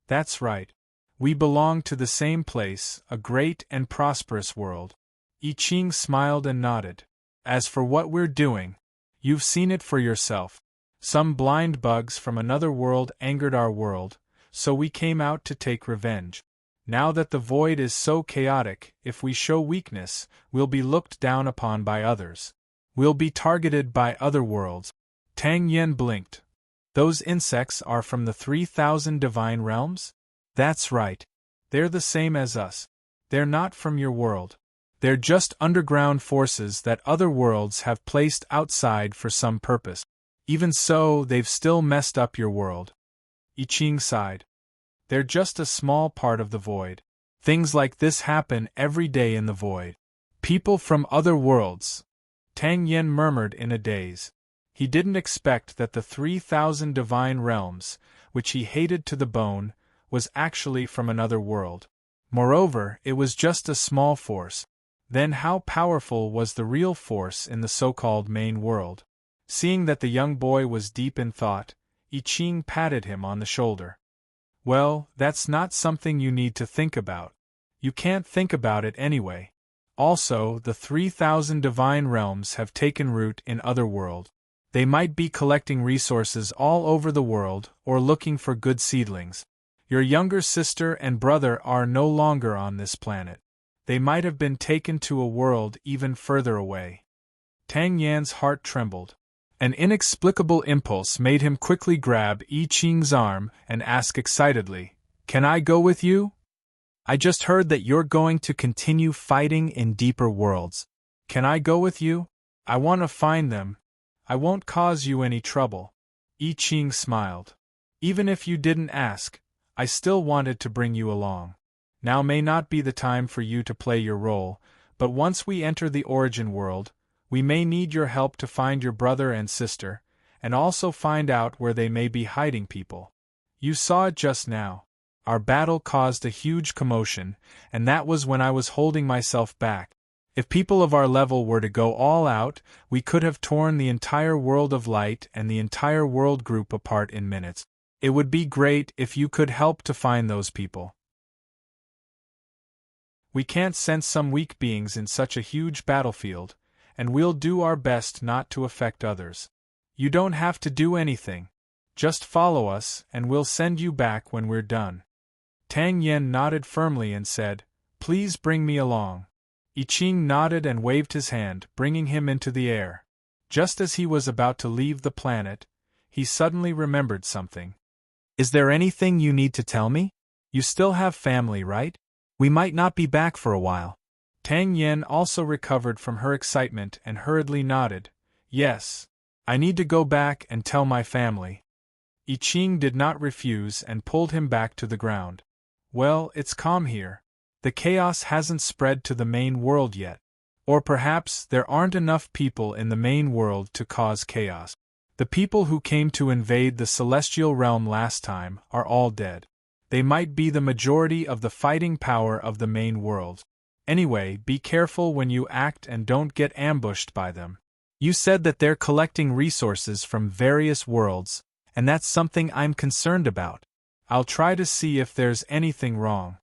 "That's right. We belong to the same place, a great and prosperous world." I Ching smiled and nodded. "As for what we're doing, you've seen it for yourself. Some blind bugs from another world angered our world, so we came out to take revenge. Now that the void is so chaotic, if we show weakness, we'll be looked down upon by others. We'll be targeted by other worlds." Tang Yen blinked. "Those insects are from the 3,000 divine realms?" "That's right. They're the same as us. They're not from your world. They're just underground forces that other worlds have placed outside for some purpose. Even so, they've still messed up your world." I Ching sighed. "They're just a small part of the void. Things like this happen every day in the void. People from other worlds." Tang Yen murmured in a daze. He didn't expect that the 3,000 divine realms, which he hated to the bone, was actually from another world. Moreover, it was just a small force. Then how powerful was the real force in the so-called main world? Seeing that the young boy was deep in thought, I Ching patted him on the shoulder. "Well, that's not something you need to think about. You can't think about it anyway. Also, the 3,000 divine realms have taken root in other worlds. They might be collecting resources all over the world or looking for good seedlings. Your younger sister and brother are no longer on this planet. They might have been taken to a world even further away." Tang Yan's heart trembled. An inexplicable impulse made him quickly grab I Ching's arm and ask excitedly, "Can I go with you? I just heard that you're going to continue fighting in deeper worlds. Can I go with you? I want to find them. I won't cause you any trouble." I Ching smiled. "Even if you didn't ask, I still wanted to bring you along. Now may not be the time for you to play your role, but once we enter the origin world, we may need your help to find your brother and sister, and also find out where they may be hiding people. You saw it just now. Our battle caused a huge commotion, and that was when I was holding myself back. If people of our level were to go all out, we could have torn the entire world of light and the entire world group apart in minutes. It would be great if you could help to find those people. We can't sense some weak beings in such a huge battlefield, and we'll do our best not to affect others. You don't have to do anything. Just follow us, and we'll send you back when we're done. Tang Yen nodded firmly and said, "Please bring me along." I Ching nodded and waved his hand, bringing him into the air. Just as he was about to leave the planet, he suddenly remembered something. "Is there anything you need to tell me? You still have family, right? We might not be back for a while." Tang Yen also recovered from her excitement and hurriedly nodded. "Yes. I need to go back and tell my family." I Ching did not refuse and pulled him back to the ground. "Well, it's calm here. The chaos hasn't spread to the main world yet. Or perhaps there aren't enough people in the main world to cause chaos. The people who came to invade the celestial realm last time are all dead. They might be the majority of the fighting power of the main world. Anyway, be careful when you act and don't get ambushed by them. You said that they're collecting resources from various worlds, and that's something I'm concerned about. I'll try to see if there's anything wrong."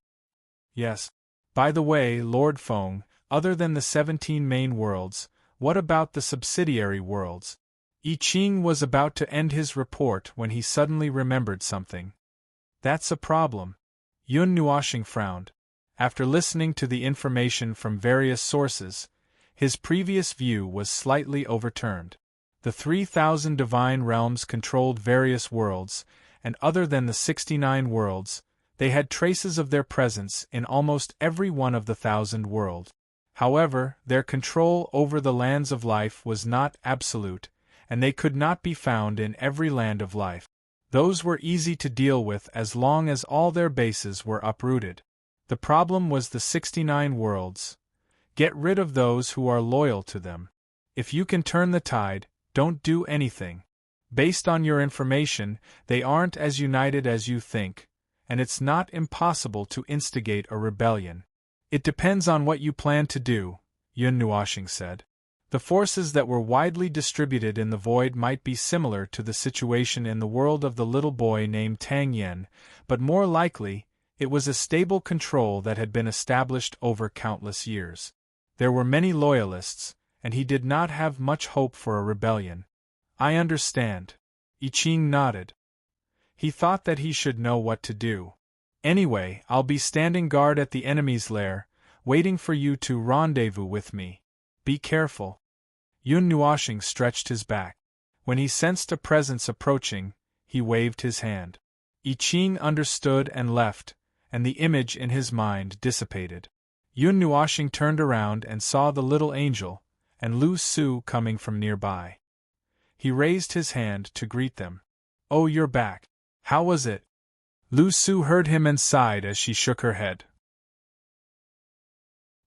"Yes. By the way, Lord Feng, other than the 17 main worlds, what about the subsidiary worlds?" I Ching was about to end his report when he suddenly remembered something. "That's a problem." Yun Nuoshing frowned. After listening to the information from various sources, his previous view was slightly overturned. The 3,000 divine realms controlled various worlds, and other than the 69 worlds, they had traces of their presence in almost every one of the 1,000 worlds. However, their control over the lands of life was not absolute, and they could not be found in every land of life. Those were easy to deal with as long as all their bases were uprooted. The problem was the 69 worlds. Get rid of those who are loyal to them. If you can turn the tide, don't do anything. Based on your information, they aren't as united as you think, and it's not impossible to instigate a rebellion. It depends on what you plan to do, Yun Nuoshing said. The forces that were widely distributed in the void might be similar to the situation in the world of the little boy named Tang Yen, but more likely, it was a stable control that had been established over countless years. There were many loyalists, and he did not have much hope for a rebellion. "I understand." I Ching nodded. He thought that he should know what to do. "Anyway, I'll be standing guard at the enemy's lair, waiting for you to rendezvous with me. Be careful." Yun Nuoshing stretched his back. When he sensed a presence approaching, he waved his hand. I Ching understood and left, and the image in his mind dissipated. Yun Nuoshing turned around and saw the little angel, and Lu Su coming from nearby. He raised his hand to greet them. "Oh, you're back. How was it?" Lu Su heard him and sighed as she shook her head.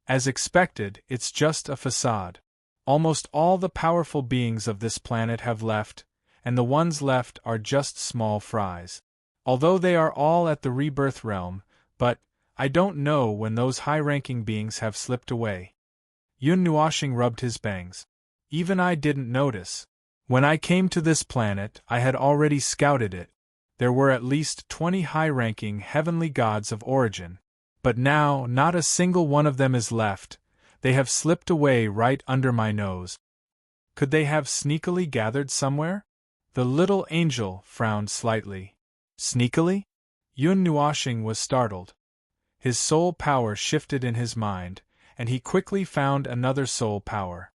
"As expected, it's just a facade. Almost all the powerful beings of this planet have left, and the ones left are just small fries. Although they are all at the rebirth realm, but I don't know when those high-ranking beings have slipped away." Yun Nuoshing rubbed his bangs. "Even I didn't notice. When I came to this planet, I had already scouted it. There were at least 20 high-ranking heavenly gods of origin. But now, not a single one of them is left. They have slipped away right under my nose." "Could they have sneakily gathered somewhere?" The little angel frowned slightly. "Sneakily?" Yun Nuoshing was startled. His soul power shifted in his mind, and he quickly found another soul power.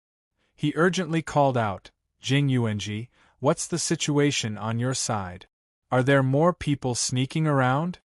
He urgently called out, "Jing Yuanji, what's the situation on your side? Are there more people sneaking around?"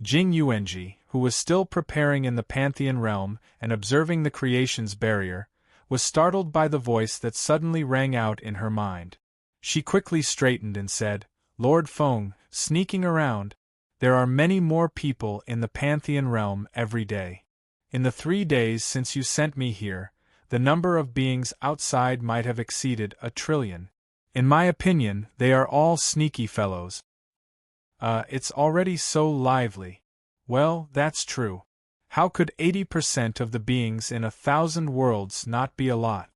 Jing Yuanji, who was still preparing in the Pantheon realm and observing the creation's barrier, was startled by the voice that suddenly rang out in her mind. She quickly straightened and said, "Lord Feng, sneaking around. There are many more people in the Pantheon realm every day. In the 3 days since you sent me here, the number of beings outside might have exceeded 1 trillion. In my opinion, they are all sneaky fellows." It's already so lively. Well, that's true. How could 80% of the beings in 1,000 worlds not be a lot?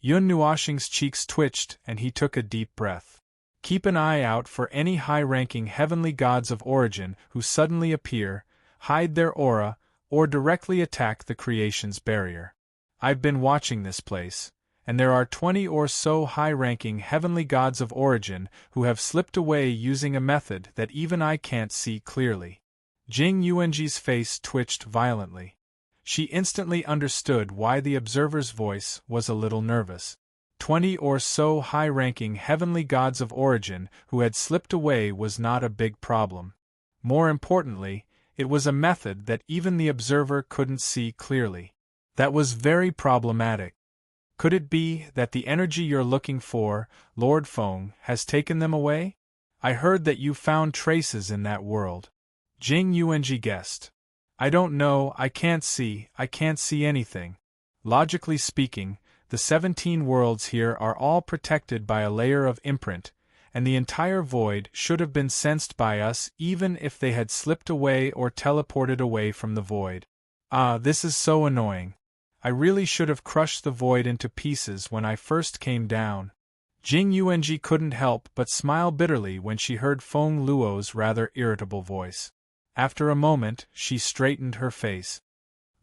Yun Nuoshing's cheeks twitched and he took a deep breath. Keep an eye out for any high-ranking heavenly gods of origin who suddenly appear, hide their aura, or directly attack the creation's barrier. I've been watching this place, and there are 20 or so high-ranking heavenly gods of origin who have slipped away using a method that even I can't see clearly. Jing Yuanji's face twitched violently. She instantly understood why the observer's voice was a little nervous. 20 or so high-ranking heavenly gods of origin who had slipped away was not a big problem. More importantly, it was a method that even the observer couldn't see clearly. That was very problematic. Could it be that the energy you're looking for, Lord Feng, has taken them away? I heard that you found traces in that world. Jing Yuanji guessed. I don't know, I can't see anything. Logically speaking, the 17 worlds here are all protected by a layer of imprint, and the entire void should have been sensed by us even if they had slipped away or teleported away from the void. This is so annoying. I really should have crushed the void into pieces when I first came down. Jing Yuanji couldn't help but smile bitterly when she heard Feng Luo's rather irritable voice. After a moment, she straightened her face.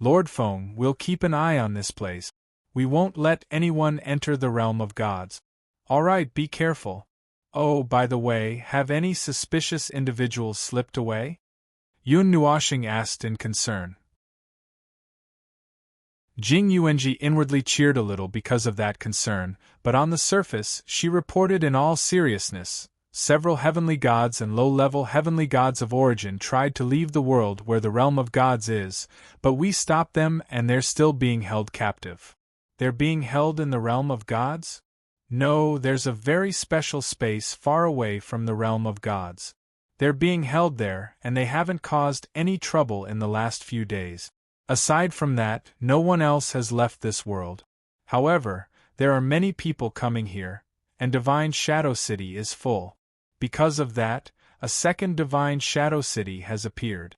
Lord Feng, we'll keep an eye on this place. We won't let anyone enter the realm of gods. All right, be careful. Oh, by the way, have any suspicious individuals slipped away? Yun Nuoshing asked in concern. Jing Yuanji inwardly cheered a little because of that concern, but on the surface, she reported in all seriousness. Several heavenly gods and low-level heavenly gods of origin tried to leave the world where the realm of gods is, but we stopped them and they're still being held captive. They're being held in the realm of gods? No, there's a very special space far away from the realm of gods. They're being held there, and they haven't caused any trouble in the last few days. Aside from that, no one else has left this world. However, there are many people coming here, and Divine Shadow City is full. Because of that, a second Divine Shadow City has appeared.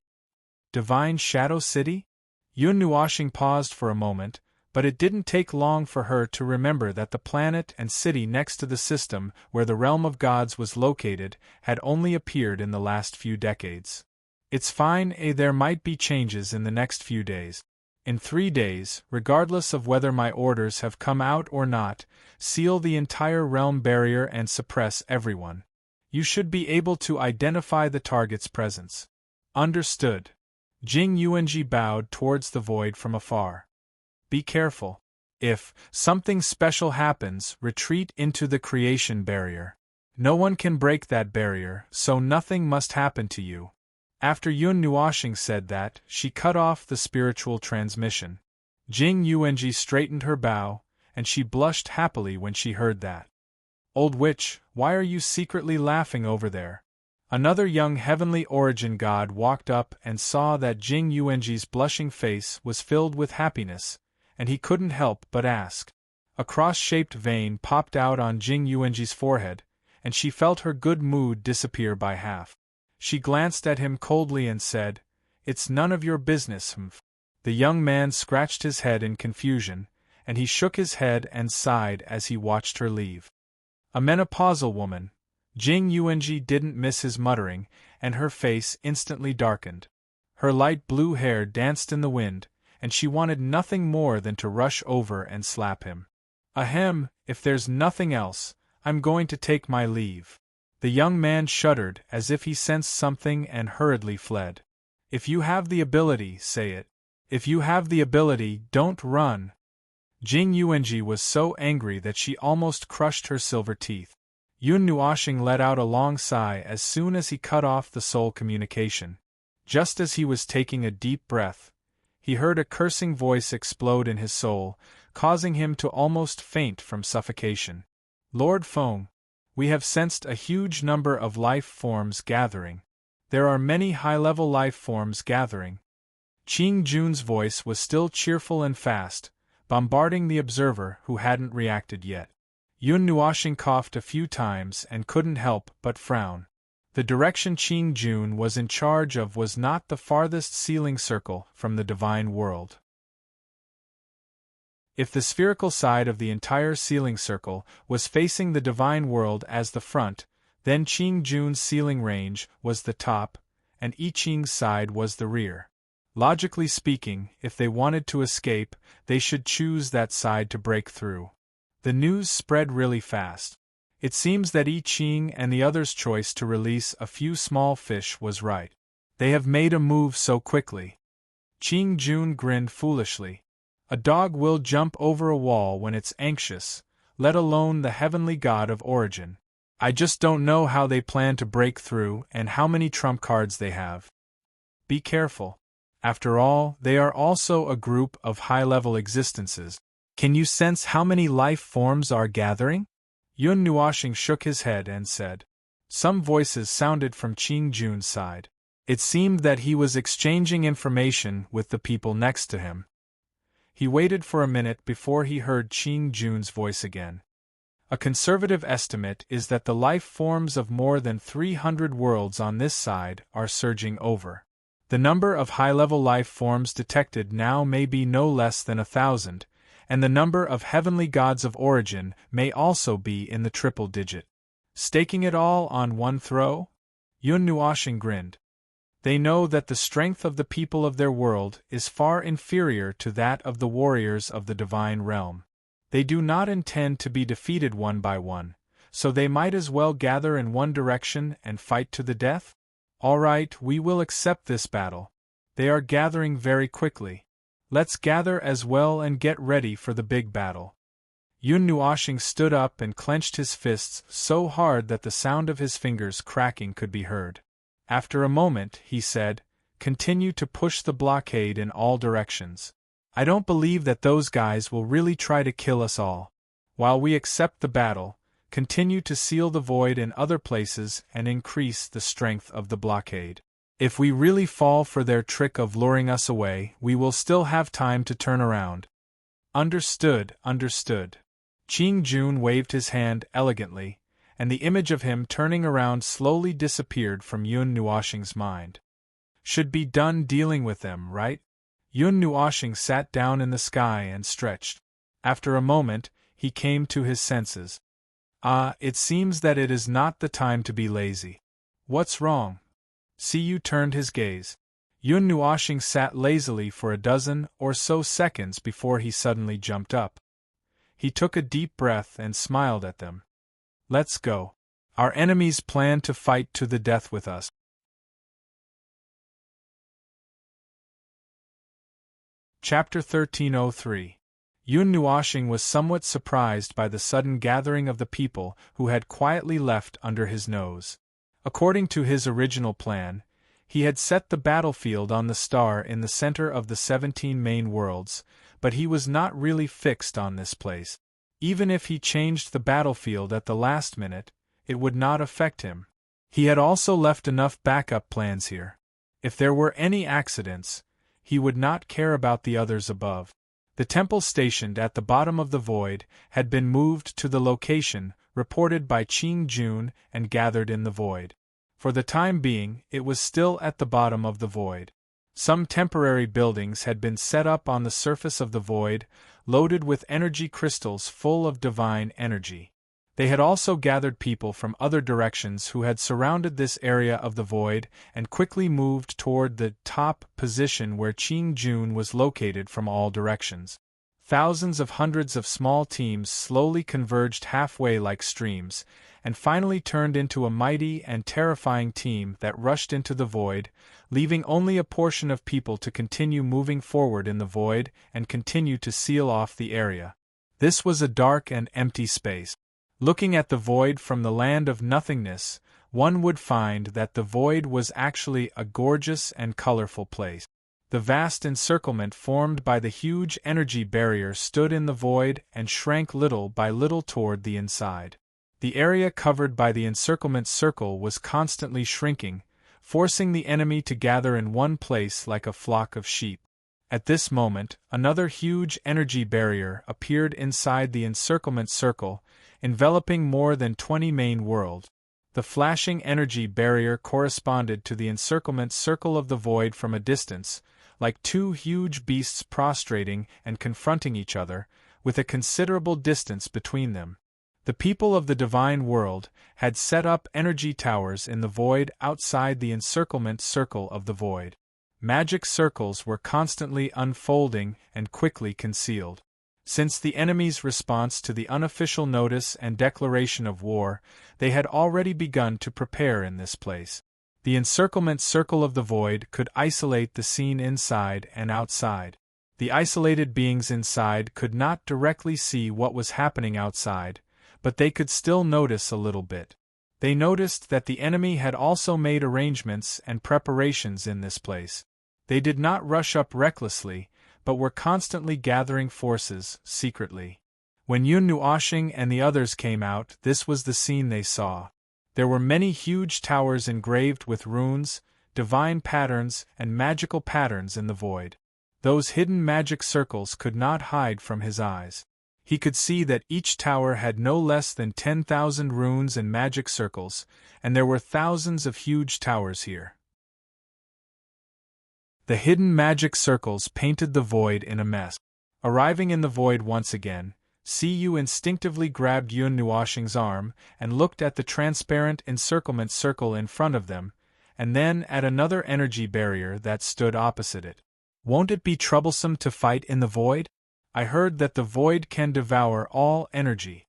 Divine Shadow City? Yun Nuoshing paused for a moment, but it didn't take long for her to remember that the planet and city next to the system where the realm of gods was located had only appeared in the last few decades. It's fine, there might be changes in the next few days. In 3 days, regardless of whether my orders have come out or not, seal the entire realm barrier and suppress everyone. You should be able to identify the target's presence. Understood. Jing Yuanji bowed towards the void from afar. Be careful. If something special happens, retreat into the creation barrier. No one can break that barrier, so nothing must happen to you. After Yun Nuoshing said that, she cut off the spiritual transmission. Jing Yuanji straightened her bow, and she blushed happily when she heard that. Old witch, why are you secretly laughing over there? Another young heavenly origin god walked up and saw that Jing Yuanji's blushing face was filled with happiness, and he couldn't help but ask. A cross-shaped vein popped out on Jing Yuanji's forehead, and she felt her good mood disappear by half. She glanced at him coldly and said, "It's none of your business, humph." The young man scratched his head in confusion, and he shook his head and sighed as he watched her leave. A menopausal woman. Jing Yuanji didn't miss his muttering, and her face instantly darkened. Her light blue hair danced in the wind, and she wanted nothing more than to rush over and slap him. Ahem, if there's nothing else, I'm going to take my leave. The young man shuddered as if he sensed something and hurriedly fled. If you have the ability, say it. If you have the ability, don't run. Jing Yuanji was so angry that she almost crushed her silver teeth. Yun Nuoshing let out a long sigh as soon as he cut off the soul communication. Just as he was taking a deep breath, he heard a cursing voice explode in his soul, causing him to almost faint from suffocation. Lord Feng, we have sensed a huge number of life forms gathering. There are many high-level life forms gathering. Qing Jun's voice was still cheerful and fast, bombarding the observer who hadn't reacted yet. Yun Nuoshing coughed a few times and couldn't help but frown. The direction Qing Jun was in charge of was not the farthest sealing circle from the divine world. If the spherical side of the entire sealing circle was facing the divine world as the front, then Qing Jun's sealing range was the top, and I Ching's side was the rear. Logically speaking, if they wanted to escape, they should choose that side to break through. The news spread really fast. It seems that I Ching and the others' choice to release a few small fish was right. They have made a move so quickly. Qing Jun grinned foolishly. A dog will jump over a wall when it's anxious, let alone the heavenly god of origin. I just don't know how they plan to break through and how many trump cards they have. Be careful. After all, they are also a group of high-level existences. Can you sense how many life forms are gathering? Yun Nuoxing shook his head and said. Some voices sounded from Qing Jun's side. It seemed that he was exchanging information with the people next to him. He waited for a minute before he heard Qing Jun's voice again. A conservative estimate is that the life forms of more than 300 worlds on this side are surging over. The number of high-level life forms detected now may be no less than 1,000, and the number of heavenly gods of origin may also be in the triple digit. Staking it all on one throw? Yun Nuoxing grinned. They know that the strength of the people of their world is far inferior to that of the warriors of the divine realm. They do not intend to be defeated one by one, so they might as well gather in one direction and fight to the death? All right, we will accept this battle. They are gathering very quickly. Let's gather as well and get ready for the big battle. Yun Nuoxing stood up and clenched his fists so hard that the sound of his fingers cracking could be heard. After a moment, he said, "Continue to push the blockade in all directions. I don't believe that those guys will really try to kill us all. While we accept the battle, continue to seal the void in other places and increase the strength of the blockade. If we really fall for their trick of luring us away, we will still have time to turn around." Understood, understood. Qing Jun waved his hand elegantly, and the image of him turning around slowly disappeared from Yun Nuoxing's mind. Should be done dealing with them, right? Yun Nuoxing sat down in the sky and stretched. After a moment, he came to his senses. It seems that it is not the time to be lazy. What's wrong? Siyu turned his gaze. Yun Nuoxing sat lazily for a dozen or so seconds before he suddenly jumped up. He took a deep breath and smiled at them. Let's go. Our enemies plan to fight to the death with us. Chapter 1303. Yun Nuoxing was somewhat surprised by the sudden gathering of the people who had quietly left under his nose. According to his original plan, he had set the battlefield on the star in the center of the 17 main worlds, but he was not really fixed on this place. Even if he changed the battlefield at the last minute, it would not affect him. He had also left enough backup plans here. If there were any accidents, he would not care about the others above. The temple stationed at the bottom of the void had been moved to the location reported by Qing Jun and gathered in the void. For the time being, it was still at the bottom of the void. Some temporary buildings had been set up on the surface of the void, loaded with energy crystals full of divine energy. They had also gathered people from other directions who had surrounded this area of the void and quickly moved toward the top position where Qing Jun was located from all directions. Thousands of hundreds of small teams slowly converged halfway like streams, and finally turned into a mighty and terrifying team that rushed into the void, leaving only a portion of people to continue moving forward in the void and continue to seal off the area. This was a dark and empty space. Looking at the void from the land of nothingness, one would find that the void was actually a gorgeous and colorful place. The vast encirclement formed by the huge energy barrier stood in the void and shrank little by little toward the inside. The area covered by the encirclement circle was constantly shrinking, forcing the enemy to gather in one place like a flock of sheep. At this moment, another huge energy barrier appeared inside the encirclement circle, enveloping more than 20 main worlds. The flashing energy barrier corresponded to the encirclement circle of the void from a distance, like two huge beasts prostrating and confronting each other, with a considerable distance between them. The people of the divine world had set up energy towers in the void outside the encirclement circle of the void. Magic circles were constantly unfolding and quickly concealed. Since the enemy's response to the unofficial notice and declaration of war, they had already begun to prepare in this place. The encirclement circle of the void could isolate the scene inside and outside. The isolated beings inside could not directly see what was happening outside, but they could still notice a little bit. They noticed that the enemy had also made arrangements and preparations in this place. They did not rush up recklessly, but were constantly gathering forces, secretly. When Yun Nuoshing and the others came out, this was the scene they saw. There were many huge towers engraved with runes, divine patterns, and magical patterns in the void. Those hidden magic circles could not hide from his eyes. He could see that each tower had no less than 10,000 runes and magic circles, and there were thousands of huge towers here. The hidden magic circles painted the void in a mess. Arriving in the void once again, Siyu instinctively grabbed Yun Nuoshing's arm and looked at the transparent encirclement circle in front of them, and then at another energy barrier that stood opposite it. "Won't it be troublesome to fight in the void? I heard that the void can devour all energy."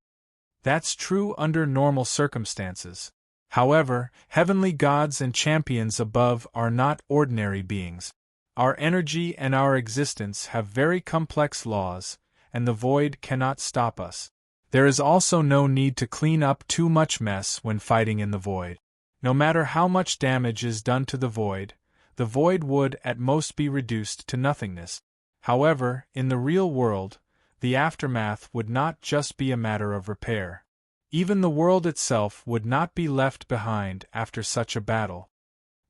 "That's true under normal circumstances. However, heavenly gods and champions above are not ordinary beings. Our energy and our existence have very complex laws, and the void cannot stop us. There is also no need to clean up too much mess when fighting in the void. No matter how much damage is done to the void would at most be reduced to nothingness. However, in the real world, the aftermath would not just be a matter of repair. Even the world itself would not be left behind after such a battle."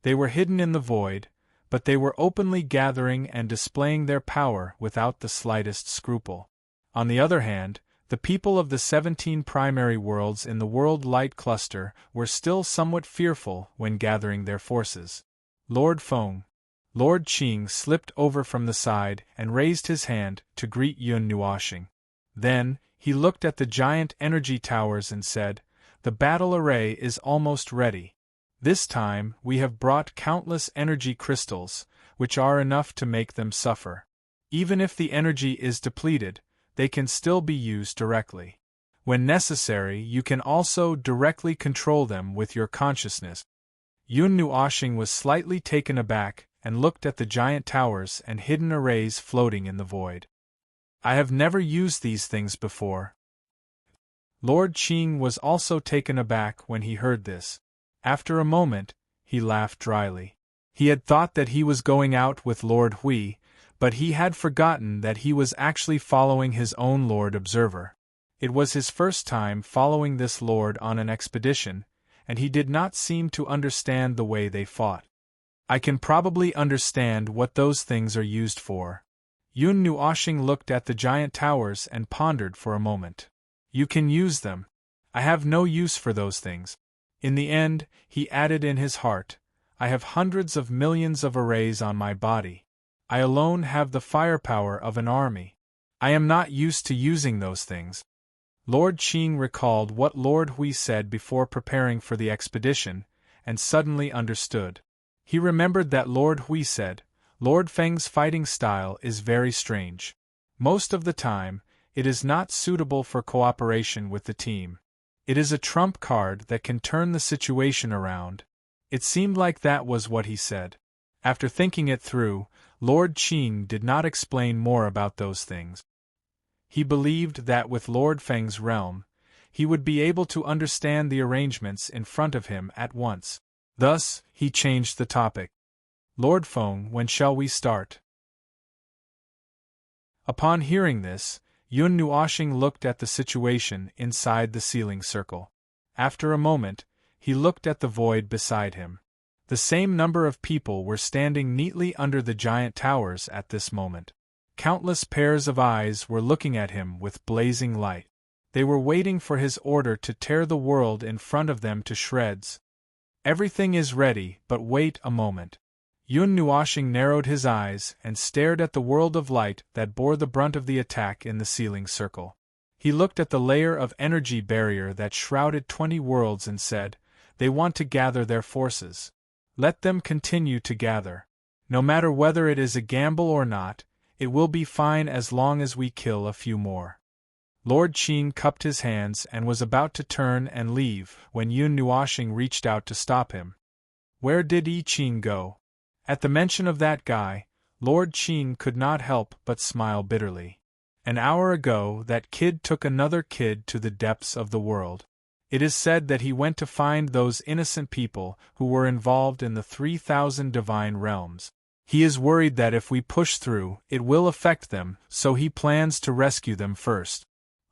They were hidden in the void, but they were openly gathering and displaying their power without the slightest scruple. On the other hand, the people of the 17 primary worlds in the World Light Cluster were still somewhat fearful when gathering their forces. Lord Feng. Lord Qing slipped over from the side and raised his hand to greet Yun Nuoshing. Then, he looked at the giant energy towers and said, "The battle array is almost ready. This time, we have brought countless energy crystals, which are enough to make them suffer. Even if the energy is depleted, they can still be used directly. When necessary, you can also directly control them with your consciousness." Yun Nuoshing was slightly taken aback and looked at the giant towers and hidden arrays floating in the void. "I have never used these things before." Lord Qing was also taken aback when he heard this. After a moment, he laughed dryly. He had thought that he was going out with Lord Hui, but he had forgotten that he was actually following his own Lord Observer. It was his first time following this lord on an expedition, and he did not seem to understand the way they fought. "I can probably understand what those things are used for." Yun Nuoshing looked at the giant towers and pondered for a moment. "You can use them. I have no use for those things." In the end, he added in his heart, "I have hundreds of millions of arrays on my body. I alone have the firepower of an army. I am not used to using those things." Lord Qing recalled what Lord Hui said before preparing for the expedition, and suddenly understood. He remembered that Lord Hui said, "Lord Feng's fighting style is very strange. Most of the time, it is not suitable for cooperation with the team. It is a trump card that can turn the situation around." It seemed like that was what he said. After thinking it through, Lord Qing did not explain more about those things. He believed that with Lord Feng's realm, he would be able to understand the arrangements in front of him at once. Thus, he changed the topic. "Lord Feng, when shall we start?" Upon hearing this, Yun Nuoshing looked at the situation inside the ceiling circle. After a moment, he looked at the void beside him. The same number of people were standing neatly under the giant towers at this moment. Countless pairs of eyes were looking at him with blazing light. They were waiting for his order to tear the world in front of them to shreds. Everything is ready, but wait a moment. Yun Nuashing narrowed his eyes and stared at the world of light that bore the brunt of the attack in the sealing circle. He looked at the layer of energy barrier that shrouded 20 worlds and said, "They want to gather their forces. Let them continue to gather. No matter whether it is a gamble or not, it will be fine as long as we kill a few more." Lord Qing cupped his hands and was about to turn and leave when Yun Nuashing reached out to stop him. Where did I Ching go? At the mention of that guy, Lord Qing could not help but smile bitterly. An hour ago, that kid took another kid to the depths of the world. It is said that he went to find those innocent people who were involved in the 3,000 divine realms. He is worried that if we push through, it will affect them, so he plans to rescue them first.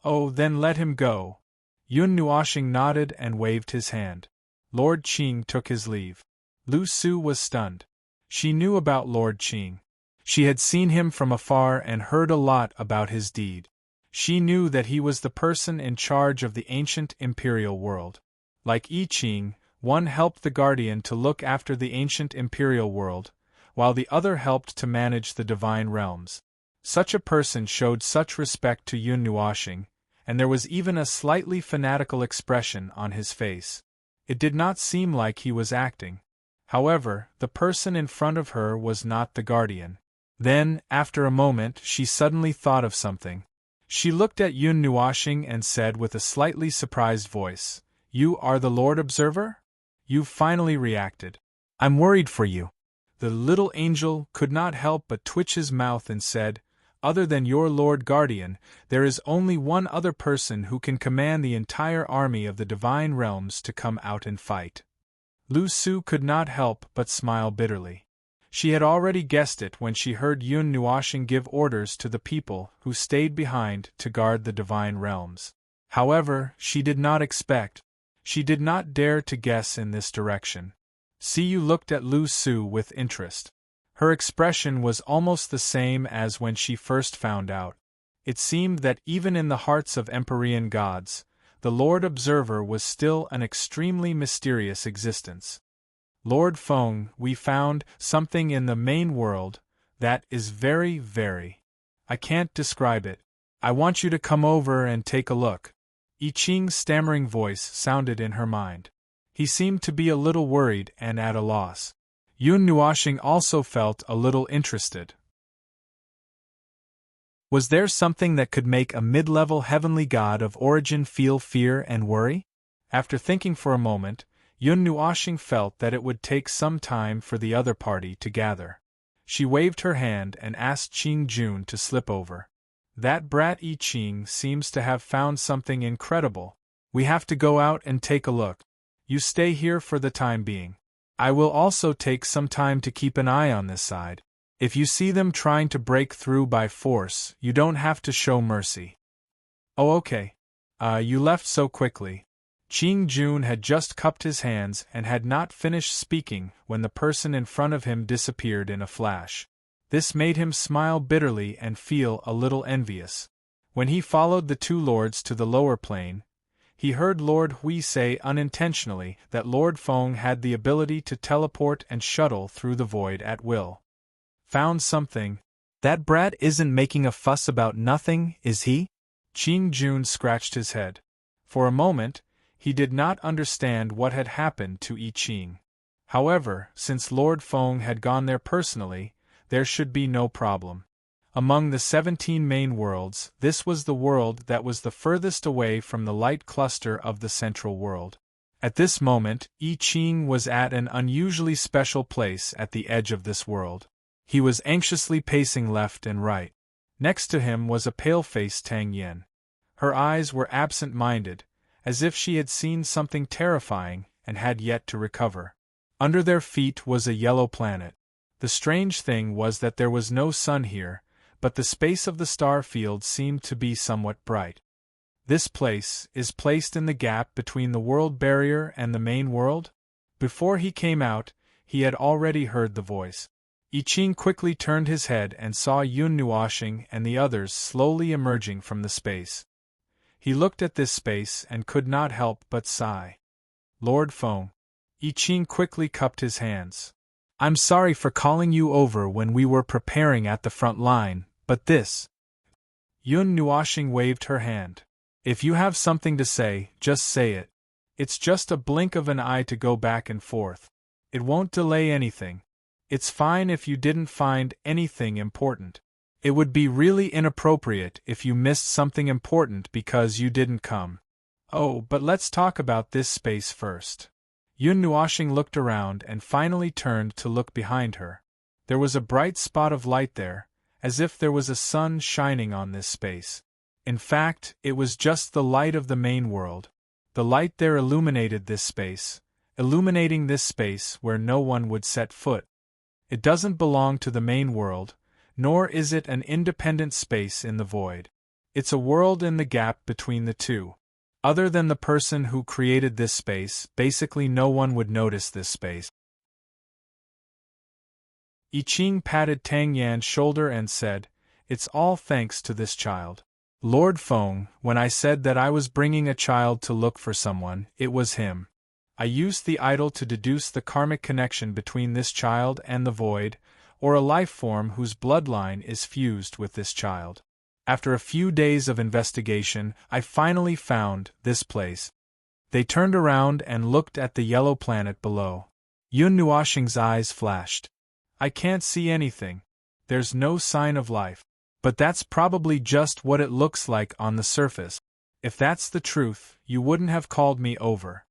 Oh, then let him go. Yun Nuashing nodded and waved his hand. Lord Qing took his leave. Lu Su was stunned. She knew about Lord Qing. She had seen him from afar and heard a lot about his deed. She knew that he was the person in charge of the ancient imperial world. Like I Ching, one helped the guardian to look after the ancient imperial world, while the other helped to manage the divine realms. Such a person showed such respect to Yun Nuashing, and there was even a slightly fanatical expression on his face. It did not seem like he was acting. However, the person in front of her was not the guardian. Then, after a moment, she suddenly thought of something. She looked at Yun Nuashing and said with a slightly surprised voice, "You are the Lord Observer? You've finally reacted. I'm worried for you." The little angel could not help but twitch his mouth and said, "Other than your Lord Guardian, there is only one other person who can command the entire army of the divine realms to come out and fight." Lu Su could not help but smile bitterly. She had already guessed it when she heard Yun Nuashing give orders to the people who stayed behind to guard the divine realms. However, she did not dare to guess in this direction. Siyu looked at Lu Su with interest. Her expression was almost the same as when she first found out. It seemed that even in the hearts of Empyrean gods, the Lord Observer was still an extremely mysterious existence. "Lord Feng, we found something in the main world that is very, I can't describe it. I want you to come over and take a look." I Ching's stammering voice sounded in her mind. He seemed to be a little worried and at a loss. Yun Nuashing also felt a little interested. Was there something that could make a mid-level heavenly god of origin feel fear and worry? After thinking for a moment, Yun Nuashing felt that it would take some time for the other party to gather. She waved her hand and asked Qing Jun to slip over. "That brat I Ching seems to have found something incredible. We have to go out and take a look. You stay here for the time being. I will also take some time to keep an eye on this side. If you see them trying to break through by force, you don't have to show mercy." "Oh, okay. You left so quickly." Qing Jun had just cupped his hands and had not finished speaking when the person in front of him disappeared in a flash. This made him smile bitterly and feel a little envious. When he followed the two lords to the lower plane, he heard Lord Hui say unintentionally that Lord Feng had the ability to teleport and shuttle through the void at will. "Found something. That brat isn't making a fuss about nothing, is he?" Qing Jun scratched his head. For a moment, he did not understand what had happened to I Ching. However, since Lord Feng had gone there personally, there should be no problem. Among the 17 main worlds, this was the world that was the furthest away from the light cluster of the central world. At this moment, I Ching was at an unusually special place at the edge of this world. He was anxiously pacing left and right. Next to him was a pale-faced Tang Yen. Her eyes were absent-minded, as if she had seen something terrifying and had yet to recover. Under their feet was a yellow planet. The strange thing was that there was no sun here, but the space of the star field seemed to be somewhat bright. "This place is placed in the gap between the world barrier and the main world?" Before he came out, he had already heard the voice. I Ching quickly turned his head and saw Yun Nuashing and the others slowly emerging from the space. He looked at this space and could not help but sigh. Lord Feng. I Ching quickly cupped his hands. I'm sorry for calling you over when we were preparing at the front line, but this. Yun Nuoxing waved her hand. If you have something to say, just say it. It's just a blink of an eye to go back and forth. It won't delay anything. It's fine if you didn't find anything important. It would be really inappropriate if you missed something important because you didn't come. Oh, but let's talk about this space first. Yun Nuoxing looked around and finally turned to look behind her. There was a bright spot of light there, as if there was a sun shining on this space. In fact, it was just the light of the main world. The light there illuminating this space where no one would set foot. It doesn't belong to the main world, nor is it an independent space in the void. It's a world in the gap between the two. Other than the person who created this space, basically no one would notice this space. I Ching patted Tang Yan's shoulder and said, It's all thanks to this child. Lord Feng, when I said that I was bringing a child to look for someone, it was him. I used the idol to deduce the karmic connection between this child and the void, or a life form whose bloodline is fused with this child. After a few days of investigation, I finally found this place. They turned around and looked at the yellow planet below. Yun Nuoxing's eyes flashed. I can't see anything. There's no sign of life. But that's probably just what it looks like on the surface. If that's the truth, you wouldn't have called me over.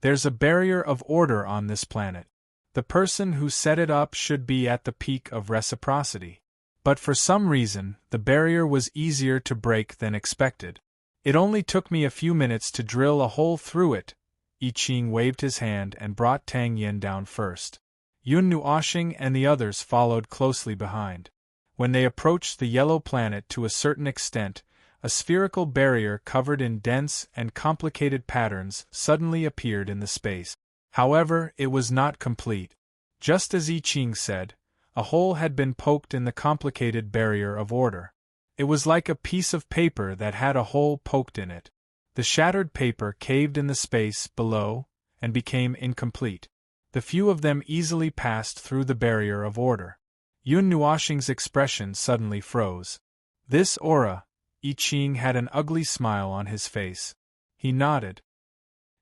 There's a barrier of order on this planet. The person who set it up should be at the peak of reciprocity. But for some reason, the barrier was easier to break than expected. It only took me a few minutes to drill a hole through it. I Ching waved his hand and brought Tang Yan down first. Yun Nuoxing and the others followed closely behind. When they approached the yellow planet to a certain extent, a spherical barrier covered in dense and complicated patterns suddenly appeared in the space. However, it was not complete. Just as I Ching said, a hole had been poked in the complicated barrier of order. It was like a piece of paper that had a hole poked in it. The shattered paper caved in the space below and became incomplete. The few of them easily passed through the barrier of order. Yun Nuoxing's expression suddenly froze. This aura. I Ching had an ugly smile on his face. He nodded.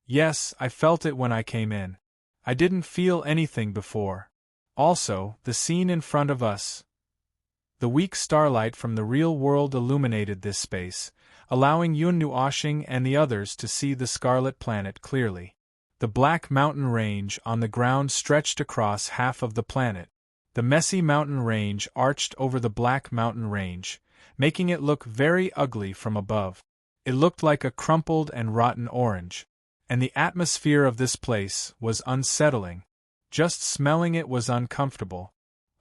Yes, I felt it when I came in. I didn't feel anything before. Also, the scene in front of us. The weak starlight from the real world illuminated this space, allowing Yun Nuoxing and the others to see the scarlet planet clearly. The black mountain range on the ground stretched across half of the planet. The messy mountain range arched over the black mountain range, making it look very ugly from above. It looked like a crumpled and rotten orange. And the atmosphere of this place was unsettling. Just smelling it was uncomfortable.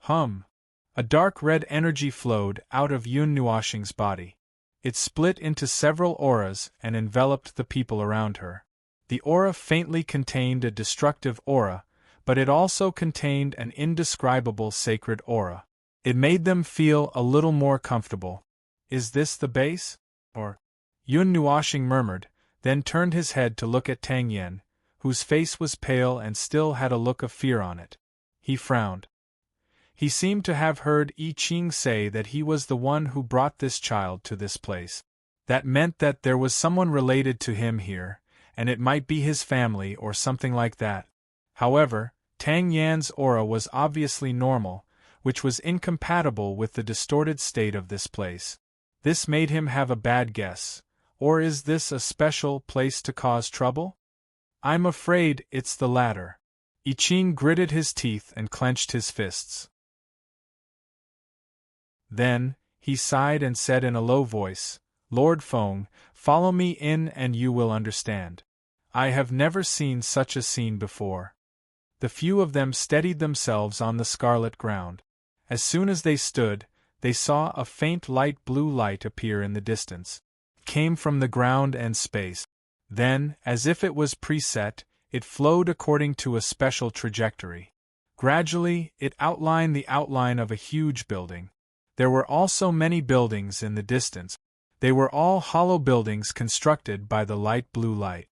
A dark red energy flowed out of Yun Nuoxing's body. It split into several auras and enveloped the people around her. The aura faintly contained a destructive aura, but it also contained an indescribable sacred aura. It made them feel a little more comfortable. Is this the base? Or? Yun Nuoxing murmured, then turned his head to look at Tang Yan, whose face was pale and still had a look of fear on it. He frowned. He seemed to have heard I Ching say that he was the one who brought this child to this place. That meant that there was someone related to him here, and it might be his family or something like that. However, Tang Yan's aura was obviously normal, which was incompatible with the distorted state of this place. This made him have a bad guess. Or is this a special place to cause trouble? I'm afraid it's the latter. I Ching gritted his teeth and clenched his fists. Then, he sighed and said in a low voice, Lord Feng, follow me in and you will understand. I have never seen such a scene before. The few of them steadied themselves on the scarlet ground. As soon as they stood, they saw a faint light blue light appear in the distance. It came from the ground and space. Then, as if it was preset, it flowed according to a special trajectory. Gradually, it outlined the outline of a huge building. There were also many buildings in the distance. They were all hollow buildings constructed by the light blue light.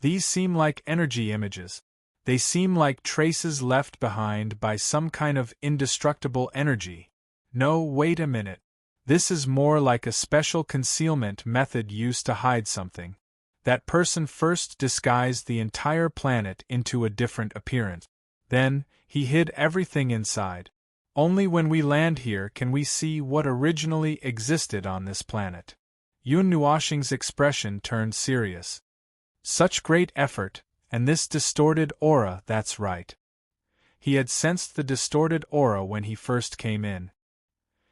These seem like energy images. They seem like traces left behind by some kind of indestructible energy. No, wait a minute. This is more like a special concealment method used to hide something. That person first disguised the entire planet into a different appearance. Then, he hid everything inside. Only when we land here can we see what originally existed on this planet. Yun Nuoxing's expression turned serious. Such great effort, and this distorted aura, that's right. He had sensed the distorted aura when he first came in.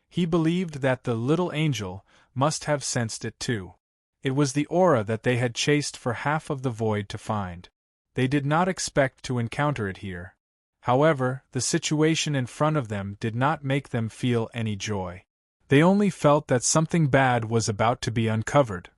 He believed that the little angel must have sensed it too. It was the aura that they had chased for half of the void to find. They did not expect to encounter it here. However, the situation in front of them did not make them feel any joy. They only felt that something bad was about to be uncovered.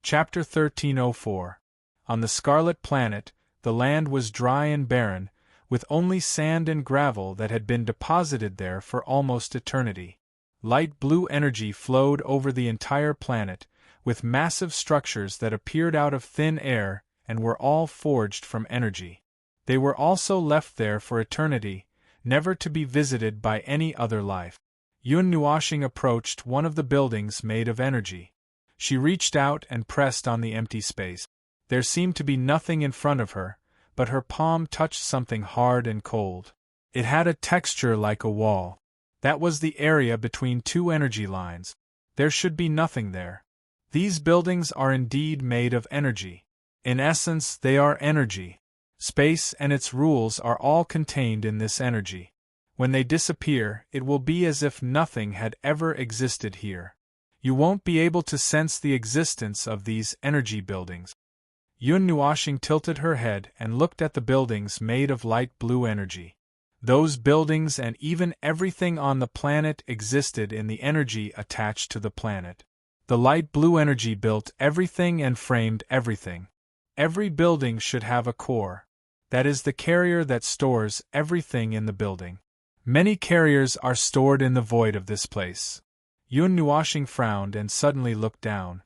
Chapter 1304. On the Scarlet Planet, the land was dry and barren, with only sand and gravel that had been deposited there for almost eternity. Light blue energy flowed over the entire planet, with massive structures that appeared out of thin air and were all forged from energy. They were also left there for eternity, never to be visited by any other life. Yun Nuoxing approached one of the buildings made of energy. She reached out and pressed on the empty space. There seemed to be nothing in front of her, but her palm touched something hard and cold. It had a texture like a wall. That was the area between two energy lines. There should be nothing there. These buildings are indeed made of energy. In essence, they are energy. Space and its rules are all contained in this energy. When they disappear, it will be as if nothing had ever existed here. You won't be able to sense the existence of these energy buildings. Yun Nuoxing tilted her head and looked at the buildings made of light blue energy. Those buildings and even everything on the planet existed in the energy attached to the planet. The light blue energy built everything and framed everything. Every building should have a core. That is the carrier that stores everything in the building. Many carriers are stored in the void of this place. Yun Nuoxing frowned and suddenly looked down.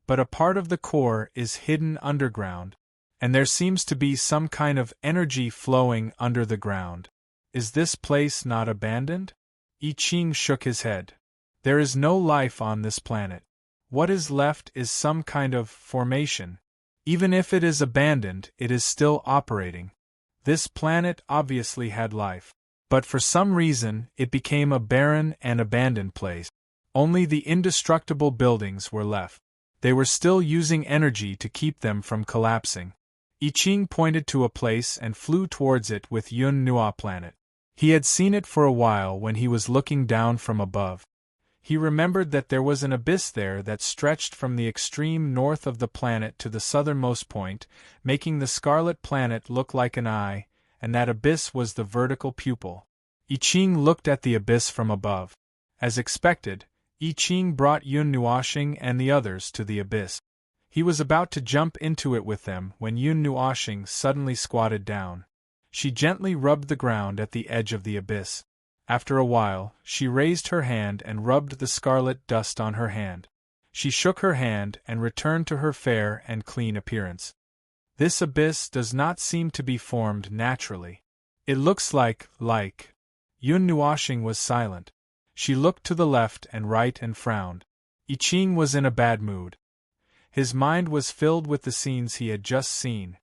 But a part of the core is hidden underground, and there seems to be some kind of energy flowing under the ground. Is this place not abandoned? I Ching shook his head. There is no life on this planet. What is left is some kind of formation. Even if it is abandoned, it is still operating. This planet obviously had life, but for some reason it became a barren and abandoned place. Only the indestructible buildings were left. They were still using energy to keep them from collapsing. I Ching pointed to a place and flew towards it with Yun Nuo planet. He had seen it for a while when he was looking down from above. He remembered that there was an abyss there that stretched from the extreme north of the planet to the southernmost point, making the Scarlet Planet look like an eye, and that abyss was the vertical pupil. I Ching looked at the abyss from above. As expected, I Ching brought Yun Nuoxing and the others to the abyss. He was about to jump into it with them when Yun Nuoxing suddenly squatted down. She gently rubbed the ground at the edge of the abyss. After a while, she raised her hand and rubbed the scarlet dust on her hand. She shook her hand and returned to her fair and clean appearance. This abyss does not seem to be formed naturally. It looks like. Yun Nuoxing was silent. She looked to the left and right and frowned. I Ching was in a bad mood. His mind was filled with the scenes he had just seen.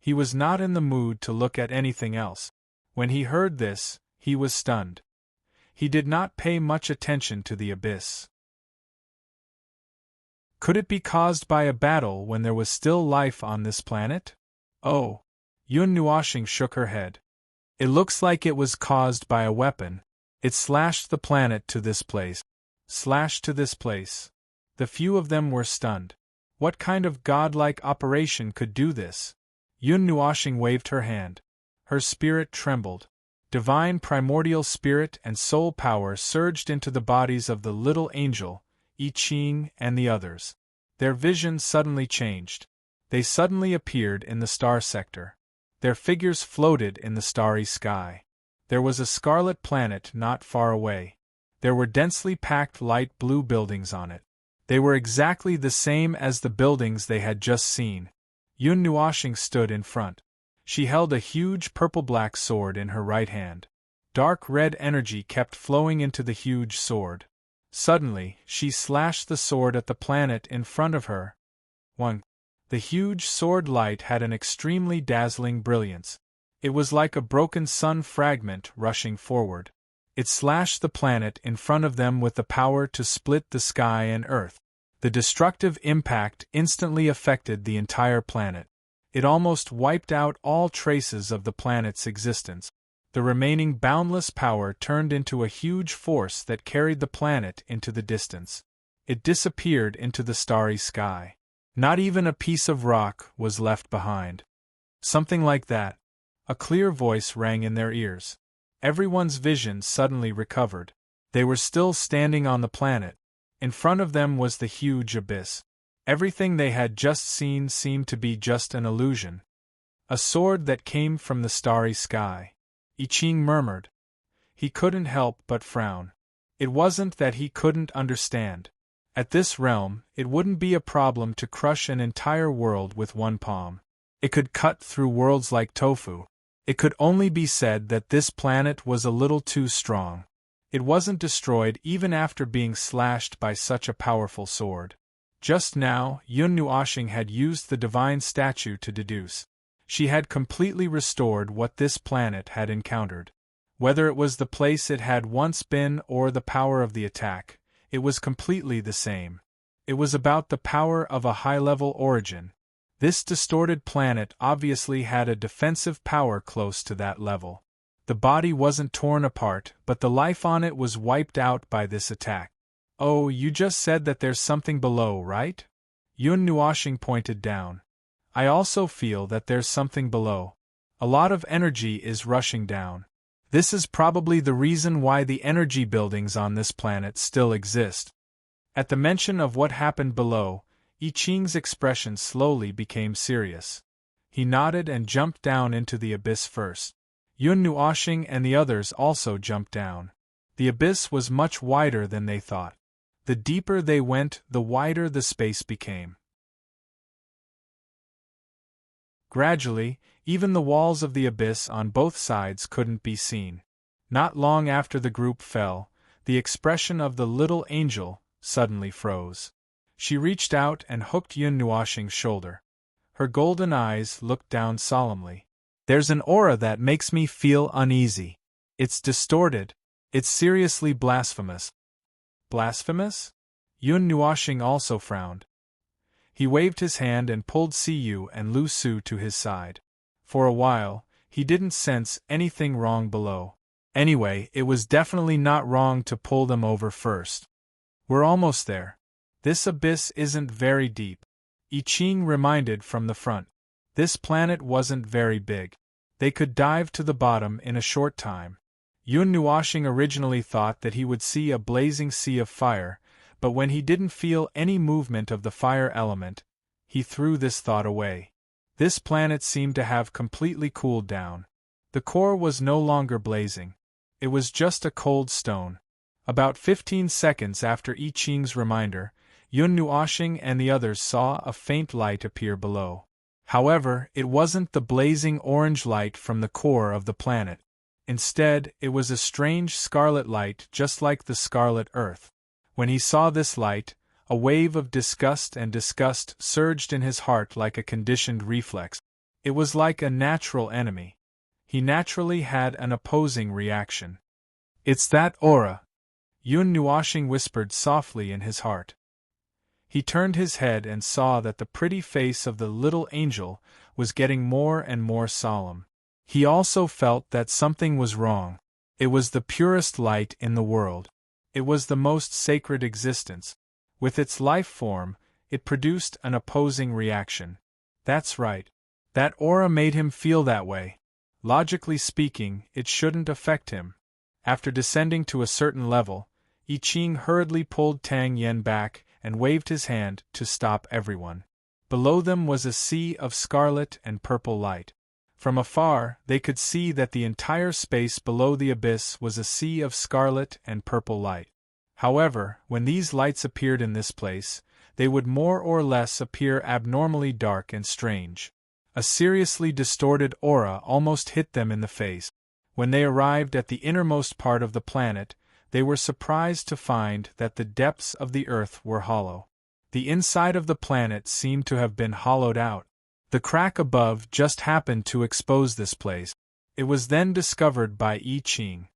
He was not in the mood to look at anything else. When he heard this, he was stunned. He did not pay much attention to the abyss. Could it be caused by a battle when there was still life on this planet? Oh! Yun Nuoxing shook her head. It looks like it was caused by a weapon. It slashed the planet to this place. Slashed to this place. The few of them were stunned. What kind of godlike operation could do this? Yun Nuoxing waved her hand. Her spirit trembled. Divine primordial spirit and soul power surged into the bodies of the little angel, I Ching, and the others. Their vision suddenly changed. They suddenly appeared in the star sector. Their figures floated in the starry sky. There was a scarlet planet not far away. There were densely packed light blue buildings on it. They were exactly the same as the buildings they had just seen. Yun Nuoshing stood in front. She held a huge purple-black sword in her right hand. Dark red energy kept flowing into the huge sword. Suddenly, she slashed the sword at the planet in front of her. 1. The huge sword light had an extremely dazzling brilliance. It was like a broken sun fragment rushing forward. It slashed the planet in front of them with the power to split the sky and earth. The destructive impact instantly affected the entire planet. It almost wiped out all traces of the planet's existence. The remaining boundless power turned into a huge force that carried the planet into the distance. It disappeared into the starry sky. Not even a piece of rock was left behind. Something like that. A clear voice rang in their ears. Everyone's vision suddenly recovered. They were still standing on the planet. In front of them was the huge abyss. Everything they had just seen seemed to be just an illusion. A sword that came from the starry sky. I Ching murmured. He couldn't help but frown. It wasn't that he couldn't understand. At this realm, it wouldn't be a problem to crush an entire world with one palm. It could cut through worlds like tofu. It could only be said that this planet was a little too strong. It wasn't destroyed even after being slashed by such a powerful sword. Just now, Yun Nuoshing had used the divine statue to deduce. She had completely restored what this planet had encountered. Whether it was the place it had once been or the power of the attack, it was completely the same. It was about the power of a high-level origin. This distorted planet obviously had a defensive power close to that level. The body wasn't torn apart, but the life on it was wiped out by this attack. Oh, you just said that there's something below, right? Yun Nuoshing pointed down. I also feel that there's something below. A lot of energy is rushing down. This is probably the reason why the energy buildings on this planet still exist. At the mention of what happened below, I Ching's expression slowly became serious. He nodded and jumped down into the abyss first. Yun Nuoshing and the others also jumped down. The abyss was much wider than they thought. The deeper they went, the wider the space became. Gradually, even the walls of the abyss on both sides couldn't be seen. Not long after the group fell, the expression of the little angel suddenly froze. She reached out and hooked Yun Nuoshing's shoulder. Her golden eyes looked down solemnly. There's an aura that makes me feel uneasy. It's distorted. It's seriously blasphemous. Blasphemous? Yun Nuoshing also frowned. He waved his hand and pulled Siyu and Lu Su to his side. For a while, he didn't sense anything wrong below. Anyway, it was definitely not wrong to pull them over first. We're almost there. This abyss isn't very deep. I Ching reminded from the front. This planet wasn't very big. They could dive to the bottom in a short time. Yun Nuoshing originally thought that he would see a blazing sea of fire, but when he didn't feel any movement of the fire element, he threw this thought away. This planet seemed to have completely cooled down. The core was no longer blazing. It was just a cold stone. About 15 seconds after I Ching's reminder, Yun Nuoshing and the others saw a faint light appear below. However, it wasn't the blazing orange light from the core of the planet. Instead, it was a strange scarlet light just like the scarlet earth. When he saw this light, a wave of disgust and disgust surged in his heart like a conditioned reflex. It was like a natural enemy. He naturally had an opposing reaction. It's that aura, Yun Nuoshing whispered softly in his heart. He turned his head and saw that the pretty face of the little angel was getting more and more solemn. He also felt that something was wrong. It was the purest light in the world. It was the most sacred existence. With its life form, it produced an opposing reaction. That's right. That aura made him feel that way. Logically speaking, it shouldn't affect him. After descending to a certain level, I Ching hurriedly pulled Tang Yen back and waved his hand to stop everyone. Below them was a sea of scarlet and purple light. From afar, they could see that the entire space below the abyss was a sea of scarlet and purple light. However, when these lights appeared in this place, they would more or less appear abnormally dark and strange. A seriously distorted aura almost hit them in the face. When they arrived at the innermost part of the planet, they were surprised to find that the depths of the earth were hollow. The inside of the planet seemed to have been hollowed out. The crack above just happened to expose this place. It was then discovered by I Ching.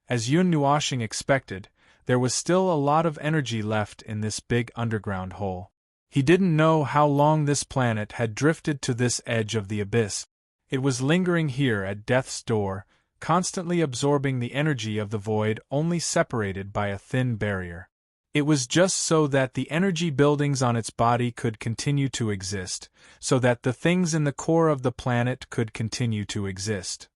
As Yun Nuoxing expected, there was still a lot of energy left in this big underground hole. He didn't know how long this planet had drifted to this edge of the abyss. It was lingering here at death's door, constantly absorbing the energy of the void, only separated by a thin barrier. It was just so that the energy buildings on its body could continue to exist, so that the things in the core of the planet could continue to exist.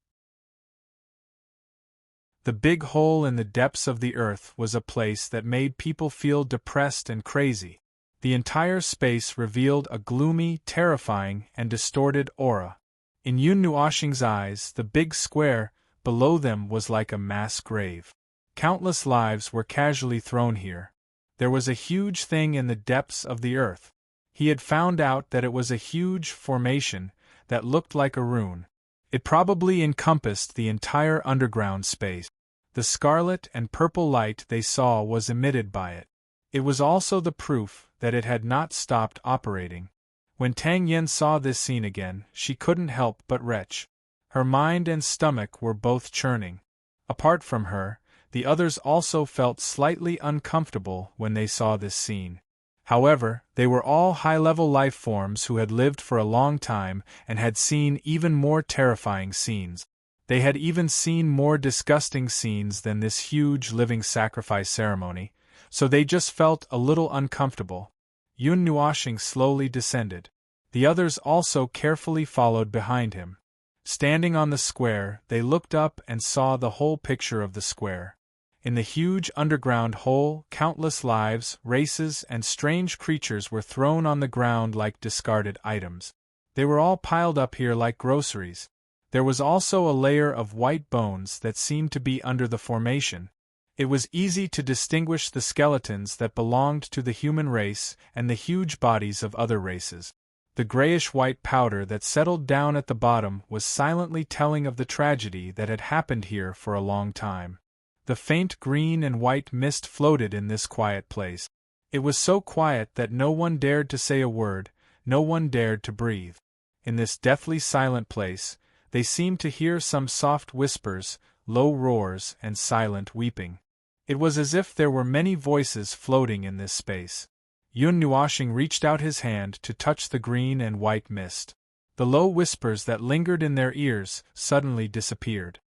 The big hole in the depths of the earth was a place that made people feel depressed and crazy. The entire space revealed a gloomy, terrifying, and distorted aura. In Yun Nuoxing's eyes, the big square below them was like a mass grave. Countless lives were casually thrown here. There was a huge thing in the depths of the earth. He had found out that it was a huge formation that looked like a rune. It probably encompassed the entire underground space. The scarlet and purple light they saw was emitted by it. It was also the proof that it had not stopped operating. When Tang Yen saw this scene again, she couldn't help but retch. Her mind and stomach were both churning. Apart from her, the others also felt slightly uncomfortable when they saw this scene. However, they were all high-level life forms who had lived for a long time and had seen even more terrifying scenes. They had even seen more disgusting scenes than this huge living sacrifice ceremony, so they just felt a little uncomfortable. Yun Nuoxing slowly descended. The others also carefully followed behind him. Standing on the square, they looked up and saw the whole picture of the square. In the huge underground hole, countless lives, races, and strange creatures were thrown on the ground like discarded items. They were all piled up here like groceries. There was also a layer of white bones that seemed to be under the formation. It was easy to distinguish the skeletons that belonged to the human race and the huge bodies of other races. The grayish-white powder that settled down at the bottom was silently telling of the tragedy that had happened here for a long time. The faint green and white mist floated in this quiet place. It was so quiet that no one dared to say a word, no one dared to breathe. In this deathly silent place, they seemed to hear some soft whispers, low roars, and silent weeping. It was as if there were many voices floating in this space. Yun Nuoxing reached out his hand to touch the green and white mist. The low whispers that lingered in their ears suddenly disappeared.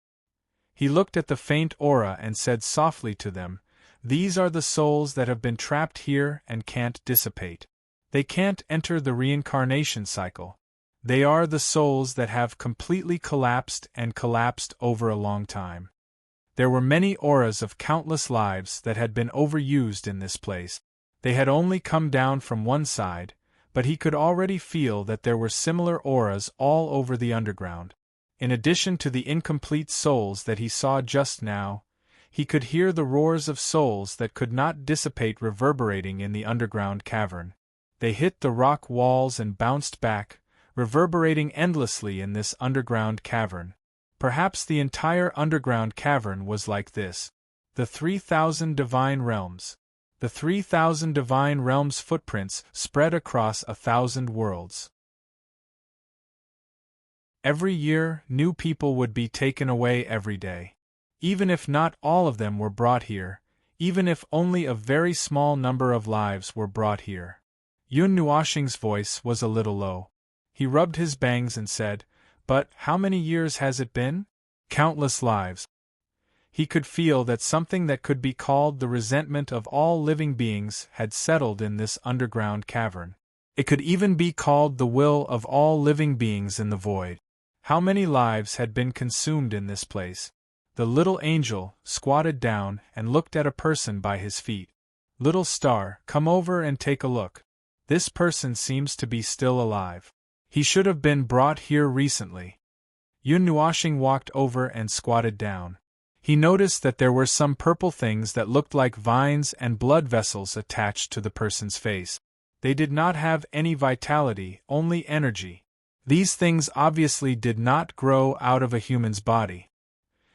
He looked at the faint aura and said softly to them, "These are the souls that have been trapped here and can't dissipate. They can't enter the reincarnation cycle. They are the souls that have completely collapsed and collapsed over a long time." There were many auras of countless lives that had been overused in this place. They had only come down from one side, but he could already feel that there were similar auras all over the underground. In addition to the incomplete souls that he saw just now, he could hear the roars of souls that could not dissipate reverberating in the underground cavern. They hit the rock walls and bounced back, reverberating endlessly in this underground cavern. Perhaps the entire underground cavern was like this. The 3,000 divine realms. The 3,000 divine realms' footprints spread across 1,000 worlds. Every year, new people would be taken away every day. Even if not all of them were brought here, even if only a very small number of lives were brought here. Yun Nuoxing's voice was a little low. He rubbed his bangs and said, "But how many years has it been?" "Countless lives." He could feel that something that could be called the resentment of all living beings had settled in this underground cavern. It could even be called the will of all living beings in the void. How many lives had been consumed in this place? The little angel squatted down and looked at a person by his feet. "Little star, come over and take a look. This person seems to be still alive. He should have been brought here recently." Yun Nuoxing walked over and squatted down. He noticed that there were some purple things that looked like vines and blood vessels attached to the person's face. They did not have any vitality, only energy. These things obviously did not grow out of a human's body.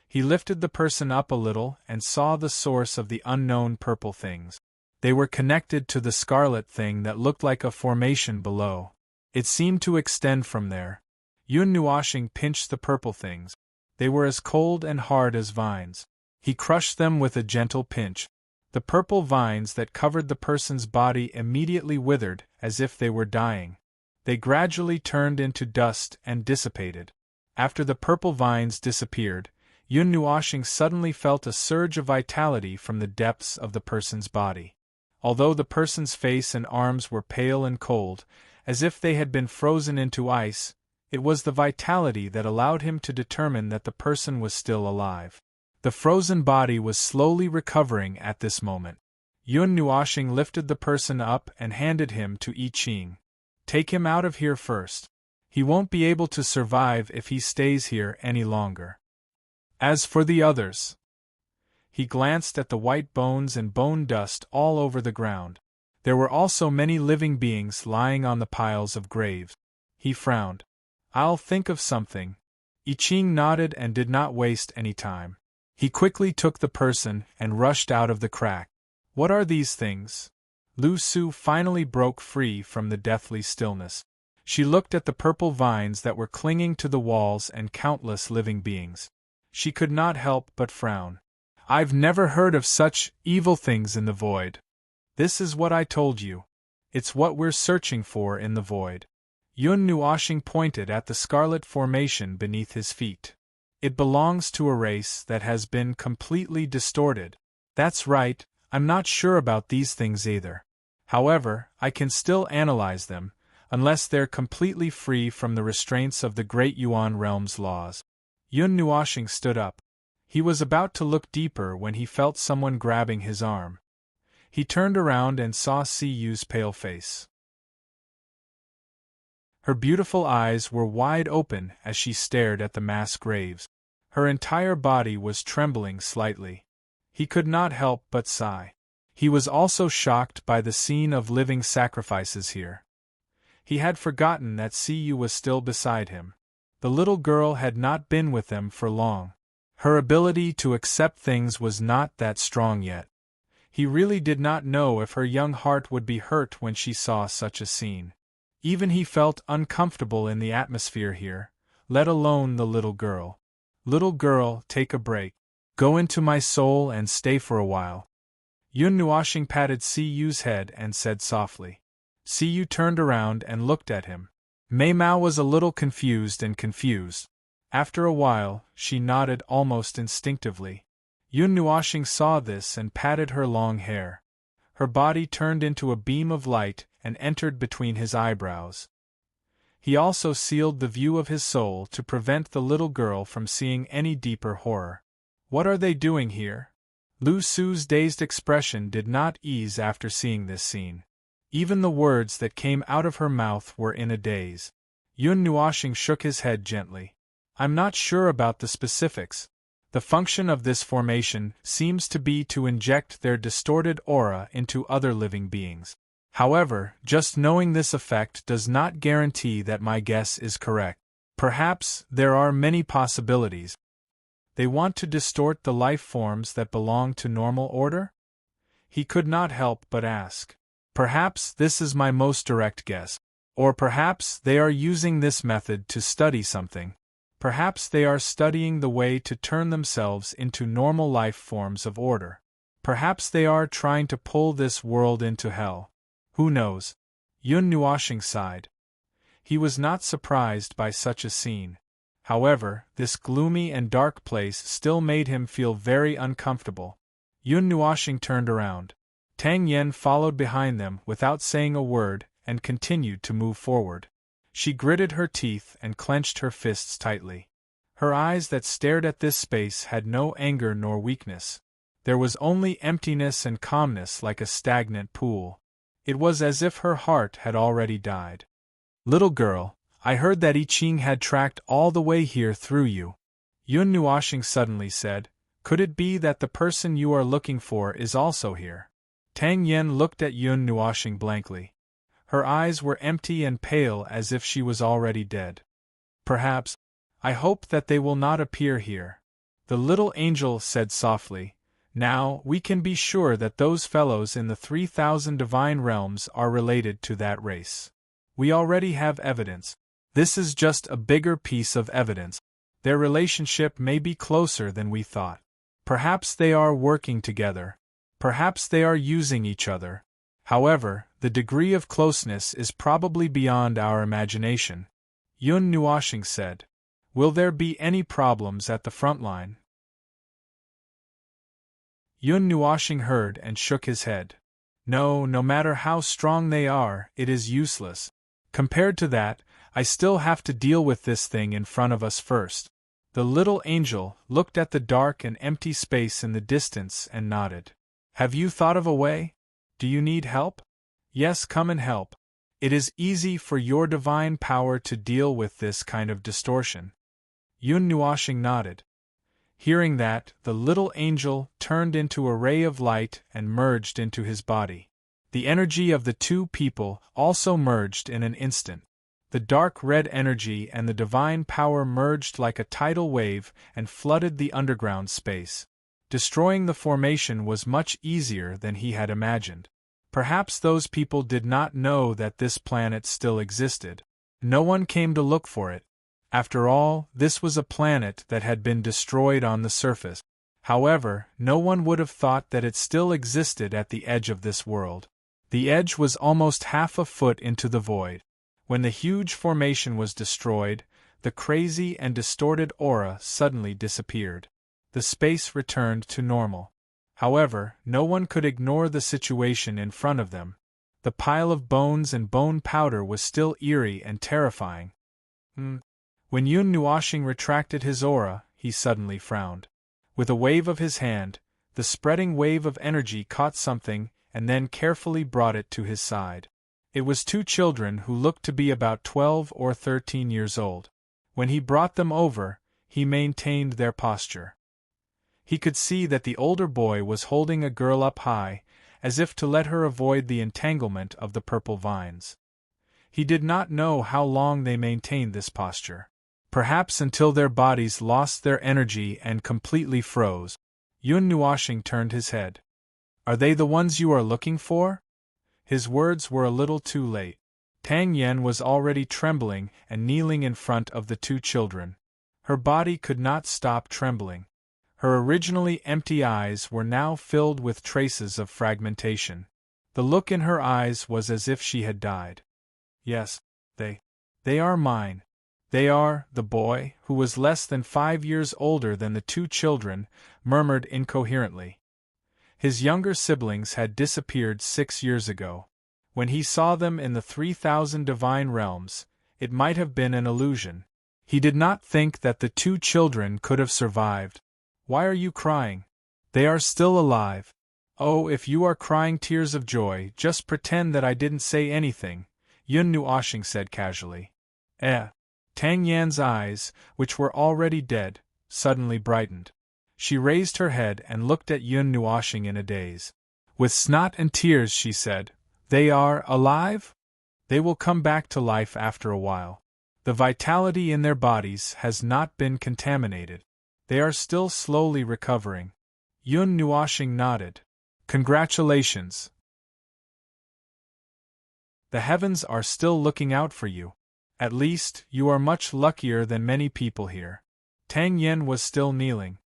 He lifted the person up a little and saw the source of the unknown purple things. They were connected to the scarlet thing that looked like a formation below. It seemed to extend from there. Yun Nuoxing pinched the purple things. They were as cold and hard as vines. He crushed them with a gentle pinch. The purple vines that covered the person's body immediately withered, as if they were dying. They gradually turned into dust and dissipated. After the purple vines disappeared, Yun Nuoxing suddenly felt a surge of vitality from the depths of the person's body. Although the person's face and arms were pale and cold, as if they had been frozen into ice, it was the vitality that allowed him to determine that the person was still alive. The frozen body was slowly recovering at this moment. Yun Nuoxing lifted the person up and handed him to I Ching. Take him out of here first. He won't be able to survive if he stays here any longer. As for the others, he glanced at the white bones and bone dust all over the ground. There were also many living beings lying on the piles of graves. He frowned. I'll think of something. I Ching nodded and did not waste any time. He quickly took the person and rushed out of the crack. What are these things? Lu Su finally broke free from the deathly stillness. She looked at the purple vines that were clinging to the walls and countless living beings. She could not help but frown. I've never heard of such evil things in the void. This is what I told you. It's what we're searching for in the void. Yun Nuoxing pointed at the scarlet formation beneath his feet. It belongs to a race that has been completely distorted. That's right, I'm not sure about these things either. However, I can still analyze them, unless they're completely free from the restraints of the Great Yuan Realm's laws. Yun Nuoxing stood up. He was about to look deeper when he felt someone grabbing his arm. He turned around and saw Si Yu's pale face. Her beautiful eyes were wide open as she stared at the mass graves. Her entire body was trembling slightly. He could not help but sigh. He was also shocked by the scene of living sacrifices here. He had forgotten that Si Yu was still beside him. The little girl had not been with them for long. Her ability to accept things was not that strong yet. He really did not know if her young heart would be hurt when she saw such a scene. Even he felt uncomfortable in the atmosphere here, let alone the little girl. Little girl, take a break. Go into my soul and stay for a while. Yun Nuoxing patted Si Yu's head and said softly. Si Yu turned around and looked at him. Mei Mao was a little confused. After a while, she nodded almost instinctively. Yun Nuoxing saw this and patted her long hair. Her body turned into a beam of light and entered between his eyebrows. He also sealed the view of his soul to prevent the little girl from seeing any deeper horror. What are they doing here? Lu Su's dazed expression did not ease after seeing this scene. Even the words that came out of her mouth were in a daze. Yun Nuoxing shook his head gently. I'm not sure about the specifics. The function of this formation seems to be to inject their distorted aura into other living beings. However, just knowing this effect does not guarantee that my guess is correct. Perhaps there are many possibilities. They want to distort the life forms that belong to normal order? He could not help but ask. Perhaps this is my most direct guess. Or perhaps they are using this method to study something. Perhaps they are studying the way to turn themselves into normal life forms of order. Perhaps they are trying to pull this world into hell. Who knows? Yun Nuoxing sighed. He was not surprised by such a scene. However, this gloomy and dark place still made him feel very uncomfortable. Yun Nuoxing turned around. Tang Yen followed behind them without saying a word and continued to move forward. She gritted her teeth and clenched her fists tightly. Her eyes that stared at this space had no anger nor weakness. There was only emptiness and calmness like a stagnant pool. It was as if her heart had already died. Little girl, I heard that I Ching had tracked all the way here through you. Yun Nuoshing suddenly said, could it be that the person you are looking for is also here? Tang Yen looked at Yun Nuoshing blankly. Her eyes were empty and pale as if she was already dead. Perhaps. I hope that they will not appear here. The little angel said softly, now we can be sure that those fellows in the 3,000 divine realms are related to that race. We already have evidence. This is just a bigger piece of evidence. Their relationship may be closer than we thought. Perhaps they are working together. Perhaps they are using each other. However, the degree of closeness is probably beyond our imagination. Yun Nuoshing said. Will there be any problems at the front line? Yun Nuoshing heard and shook his head. No matter how strong they are, it is useless. Compared to that, I still have to deal with this thing in front of us first. The little angel looked at the dark and empty space in the distance and nodded. Have you thought of a way? Do you need help? Yes, come and help. It is easy for your divine power to deal with this kind of distortion. Yun Nuoshing nodded. Hearing that, the little angel turned into a ray of light and merged into his body. The energy of the two people also merged in an instant. The dark red energy and the divine power merged like a tidal wave and flooded the underground space. Destroying the formation was much easier than he had imagined. Perhaps those people did not know that this planet still existed. No one came to look for it. After all, this was a planet that had been destroyed on the surface. However, no one would have thought that it still existed at the edge of this world. The edge was almost half a foot into the void. When the huge formation was destroyed, the crazy and distorted aura suddenly disappeared. The space returned to normal. However, no one could ignore the situation in front of them. The pile of bones and bone powder was still eerie and terrifying. When Yun Nuoshing retracted his aura, he suddenly frowned. With a wave of his hand, the spreading wave of energy caught something and then carefully brought it to his side. It was two children who looked to be about 12 or 13 years old. When he brought them over, he maintained their posture. He could see that the older boy was holding a girl up high, as if to let her avoid the entanglement of the purple vines. He did not know how long they maintained this posture. Perhaps until their bodies lost their energy and completely froze. Yun Nuoshing turned his head. Are they the ones you are looking for? His words were a little too late. Tang Yen was already trembling and kneeling in front of the two children. Her body could not stop trembling. Her originally empty eyes were now filled with traces of fragmentation. The look in her eyes was as if she had died. Yes, they are mine. They are, the boy, who was less than 5 years older than the two children, murmured incoherently. His younger siblings had disappeared 6 years ago. When he saw them in the 3,000 divine realms, it might have been an illusion. He did not think that the two children could have survived. Why are you crying? They are still alive. Oh, if you are crying tears of joy, just pretend that I didn't say anything, Yun Nuoshing said casually. Tang Yan's eyes, which were already dead, suddenly brightened. She raised her head and looked at Yun Nuoshing in a daze. With snot and tears, she said, They are alive? They will come back to life after a while. The vitality in their bodies has not been contaminated. They are still slowly recovering. Yun Nuoshing nodded. Congratulations. The heavens are still looking out for you. At least, you are much luckier than many people here. Tang Yen was still kneeling.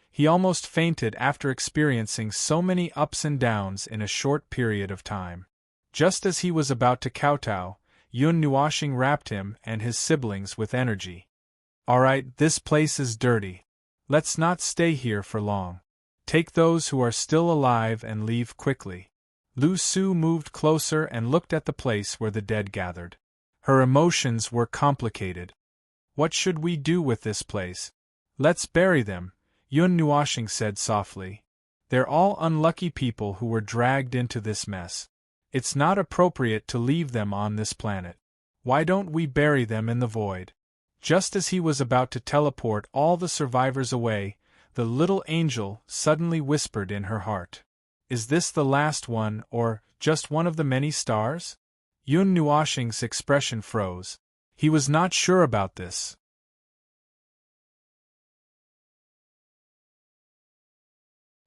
He almost fainted after experiencing so many ups and downs in a short period of time. Just as he was about to kowtow, Yun Nuoshing wrapped him and his siblings with energy. All right, this place is dirty. Let's not stay here for long. Take those who are still alive and leave quickly. Lu Su moved closer and looked at the place where the dead gathered. Her emotions were complicated. What should we do with this place? Let's bury them, Yun Nuoshing said softly. They're all unlucky people who were dragged into this mess. It's not appropriate to leave them on this planet. Why don't we bury them in the void? Just as he was about to teleport all the survivors away, the little angel suddenly whispered in her heart. Is this the last one, or just one of the many stars? Yun Nuoshing's expression froze. He was not sure about this.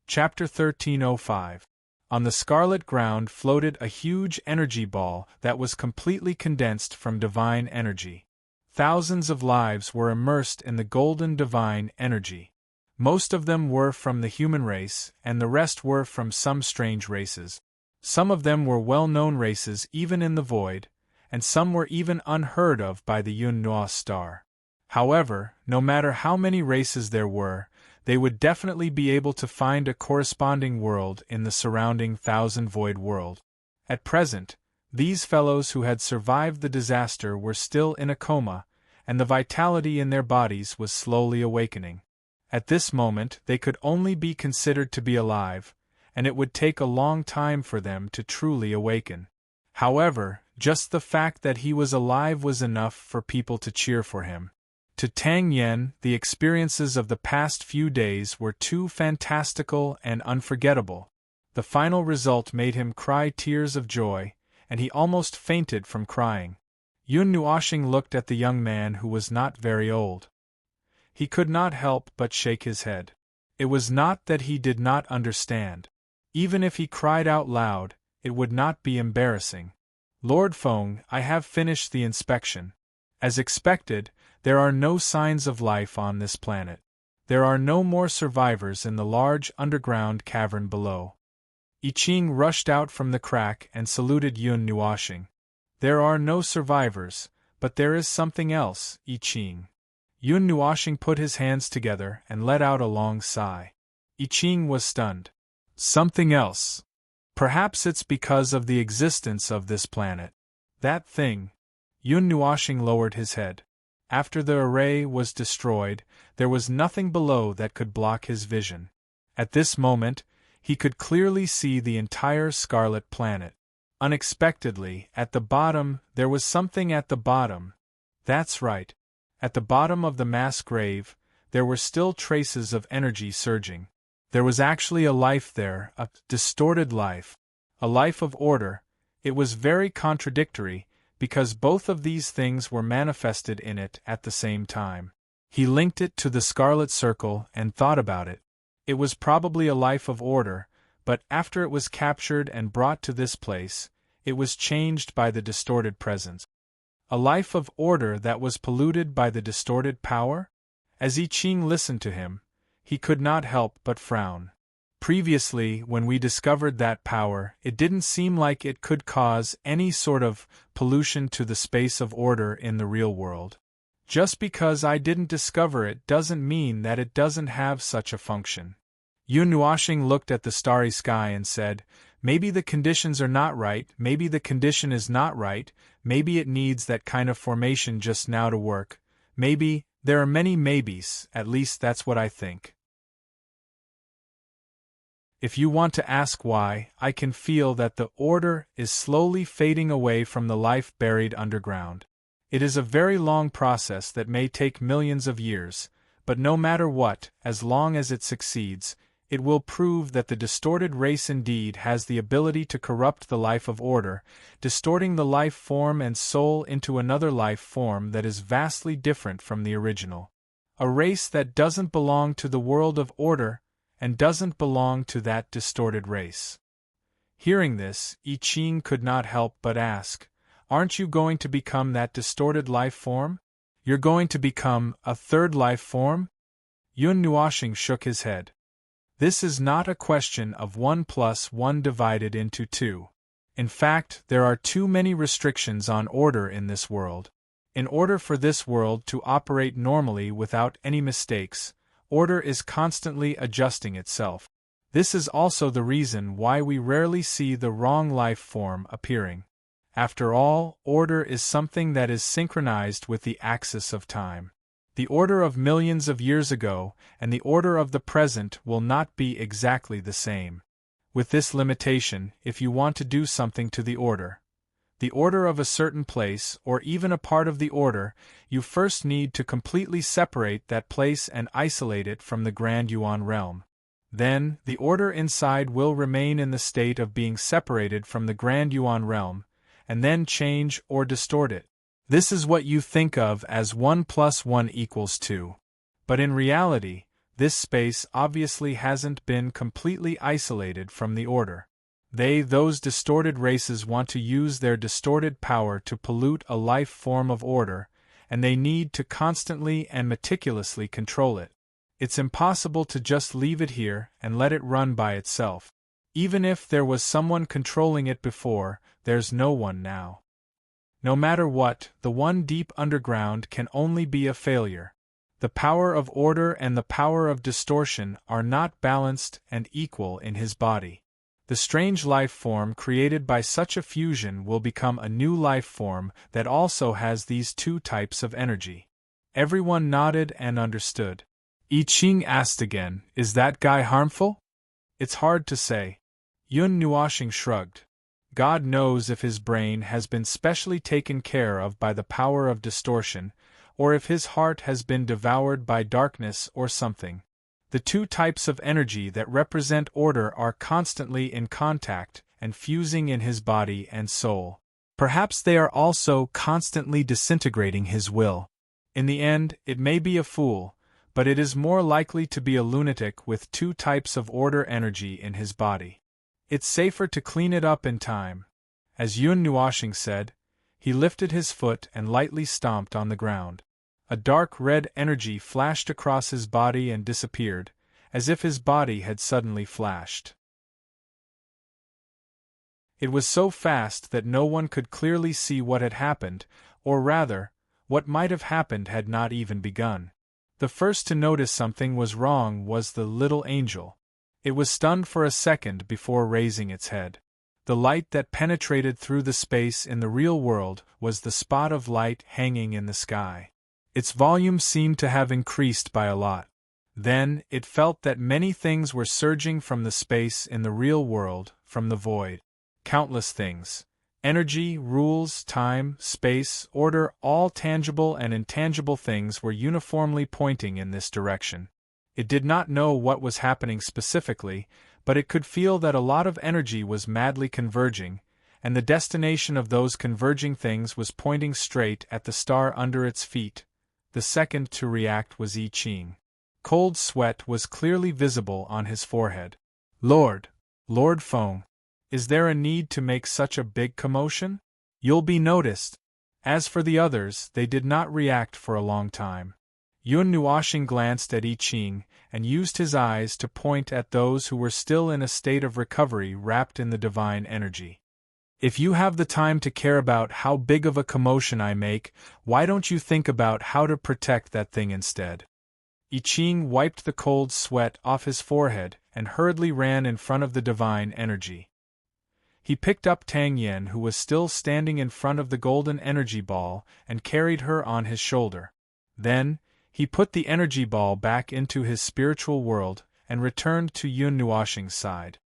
Chapter 1305. On the scarlet ground floated a huge energy ball that was completely condensed from divine energy. Thousands of lives were immersed in the golden divine energy. Most of them were from the human race, and the rest were from some strange races. Some of them were well-known races even in the void, and some were even unheard of by the Yun Nuo star. However, no matter how many races there were, they would definitely be able to find a corresponding world in the surrounding thousand void world. At present, these fellows who had survived the disaster were still in a coma, and the vitality in their bodies was slowly awakening. At this moment they could only be considered to be alive, and it would take a long time for them to truly awaken. However, just the fact that he was alive was enough for people to cheer for him. To Tang Yen, the experiences of the past few days were too fantastical and unforgettable. The final result made him cry tears of joy, and he almost fainted from crying. Yun Nuoshing looked at the young man who was not very old. He could not help but shake his head. It was not that he did not understand. Even if he cried out loud, it would not be embarrassing. Lord Feng, I have finished the inspection. As expected, there are no signs of life on this planet. There are no more survivors in the large underground cavern below. I Ching rushed out from the crack and saluted Yun Nuoshing. There are no survivors, but there is something else, I Ching. Yun Nuoshing put his hands together and let out a long sigh. I Ching was stunned. Something else. Perhaps it's because of the existence of this planet. That thing. Yun Nuoshing lowered his head. After the array was destroyed, there was nothing below that could block his vision. At this moment, he could clearly see the entire scarlet planet. Unexpectedly, at the bottom, there was something at the bottom. That's right. At the bottom of the mass grave, there were still traces of energy surging. There was actually a life there, a distorted life. A life of order. It was very contradictory, because both of these things were manifested in it at the same time. He linked it to the scarlet circle and thought about it. It was probably a life of order, but after it was captured and brought to this place, it was changed by the distorted presence. A life of order that was polluted by the distorted power? As I Ching listened to him, he could not help but frown. Previously, when we discovered that power, it didn't seem like it could cause any sort of pollution to the space of order in the real world. Just because I didn't discover it doesn't mean that it doesn't have such a function. Yun Nuoshing looked at the starry sky and said, maybe the conditions are not right, maybe the condition is not right, maybe it needs that kind of formation just now to work, maybe, there are many maybes, at least that's what I think. If you want to ask why, I can feel that the order is slowly fading away from the life buried underground. It is a very long process that may take millions of years, but no matter what, as long as it succeeds, it will prove that the distorted race indeed has the ability to corrupt the life of order, distorting the life form and soul into another life form that is vastly different from the original. A race that doesn't belong to the world of order, and doesn't belong to that distorted race. Hearing this, I Ching could not help but ask, aren't you going to become that distorted life form? You're going to become a third life form? Yun Nuoshing shook his head. This is not a question of 1 plus 1 divided into 2. In fact, there are too many restrictions on order in this world. In order for this world to operate normally without any mistakes, order is constantly adjusting itself. This is also the reason why we rarely see the wrong life form appearing. After all, order is something that is synchronized with the axis of time. The order of millions of years ago and the order of the present will not be exactly the same. With this limitation, if you want to do something to the order, the order of a certain place, or even a part of the order, you first need to completely separate that place and isolate it from the grand yuan realm. Then, the order inside will remain in the state of being separated from the grand yuan realm, and then change or distort it. This is what you think of as 1 + 1 = 2. But in reality, this space obviously hasn't been completely isolated from the order. Those distorted races want to use their distorted power to pollute a life form of order, and they need to constantly and meticulously control it. It's impossible to just leave it here and let it run by itself. Even if there was someone controlling it before, there's no one now. No matter what, the one deep underground can only be a failure. The power of order and the power of distortion are not balanced and equal in his body. The strange life form created by such a fusion will become a new life form that also has these two types of energy. Everyone nodded and understood. I Ching asked again, "Is that guy harmful?" "It's hard to say." Yun Nuoshing shrugged. God knows if his brain has been specially taken care of by the power of distortion, or if his heart has been devoured by darkness or something. The two types of energy that represent order are constantly in contact and fusing in his body and soul. Perhaps they are also constantly disintegrating his will. In the end, it may be a fool, but it is more likely to be a lunatic with two types of order energy in his body. It's safer to clean it up in time. As Yun Nuoshing said, he lifted his foot and lightly stomped on the ground. A dark red energy flashed across his body and disappeared, as if his body had suddenly flashed. It was so fast that no one could clearly see what had happened, or rather, what might have happened had not even begun. The first to notice something was wrong was the little angel. It was stunned for a second before raising its head. The light that penetrated through the space in the real world was the spot of light hanging in the sky. Its volume seemed to have increased by a lot. Then, it felt that many things were surging from the space in the real world, from the void. Countless things. Energy, rules, time, space, order, all tangible and intangible things were uniformly pointing in this direction. It did not know what was happening specifically, but it could feel that a lot of energy was madly converging, and the destination of those converging things was pointing straight at the star under its feet. The second to react was I Ching. Cold sweat was clearly visible on his forehead. Lord Feng, is there a need to make such a big commotion? You'll be noticed." As for the others, they did not react for a long time. Yun Nuoshing glanced at I Ching and used his eyes to point at those who were still in a state of recovery wrapped in the divine energy. "If you have the time to care about how big of a commotion I make, why don't you think about how to protect that thing instead?" I Ching wiped the cold sweat off his forehead and hurriedly ran in front of the divine energy. He picked up Tang Yen, who was still standing in front of the golden energy ball, and carried her on his shoulder. Then, he put the energy ball back into his spiritual world and returned to Yun Nuoshing's side.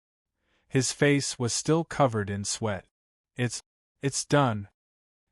His face was still covered in sweat. It's done."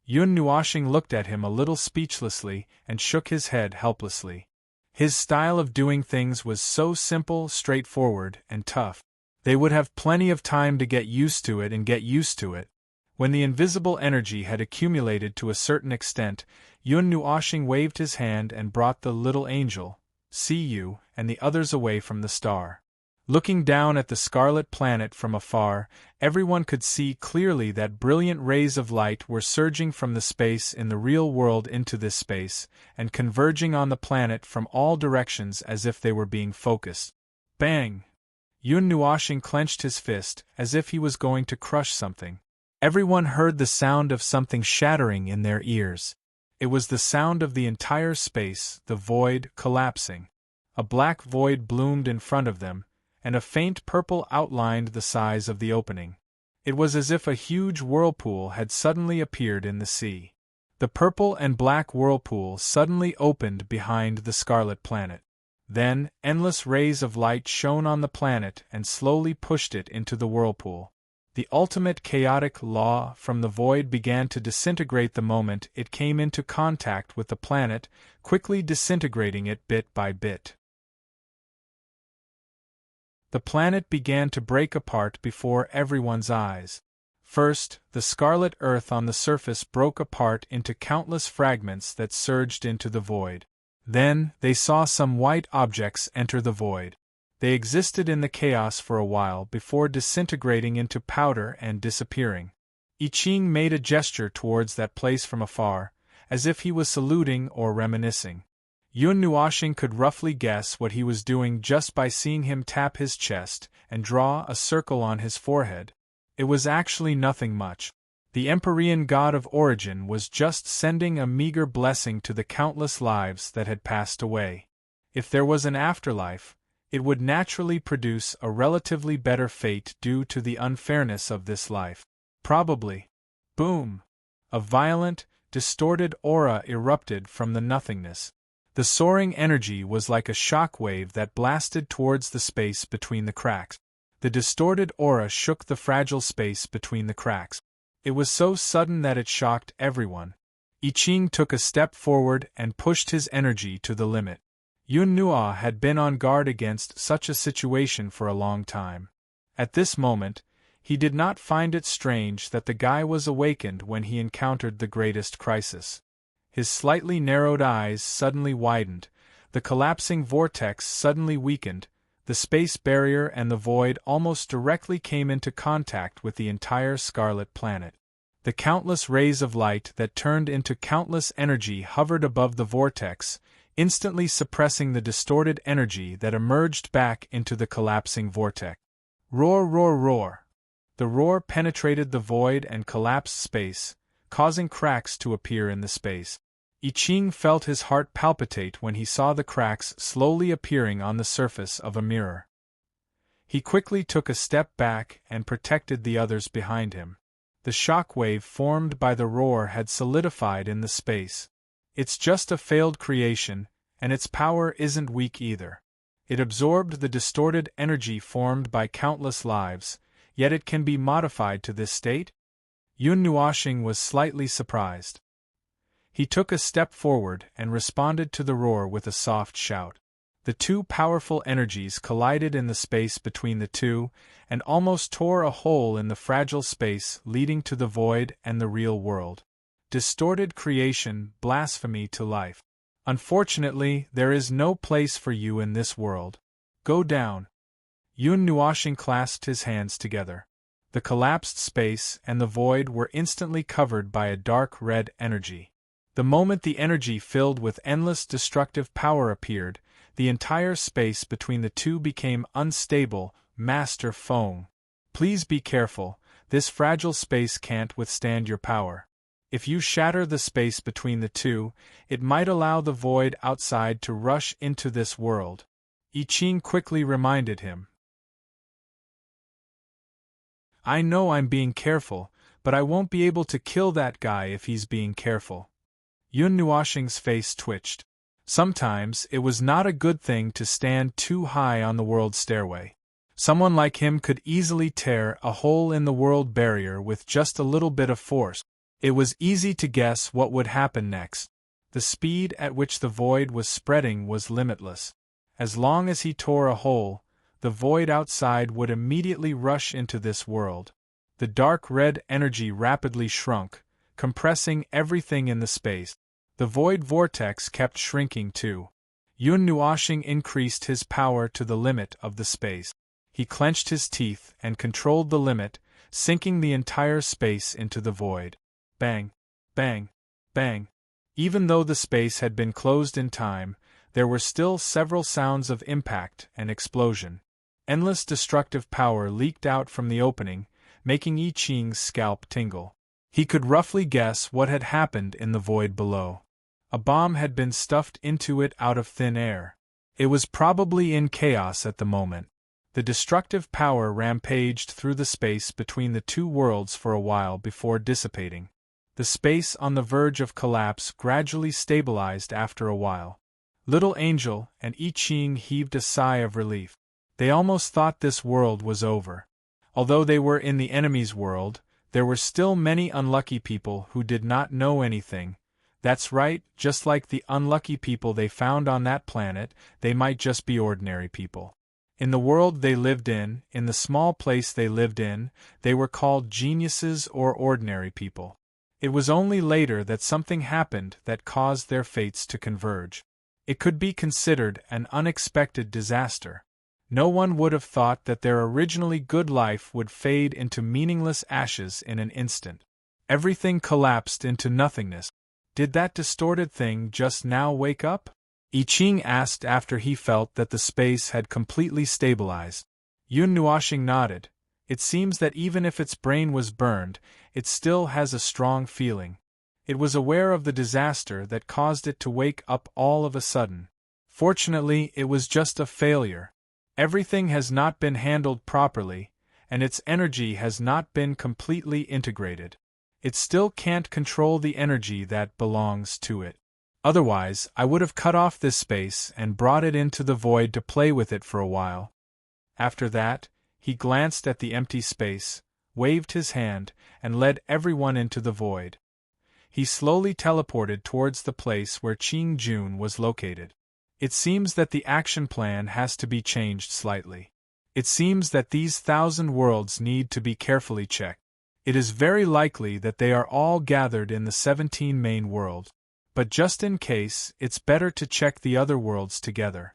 Yun Nuoshing looked at him a little speechlessly and shook his head helplessly. His style of doing things was so simple, straightforward, and tough. They would have plenty of time to get used to it. When the invisible energy had accumulated to a certain extent, Yun Nuoshing waved his hand and brought the little angel, Cu, and the others away from the star. Looking down at the scarlet planet from afar, everyone could see clearly that brilliant rays of light were surging from the space in the real world into this space, and converging on the planet from all directions as if they were being focused. Bang! Yun Nuoshing clenched his fist, as if he was going to crush something. Everyone heard the sound of something shattering in their ears. It was the sound of the entire space, the void, collapsing. A black void bloomed in front of them, and a faint purple outlined the size of the opening. It was as if a huge whirlpool had suddenly appeared in the sea. The purple and black whirlpool suddenly opened behind the scarlet planet. Then, endless rays of light shone on the planet and slowly pushed it into the whirlpool. The ultimate chaotic law from the void began to disintegrate the moment it came into contact with the planet, quickly disintegrating it bit by bit. The planet began to break apart before everyone's eyes. First, the scarlet earth on the surface broke apart into countless fragments that surged into the void. Then, they saw some white objects enter the void. They existed in the chaos for a while before disintegrating into powder and disappearing. I Ching made a gesture towards that place from afar, as if he was saluting or reminiscing. Yun Nuoxing could roughly guess what he was doing just by seeing him tap his chest and draw a circle on his forehead. It was actually nothing much. The Empyrean god of origin was just sending a meager blessing to the countless lives that had passed away. If there was an afterlife, it would naturally produce a relatively better fate due to the unfairness of this life. Probably. Boom! A violent, distorted aura erupted from the nothingness. The soaring energy was like a shock wave that blasted towards the space between the cracks. The distorted aura shook the fragile space between the cracks. It was so sudden that it shocked everyone. I Ching took a step forward and pushed his energy to the limit. Yun Nuo had been on guard against such a situation for a long time. At this moment, he did not find it strange that the guy was awakened when he encountered the greatest crisis. His slightly narrowed eyes suddenly widened, the collapsing vortex suddenly weakened, the space barrier and the void almost directly came into contact with the entire scarlet planet. The countless rays of light that turned into countless energy hovered above the vortex, instantly suppressing the distorted energy that emerged back into the collapsing vortex. Roar, roar, roar! The roar penetrated the void and collapsed space, causing cracks to appear in the space. I Ching felt his heart palpitate when he saw the cracks slowly appearing on the surface of a mirror. He quickly took a step back and protected the others behind him. The shock wave formed by the roar had solidified in the space. It's just a failed creation, and its power isn't weak either. It absorbed the distorted energy formed by countless lives, yet it can be modified to this state? Yun Nuoxing was slightly surprised. He took a step forward and responded to the roar with a soft shout. The two powerful energies collided in the space between the two, and almost tore a hole in the fragile space leading to the void and the real world. Distorted creation, blasphemy to life. Unfortunately, there is no place for you in this world. Go down. Yun Nuoxing clasped his hands together. The collapsed space and the void were instantly covered by a dark red energy. The moment the energy filled with endless destructive power appeared, the entire space between the two became unstable. Master Feng, please be careful, this fragile space can't withstand your power. If you shatter the space between the two, it might allow the void outside to rush into this world. I Ching quickly reminded him. I know I'm being careful, but I won't be able to kill that guy if he's being careful. Yun Nuoxing's face twitched. Sometimes it was not a good thing to stand too high on the world stairway. Someone like him could easily tear a hole in the world barrier with just a little bit of force. It was easy to guess what would happen next. The speed at which the void was spreading was limitless. As long as he tore a hole, the void outside would immediately rush into this world. The dark red energy rapidly shrunk, compressing everything in the space. The void vortex kept shrinking too. Yun Nuoxing increased his power to the limit of the space. He clenched his teeth and controlled the limit, sinking the entire space into the void. Bang, bang, bang. Even though the space had been closed in time, there were still several sounds of impact and explosion. Endless destructive power leaked out from the opening, making I Ching's scalp tingle. He could roughly guess what had happened in the void below. A bomb had been stuffed into it out of thin air. It was probably in chaos at the moment. The destructive power rampaged through the space between the two worlds for a while before dissipating. The space on the verge of collapse gradually stabilized after a while. Little Angel and I Ching heaved a sigh of relief. They almost thought this world was over. Although they were in the enemy's world, there were still many unlucky people who did not know anything. That's right, just like the unlucky people they found on that planet, they might just be ordinary people. In the world they lived in the small place they lived in, they were called geniuses or ordinary people. It was only later that something happened that caused their fates to converge. It could be considered an unexpected disaster. No one would have thought that their originally good life would fade into meaningless ashes in an instant. Everything collapsed into nothingness. Did that distorted thing just now wake up? I Ching asked after he felt that the space had completely stabilized. Yun Nuoxing nodded. It seems that even if its brain was burned, it still has a strong feeling. It was aware of the disaster that caused it to wake up all of a sudden. Fortunately, it was just a failure. Everything has not been handled properly, and its energy has not been completely integrated. It still can't control the energy that belongs to it. Otherwise, I would have cut off this space and brought it into the void to play with it for a while. After that, he glanced at the empty space, waved his hand, and led everyone into the void. He slowly teleported towards the place where Qing Jun was located. It seems that the action plan has to be changed slightly. It seems that these 1,000 worlds need to be carefully checked. It is very likely that they are all gathered in the 17 main worlds. But just in case, it's better to check the other worlds together.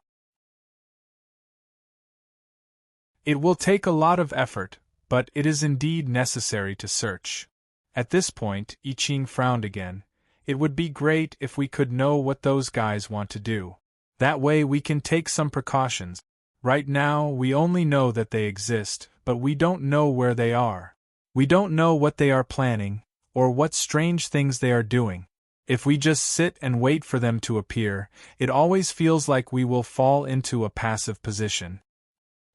It will take a lot of effort, but it is indeed necessary to search. At this point, I Ching frowned again. It would be great if we could know what those guys want to do. That way we can take some precautions. Right now, we only know that they exist, but we don't know where they are. We don't know what they are planning, or what strange things they are doing. If we just sit and wait for them to appear, it always feels like we will fall into a passive position.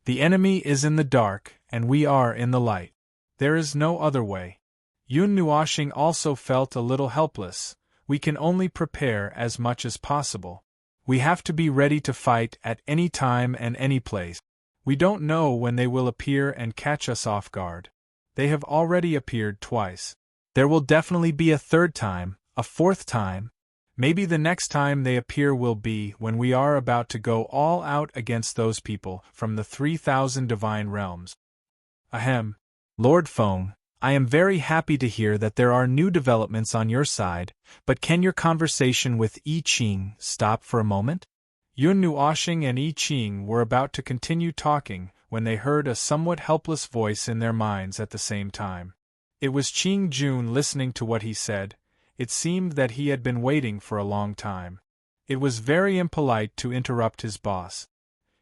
The enemy is in the dark, and we are in the light. There is no other way. Yun Nuoxing also felt a little helpless. We can only prepare as much as possible. We have to be ready to fight at any time and any place. We don't know when they will appear and catch us off guard. They have already appeared twice. There will definitely be a third time, a fourth time. Maybe the next time they appear will be when we are about to go all out against those people from the 3,000 divine realms. Ahem. Lord Feng, I am very happy to hear that there are new developments on your side, but can your conversation with I Ching stop for a moment? Yun Nuoxing and I Ching were about to continue talking when they heard a somewhat helpless voice in their minds at the same time. It was Qing Jun listening to what he said. It seemed that he had been waiting for a long time. It was very impolite to interrupt his boss.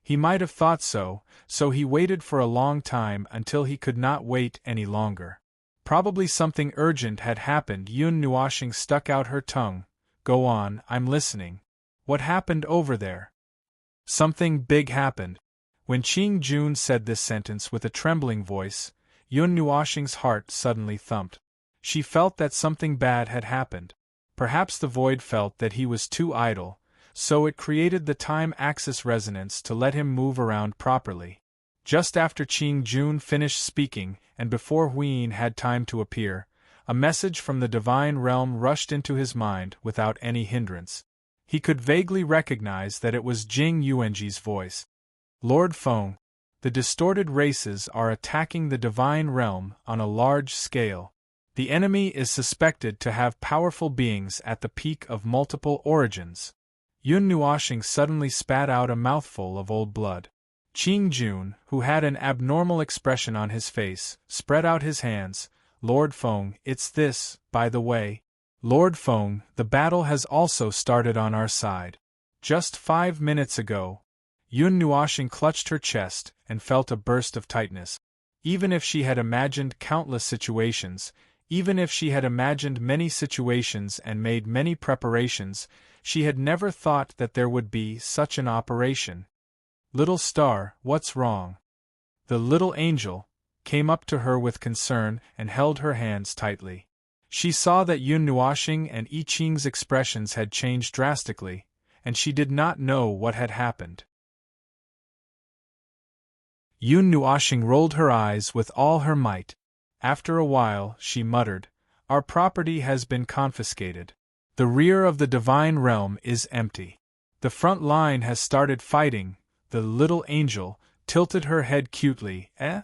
He might have thought so, so he waited for a long time until he could not wait any longer. Probably something urgent had happened. Yun Nuoxing stuck out her tongue. Go on, I'm listening. What happened over there? Something big happened. When Qing Jun said this sentence with a trembling voice, Yun Nuoxing's heart suddenly thumped. She felt that something bad had happened. Perhaps the void felt that he was too idle, so it created the time-axis resonance to let him move around properly. Just after Qing Jun finished speaking, and before Huiying had time to appear, a message from the divine realm rushed into his mind without any hindrance. He could vaguely recognize that it was Jing Yuanji's voice. Lord Feng, the distorted races are attacking the divine realm on a large scale. The enemy is suspected to have powerful beings at the peak of multiple origins. Yun Nuoxing suddenly spat out a mouthful of old blood. Qing Jun, who had an abnormal expression on his face, spread out his hands. Lord Feng, it's this, by the way. Lord Feng, the battle has also started on our side. Just 5 minutes ago. Yun Nuoxing clutched her chest and felt a burst of tightness. Even if she had imagined countless situations, even if she had imagined many situations and made many preparations, she had never thought that there would be such an operation. Little star, what's wrong? The little angel came up to her with concern and held her hands tightly. She saw that Yun Nuoxing and I Ching's expressions had changed drastically, and she did not know what had happened. Yun Nuoshing rolled her eyes with all her might. After a while, she muttered, "Our property has been confiscated. The rear of the divine realm is empty. The front line has started fighting." The little angel tilted her head cutely. "Eh?"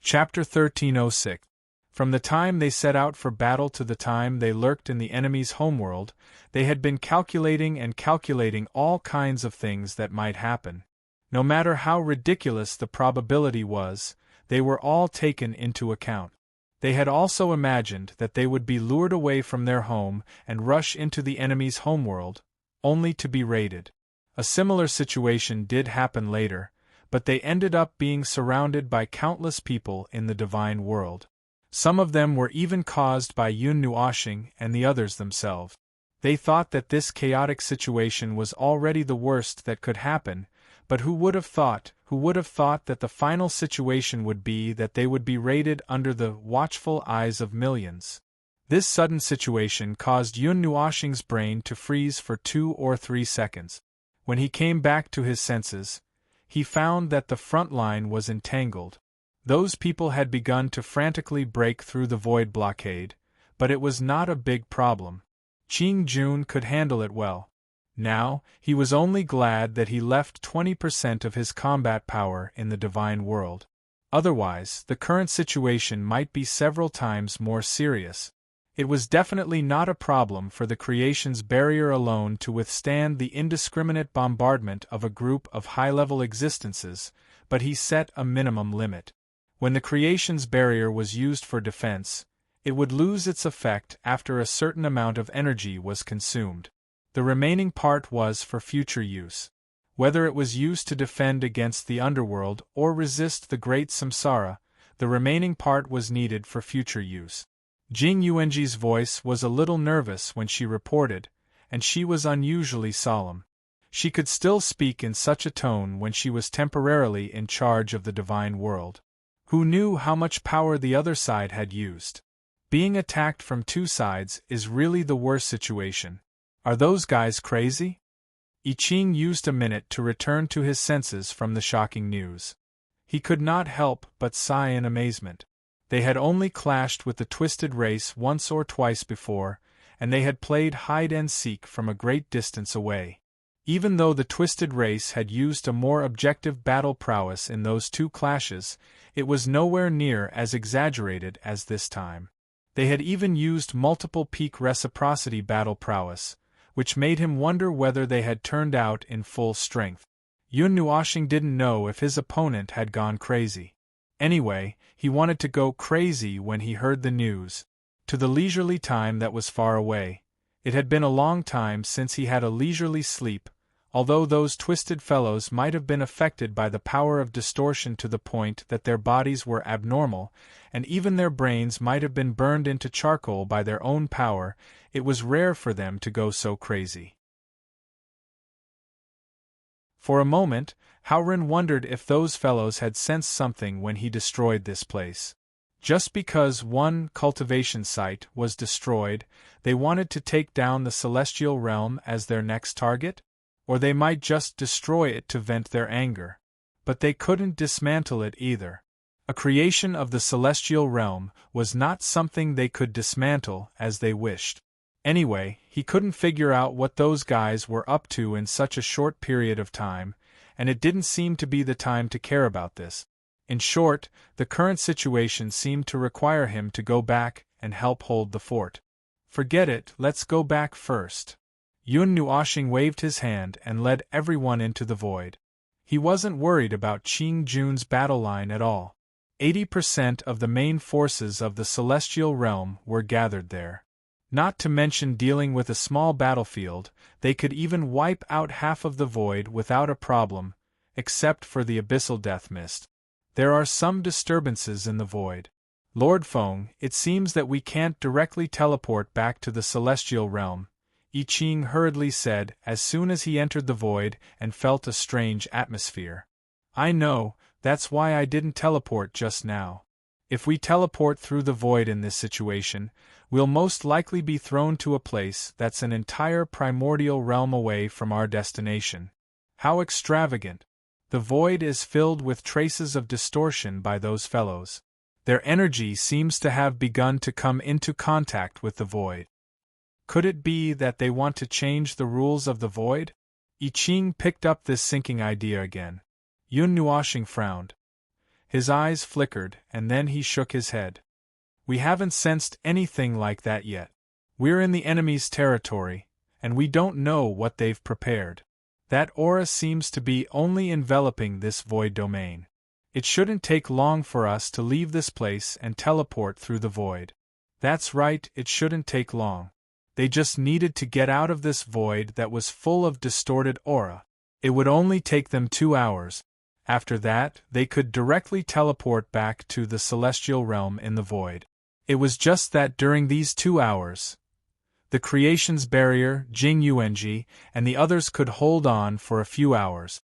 Chapter 1306. From the time they set out for battle to the time they lurked in the enemy's homeworld, they had been calculating and calculating all kinds of things that might happen. No matter how ridiculous the probability was, they were all taken into account. They had also imagined that they would be lured away from their home and rush into the enemy's homeworld, only to be raided. A similar situation did happen later, but they ended up being surrounded by countless people in the divine world. Some of them were even caused by Yun Nuoshing and the others themselves. They thought that this chaotic situation was already the worst that could happen, but who would have thought that the final situation would be that they would be raided under the watchful eyes of millions? This sudden situation caused Yun Nuoshing's brain to freeze for 2 or 3 seconds. When he came back to his senses, he found that the front line was entangled. Those people had begun to frantically break through the void blockade, but it was not a big problem. Qing Jun could handle it well. Now, he was only glad that he left 20% of his combat power in the divine world. Otherwise, the current situation might be several times more serious. It was definitely not a problem for the creation's barrier alone to withstand the indiscriminate bombardment of a group of high-level existences, but he set a minimum limit. When the creation's barrier was used for defense, it would lose its effect after a certain amount of energy was consumed. The remaining part was for future use. Whether it was used to defend against the underworld or resist the great samsara, the remaining part was needed for future use. Jing Yuanji's voice was a little nervous when she reported, and she was unusually solemn. She could still speak in such a tone when she was temporarily in charge of the divine world. Who knew how much power the other side had used? Being attacked from 2 sides is really the worst situation. Are those guys crazy? I Ching used a minute to return to his senses from the shocking news. He could not help but sigh in amazement. They had only clashed with the Twisted Race once or twice before, and they had played hide-and-seek from a great distance away. Even though the Twisted Race had used a more objective battle prowess in those 2 clashes, it was nowhere near as exaggerated as this time. They had even used multiple peak reciprocity battle prowess, which made him wonder whether they had turned out in full strength. Yun Nuoshing didn't know if his opponent had gone crazy. Anyway, he wanted to go crazy when he heard the news. To the leisurely time that was far away, it had been a long time since he had a leisurely sleep, although those twisted fellows might have been affected by the power of distortion to the point that their bodies were abnormal, and even their brains might have been burned into charcoal by their own power. It was rare for them to go so crazy. For a moment, Howren wondered if those fellows had sensed something when he destroyed this place. Just because one cultivation site was destroyed, they wanted to take down the celestial realm as their next target? Or they might just destroy it to vent their anger. But they couldn't dismantle it either. A creation of the celestial realm was not something they could dismantle as they wished. Anyway, he couldn't figure out what those guys were up to in such a short period of time, and it didn't seem to be the time to care about this. In short, the current situation seemed to require him to go back and help hold the fort. Forget it, let's go back first. Yun Nuoshing waved his hand and led everyone into the void. He wasn't worried about Qing Jun's battle line at all. 80% of the main forces of the celestial realm were gathered there. Not to mention dealing with a small battlefield, they could even wipe out half of the void without a problem, except for the abyssal death mist. There are some disturbances in the void. Lord Feng, it seems that we can't directly teleport back to the celestial realm, I Ching hurriedly said as soon as he entered the void and felt a strange atmosphere. I know, that's why I didn't teleport just now. If we teleport through the void in this situation, we'll most likely be thrown to a place that's an entire primordial realm away from our destination. How extravagant! The void is filled with traces of distortion by those fellows. Their energy seems to have begun to come into contact with the void. Could it be that they want to change the rules of the void? I Ching picked up this sinking idea again. Yun Nuoshing frowned. His eyes flickered, and then he shook his head. We haven't sensed anything like that yet. We're in the enemy's territory, and we don't know what they've prepared. That aura seems to be only enveloping this void domain. It shouldn't take long for us to leave this place and teleport through the void. That's right, it shouldn't take long. They just needed to get out of this void that was full of distorted aura. It would only take them 2 hours. After that, they could directly teleport back to the celestial realm in the void. It was just that during these 2 hours, the creation's barrier, Jing Yuanji, and the others could hold on for a few hours.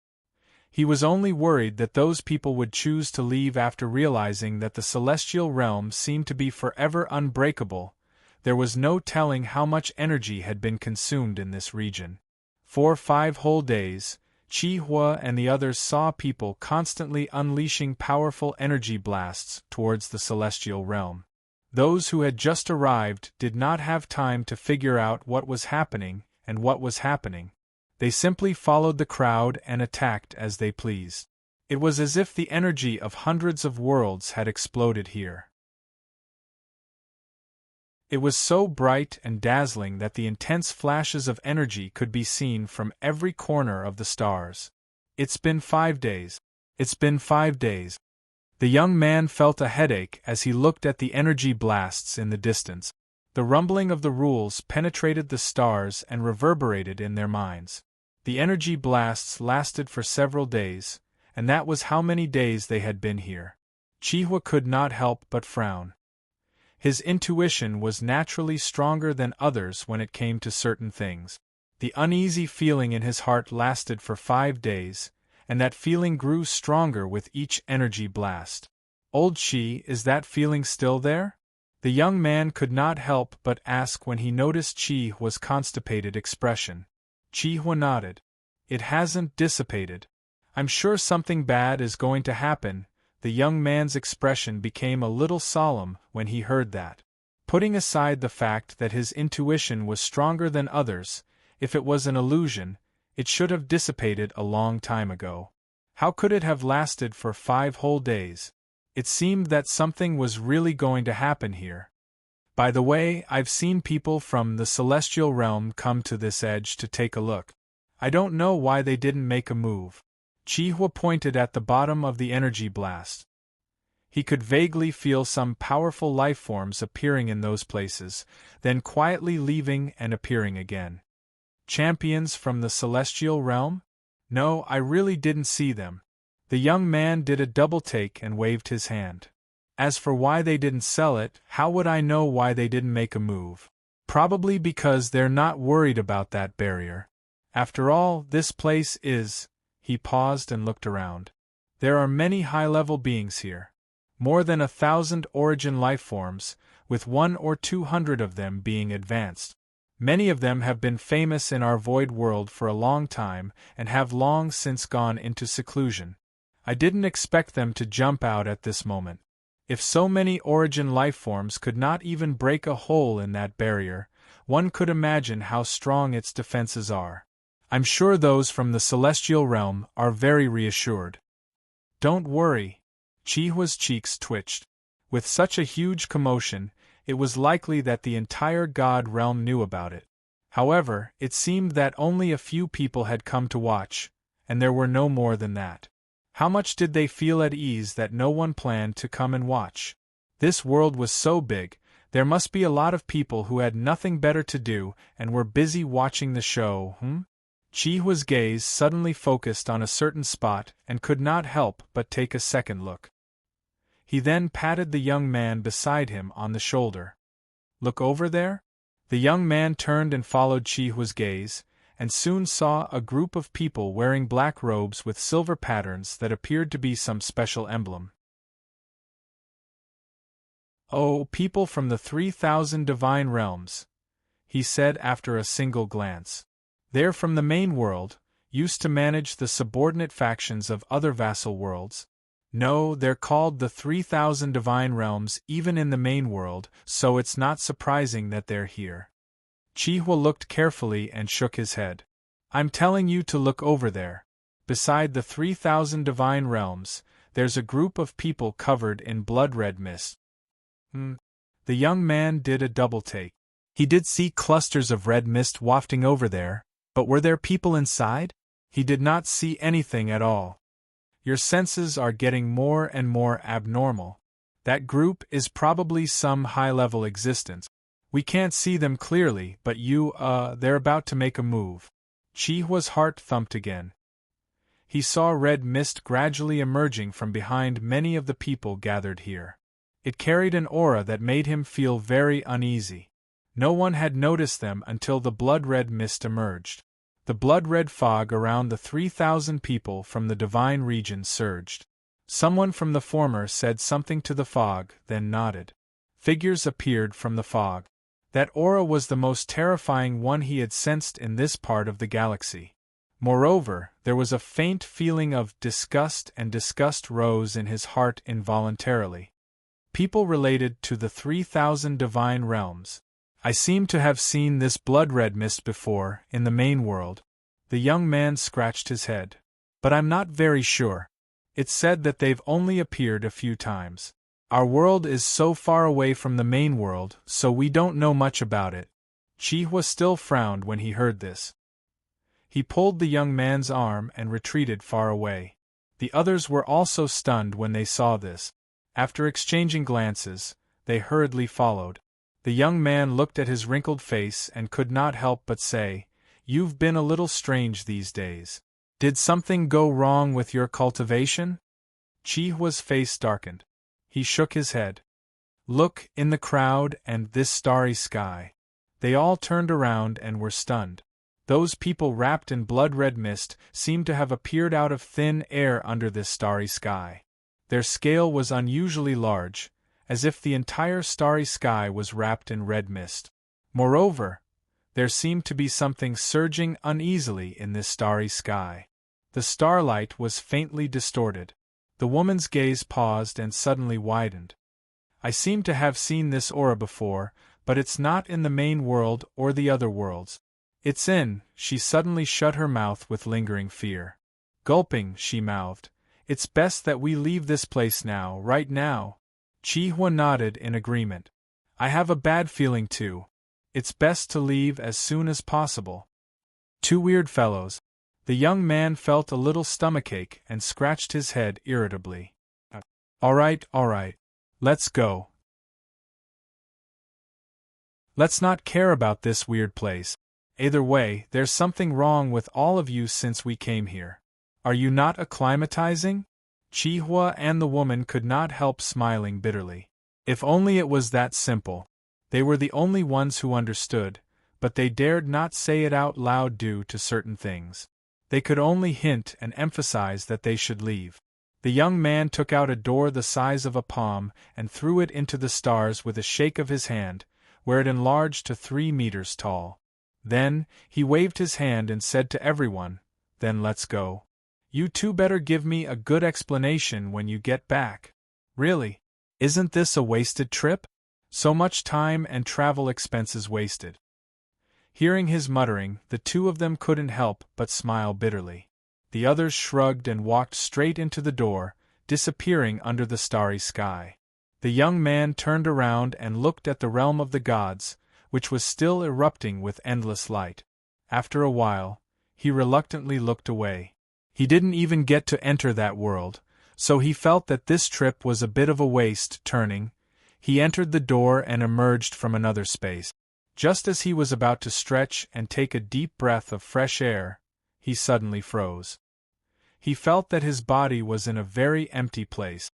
He was only worried that those people would choose to leave after realizing that the celestial realm seemed to be forever unbreakable. There was no telling how much energy had been consumed in this region. For 5 whole days, Qi Hua and the others saw people constantly unleashing powerful energy blasts towards the celestial realm. Those who had just arrived did not have time to figure out what was happening and what was happening. They simply followed the crowd and attacked as they pleased. It was as if the energy of hundreds of worlds had exploded here. It was so bright and dazzling that the intense flashes of energy could be seen from every corner of the stars. It's been 5 days. It's been 5 days. The young man felt a headache as he looked at the energy blasts in the distance. The rumbling of the rules penetrated the stars and reverberated in their minds. The energy blasts lasted for several days, and that was how many days they had been here. Qihua could not help but frown. His intuition was naturally stronger than others when it came to certain things. The uneasy feeling in his heart lasted for 5 days, and that feeling grew stronger with each energy blast. Old Qi, is that feeling still there? The young man could not help but ask when he noticed Qi Hua's constipated expression. Qi Hua nodded. It hasn't dissipated. I'm sure something bad is going to happen. The young man's expression became a little solemn when he heard that. Putting aside the fact that his intuition was stronger than others, if it was an illusion, it should have dissipated a long time ago. How could it have lasted for 5 whole days? It seemed that something was really going to happen here. By the way, I've seen people from the celestial realm come to this edge to take a look. I don't know why they didn't make a move. Qi Hua pointed at the bottom of the energy blast. He could vaguely feel some powerful life forms appearing in those places, then quietly leaving and appearing again. Champions from the celestial realm? No, I really didn't see them. The young man did a double take and waved his hand. As for why they didn't sell it, how would I know why they didn't make a move? Probably because they're not worried about that barrier. After all, this place is... He paused and looked around. There are many high-level beings here. More than 1,000 origin lifeforms, with 100 or 200 of them being advanced. Many of them have been famous in our void world for a long time and have long since gone into seclusion. I didn't expect them to jump out at this moment. If so many origin lifeforms could not even break a hole in that barrier, one could imagine how strong its defenses are. I'm sure those from the celestial realm are very reassured. Don't worry. Qi Hua's cheeks twitched. With such a huge commotion, it was likely that the entire God realm knew about it. However, it seemed that only a few people had come to watch, and there were no more than that. How much did they feel at ease that no one planned to come and watch? This world was so big, there must be a lot of people who had nothing better to do and were busy watching the show, Qi Hua's gaze suddenly focused on a certain spot and could not help but take a second look. He then patted the young man beside him on the shoulder. Look over there? The young man turned and followed Qi Hua's gaze, and soon saw a group of people wearing black robes with silver patterns that appeared to be some special emblem. "Oh, people from the 3,000 divine realms," he said after a single glance. "They're from the main world, used to manage the subordinate factions of other vassal worlds. No, they're called the 3,000 divine realms even in the main world, so it's not surprising that they're here." Chihua looked carefully and shook his head. "I'm telling you to look over there. Beside the 3,000 divine realms, there's a group of people covered in blood-red mist." The young man did a double take. He did see clusters of red mist wafting over there, but were there people inside? He did not see anything at all. "Your senses are getting more and more abnormal. That group is probably some high-level existence. We can't see them clearly, but they're about to make a move." Chihua's heart thumped again. He saw red mist gradually emerging from behind many of the people gathered here. It carried an aura that made him feel very uneasy. No one had noticed them until the blood-red mist emerged. The blood-red fog around the 3,000 people from the divine region surged. Someone from the former said something to the fog, then nodded. Figures appeared from the fog. That aura was the most terrifying one he had sensed in this part of the galaxy. Moreover, there was a faint feeling of disgust, and disgust rose in his heart involuntarily. People related to the 3,000 divine realms. "I seem to have seen this blood-red mist before, in the main world." The young man scratched his head. "But I'm not very sure. It's said that they've only appeared a few times. Our world is so far away from the main world, so we don't know much about it." Chihua still frowned when he heard this. He pulled the young man's arm and retreated far away. The others were also stunned when they saw this. After exchanging glances, they hurriedly followed. The young man looked at his wrinkled face and could not help but say, "You've been a little strange these days. Did something go wrong with your cultivation?" Chihua's face darkened. He shook his head. "Look, in the crowd and this starry sky." They all turned around and were stunned. Those people wrapped in blood-red mist seemed to have appeared out of thin air under this starry sky. Their scale was unusually large, as if the entire starry sky was wrapped in red mist. Moreover, there seemed to be something surging uneasily in this starry sky. The starlight was faintly distorted. The woman's gaze paused and suddenly widened. "I seem to have seen this aura before, but it's not in the main world or the other worlds. It's in—" She suddenly shut her mouth with lingering fear. Gulping, she mouthed, "It's best that we leave this place now, right now." Chihua nodded in agreement. "I have a bad feeling too. It's best to leave as soon as possible." Two weird fellows. The young man felt a little stomachache and scratched his head irritably. All right, let's go. Let's not care about this weird place. Either way, there's something wrong with all of you since we came here. Are you not acclimatizing?" Chihua and the woman could not help smiling bitterly. If only it was that simple. They were the only ones who understood, but they dared not say it out loud due to certain things. They could only hint and emphasize that they should leave. The young man took out a door the size of a palm and threw it into the stars with a shake of his hand, where it enlarged to 3 meters tall. Then, he waved his hand and said to everyone, "Then let's go. You two better give me a good explanation when you get back. Really, isn't this a wasted trip? So much time and travel expenses wasted." Hearing his muttering, the two of them couldn't help but smile bitterly. The others shrugged and walked straight into the door, disappearing under the starry sky. The young man turned around and looked at the realm of the gods, which was still erupting with endless light. After a while, he reluctantly looked away. He didn't even get to enter that world, so he felt that this trip was a bit of a waste. Turning, he entered the door and emerged from another space. Just as he was about to stretch and take a deep breath of fresh air, he suddenly froze. He felt that his body was in a very empty place.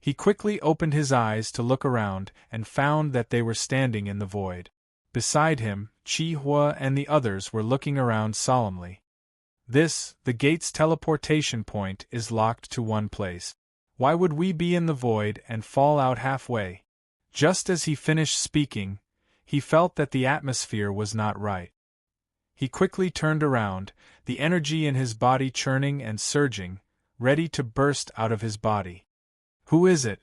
He quickly opened his eyes to look around and found that they were standing in the void. Beside him, Chihua and the others were looking around solemnly. The gate's teleportation point is locked to one place. Why would we be in the void and fall out halfway? Just as he finished speaking, he felt that the atmosphere was not right. He quickly turned around, the energy in his body churning and surging, ready to burst out of his body. Who is it?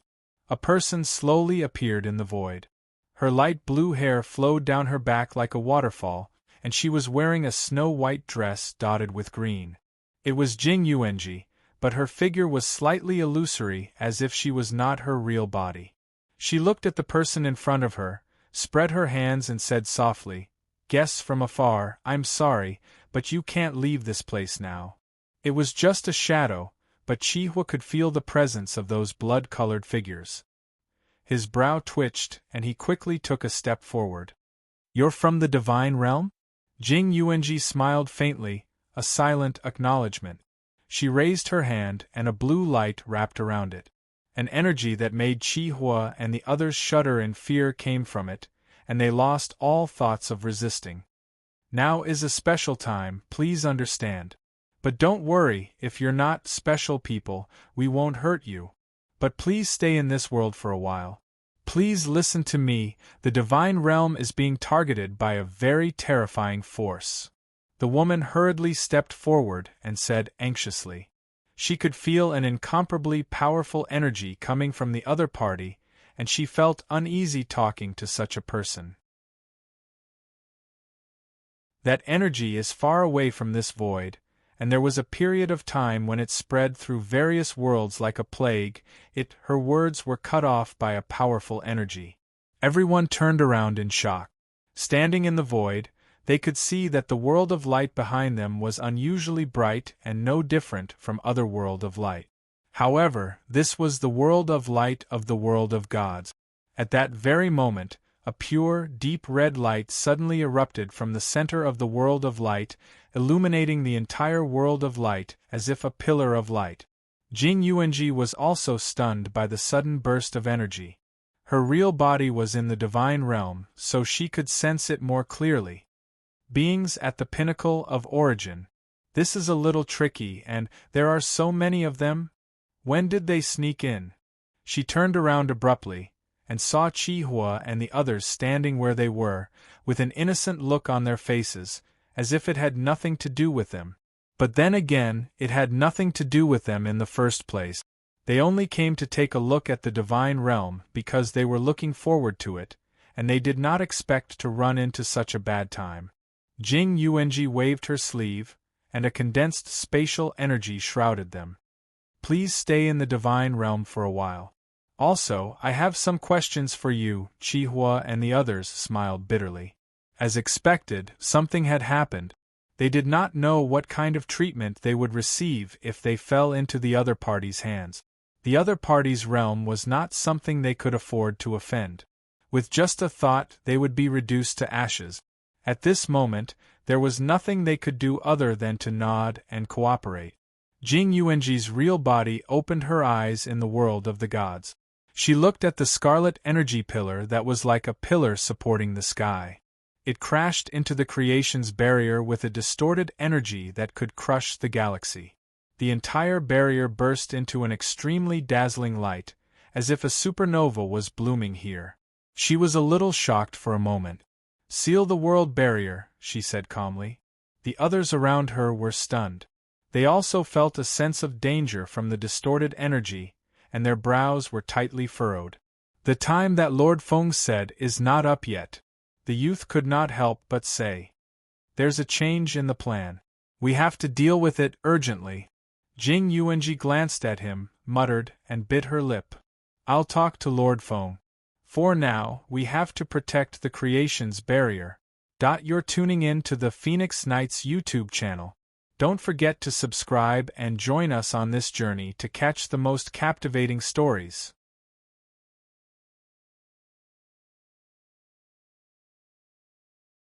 A person slowly appeared in the void. Her light blue hair flowed down her back like a waterfall, and she was wearing a snow-white dress dotted with green. It was Jing Yuanji, but her figure was slightly illusory, as if she was not her real body. She looked at the person in front of her, spread her hands and said softly, "Guests from afar, I'm sorry, but you can't leave this place now." It was just a shadow, but Chihua could feel the presence of those blood-colored figures. His brow twitched, and he quickly took a step forward. "You're from the divine realm?" Jing Yuanji smiled faintly, a silent acknowledgement. She raised her hand, and a blue light wrapped around it. An energy that made Chihua and the others shudder in fear came from it, and they lost all thoughts of resisting. "Now is a special time, please understand. But don't worry, if you're not special people, we won't hurt you. But please stay in this world for a while. Please listen to me, the divine realm is being targeted by a very terrifying force." The woman hurriedly stepped forward and said anxiously. She could feel an incomparably powerful energy coming from the other party, and she felt uneasy talking to such a person. That energy is far away from this void, and there was a period of time when it spread through various worlds like a plague. Her words were cut off by a powerful energy. Everyone turned around in shock. Standing in the void, they could see that the world of light behind them was unusually bright and no different from other world of light. However, this was the world of light of the world of gods. At that very moment, a pure, deep red light suddenly erupted from the center of the world of light, illuminating the entire world of light as if a pillar of light. Jing Yuanji was also stunned by the sudden burst of energy. Her real body was in the divine realm, so she could sense it more clearly. Beings at the pinnacle of origin. This is a little tricky, and there are so many of them. When did they sneak in? She turned around abruptly, and saw Chihua and the others standing where they were, with an innocent look on their faces, as if it had nothing to do with them. But then again, it had nothing to do with them in the first place. They only came to take a look at the divine realm because they were looking forward to it, and they did not expect to run into such a bad time. Jing Yuanji waved her sleeve, and a condensed spatial energy shrouded them. "Please stay in the divine realm for a while. Also, I have some questions for you." Chihua and the others smiled bitterly. As expected, something had happened. They did not know what kind of treatment they would receive if they fell into the other party's hands. The other party's realm was not something they could afford to offend. With just a thought, they would be reduced to ashes. At this moment, there was nothing they could do other than to nod and cooperate. Jing Yuanji's real body opened her eyes in the world of the gods. She looked at the scarlet energy pillar that was like a pillar supporting the sky. It crashed into the creation's barrier with a distorted energy that could crush the galaxy. The entire barrier burst into an extremely dazzling light, as if a supernova was blooming here. She was a little shocked for a moment. "Seal the world barrier," she said calmly. The others around her were stunned. They also felt a sense of danger from the distorted energy, and their brows were tightly furrowed. "The time that Lord Feng said is not up yet," the youth could not help but say. "There's a change in the plan. We have to deal with it urgently." Jing Yuanji glanced at him, muttered, and bit her lip. "I'll talk to Lord Feng. For now, we have to protect the creation's barrier." You're tuning in to the Phoenix Knights YouTube channel. Don't forget to subscribe and join us on this journey to catch the most captivating stories.